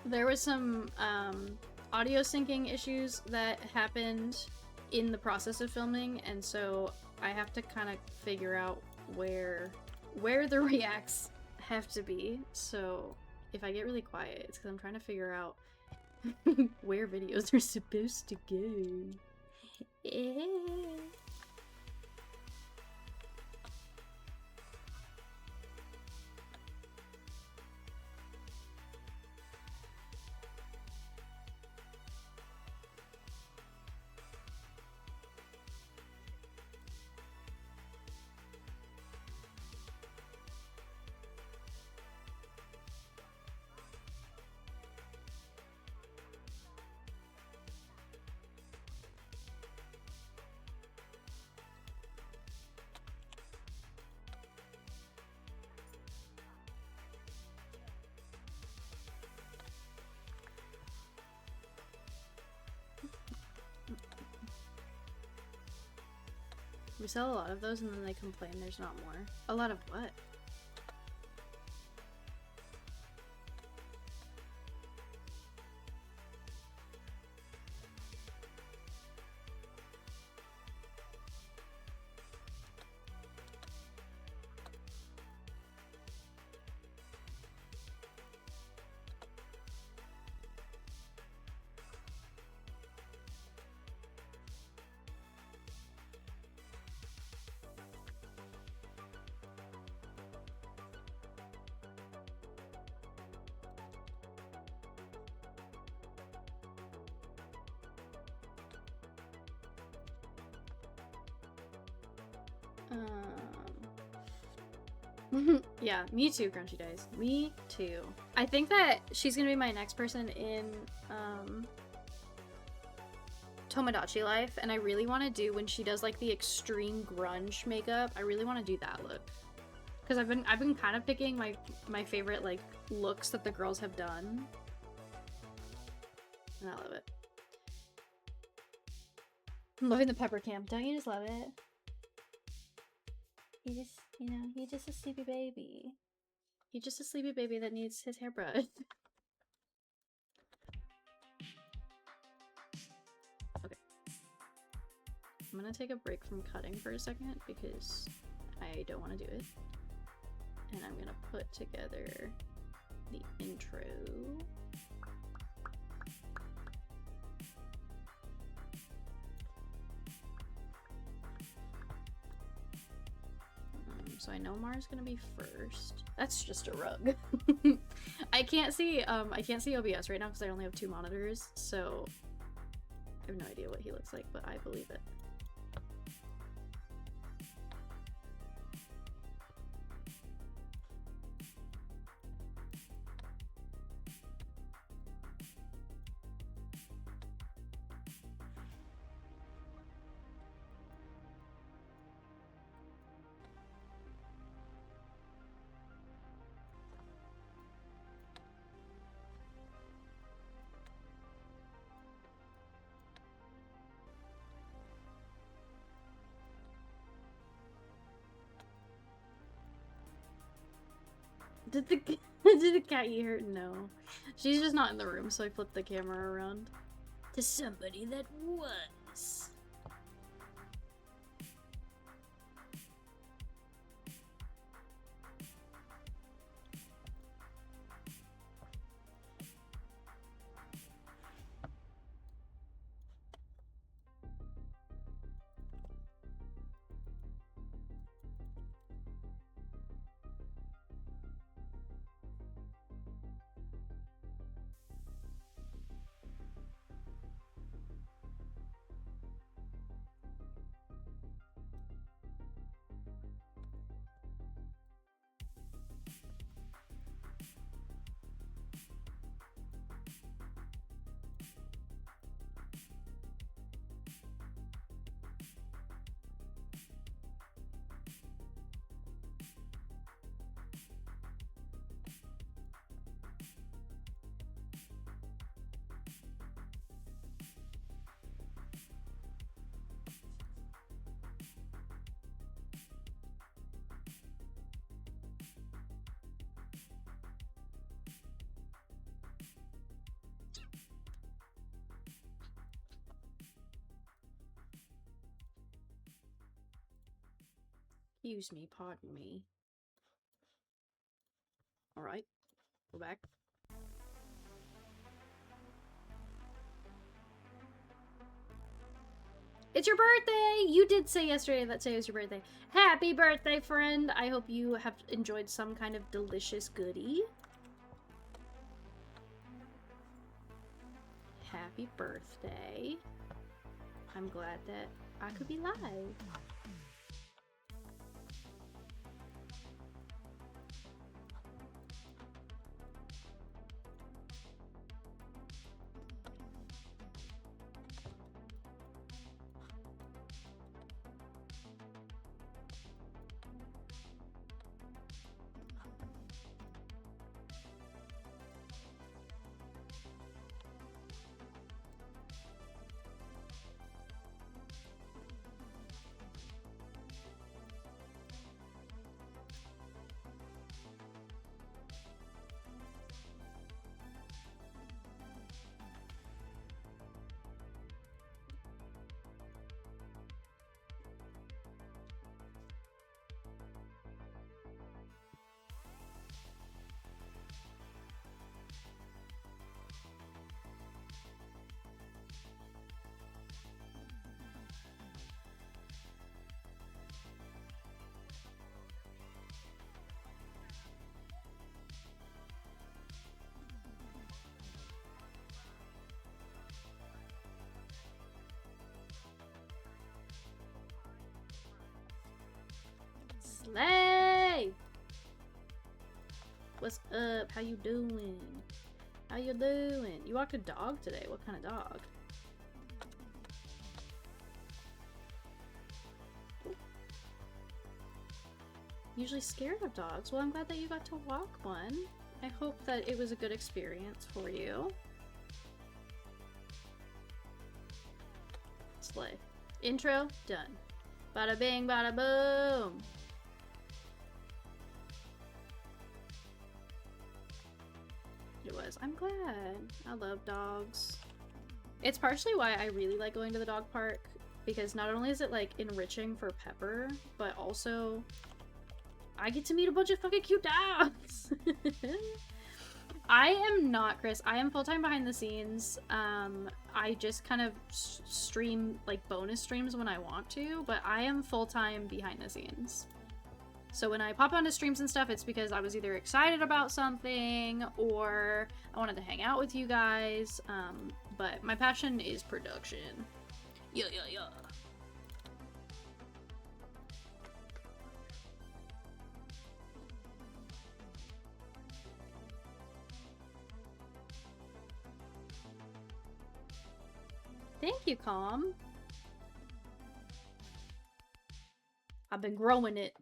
S1: there was some audio syncing issues that happened in the process of filming, and so I have to kind of figure out where the reacts have to be. So if I get really quiet, it's because I'm trying to figure out where videos are supposed to go. We sell a lot of those and then they complain there's not more. A lot of what? Yeah, me too, Crunchy Dice. Me too. I think that she's gonna be my next person in Tomodachi Life, and I really want to do when she does like the extreme grunge makeup. I really want to do that look because I've been kind of picking my favorite like looks that the girls have done, and I love it. I'm loving the pepper cam. Don't you just love it? You just, you're just a sleepy baby. You're just a sleepy baby that needs his hairbrush. Okay. I'm gonna take a break from cutting for a second because I don't want to do it. And I'm gonna put together the intro. So I know Mara's gonna be first. That's just a rug. I can't see OBS right now because I only have 2 monitors, so I have no idea what he looks like, but I believe it. Did the cat eat her? No. She's just not in the room, so I flipped the camera around to somebody that was. Excuse me, pardon me. Alright, go back. It's your birthday! You did say yesterday that today was your birthday. Happy birthday, friend! I hope you have enjoyed some kind of delicious goodie. Happy birthday. I'm glad that I could be live. Slay! What's up? How you doing? How you doing? You walked a dog today. What kind of dog? Usually scared of dogs. Well, I'm glad that you got to walk one. I hope that it was a good experience for you. Slay. Intro, done. Bada bing, bada boom. It was. I'm glad. I love dogs. It's partially why I really like going to the dog park, because not only is it like enriching for Pepper, but also I get to meet a bunch of fucking cute dogs. I am not Chris. I am full-time behind the scenes. I just kind of stream like bonus streams when I want to, but I am full-time behind the scenes. So when I pop onto streams and stuff, it's because I was either excited about something or I wanted to hang out with you guys. But my passion is production. Yeah, yeah, yeah. Thank you, Calm. I've been growing it.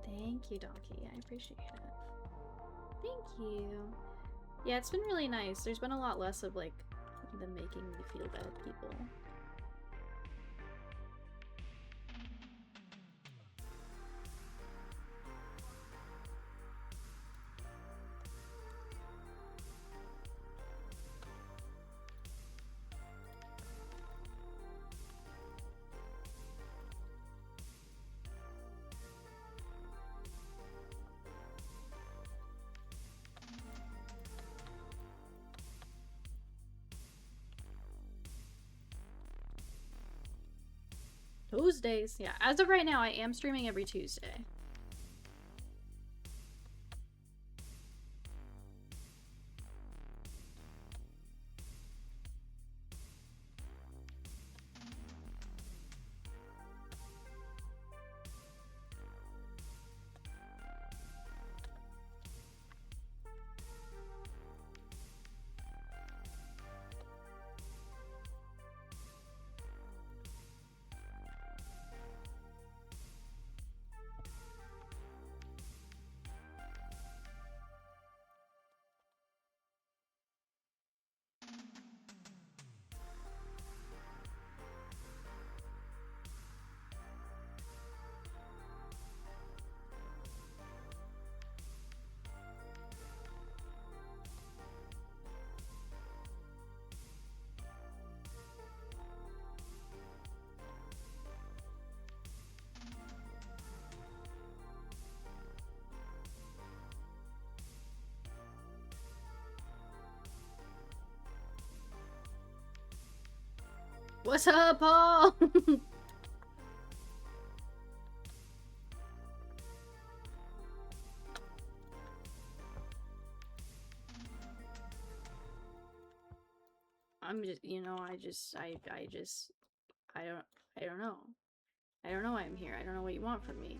S1: Thank you, Donkey. I appreciate it. Thank you. Yeah, it's been really nice. There's been a lot less of, like, them making me feel bad people. Tuesdays. Yeah, as of right now, I am streaming every Tuesday. What's up, Paul? I'm just, you know, I don't know. I don't know why I'm here. I don't know what you want from me.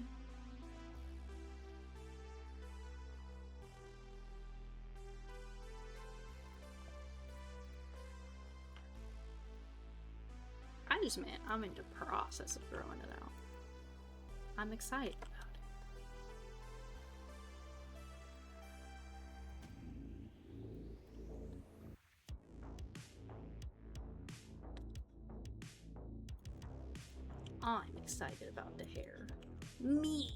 S1: I'm in the process of throwing it out. I'm excited about it. I'm excited about the hair. Me!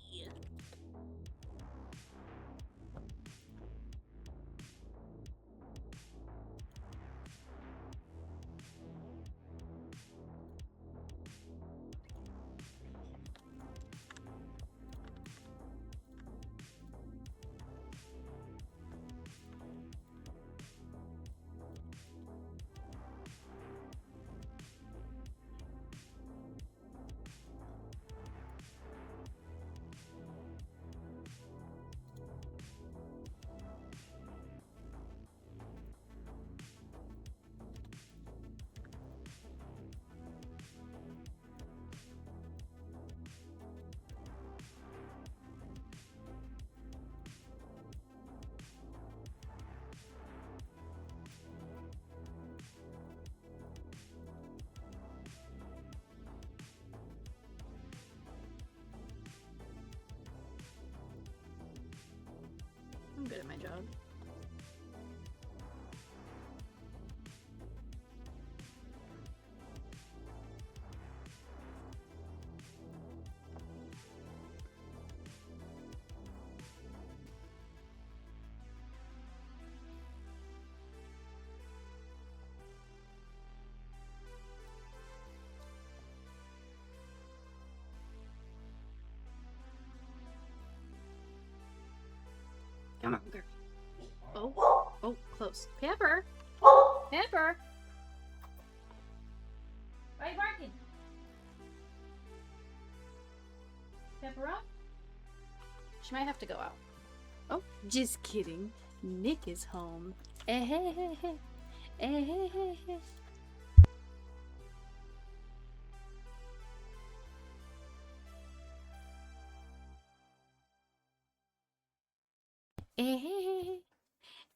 S1: I'm good at my job. Come on, girl. Oh, close. Pepper! Pepper! Why are you barking? Pepper up? She might have to go out. Oh, just kidding. Nick is home. Eh, hey, hey, hey. Eh, hey, hey, hey. Eh, hey, hey, hey.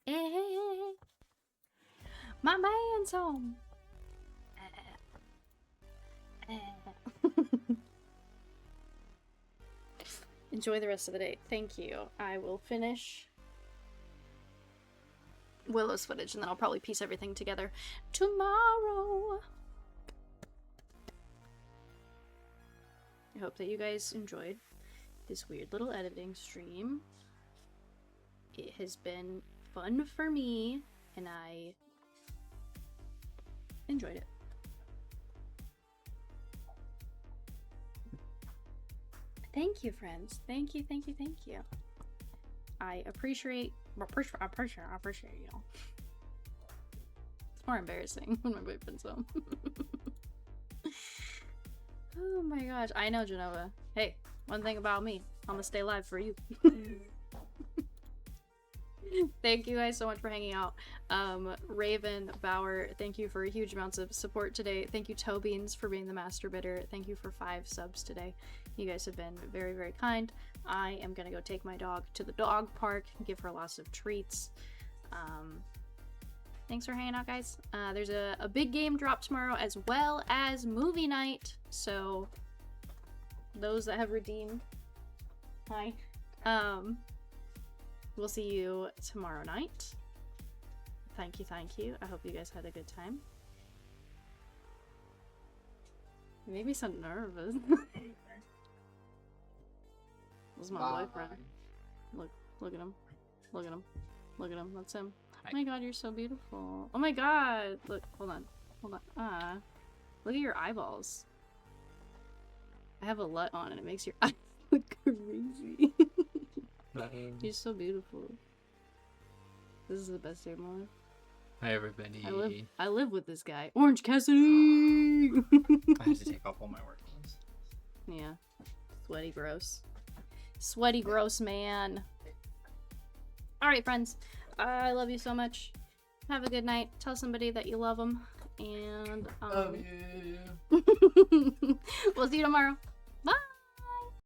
S1: Eh, hey, hey, hey. My man's home. Enjoy the rest of the day. Thank you. I will finish Willow's footage and then I'll probably piece everything together tomorrow. I hope that you guys enjoyed this weird little editing stream. It has been fun for me and I enjoyed it. Thank you, friends. Thank you, thank you, thank you. I appreciate you. It's more embarrassing when my boyfriend's home. Oh my gosh. I know, Genova. Hey, one thing about me, I'm gonna stay alive for you. Thank you guys so much for hanging out. Raven, Bauer, thank you for huge amounts of support today. Thank you, Tobeans, for being the master bidder. Thank you for 5 subs today. You guys have been very, very kind. I am gonna go take my dog to the dog park, give her lots of treats. Thanks for hanging out, guys. There's a big game drop tomorrow as well as movie night. So those that have redeemed, hi. We'll see you tomorrow night. Thank you, thank you. I hope you guys had a good time. You made me so nervous. This is my boyfriend. Look at him. Look at him. Look at him. That's him. Oh my god, you're so beautiful. Oh my god. Look, hold on. Hold on. Look at your eyeballs. I have a LUT on and it makes your eyes look crazy. You're so beautiful. This is the best day of my life.
S7: Hi, everybody.
S1: I live with this guy. Orange Cassidy!
S7: I have to take off all my work clothes.
S1: Yeah. Sweaty gross. Sweaty gross man. Alright, friends. I love you so much. Have a good night. Tell somebody that you love them. And,
S7: Love you.
S1: we'll see you tomorrow. Bye!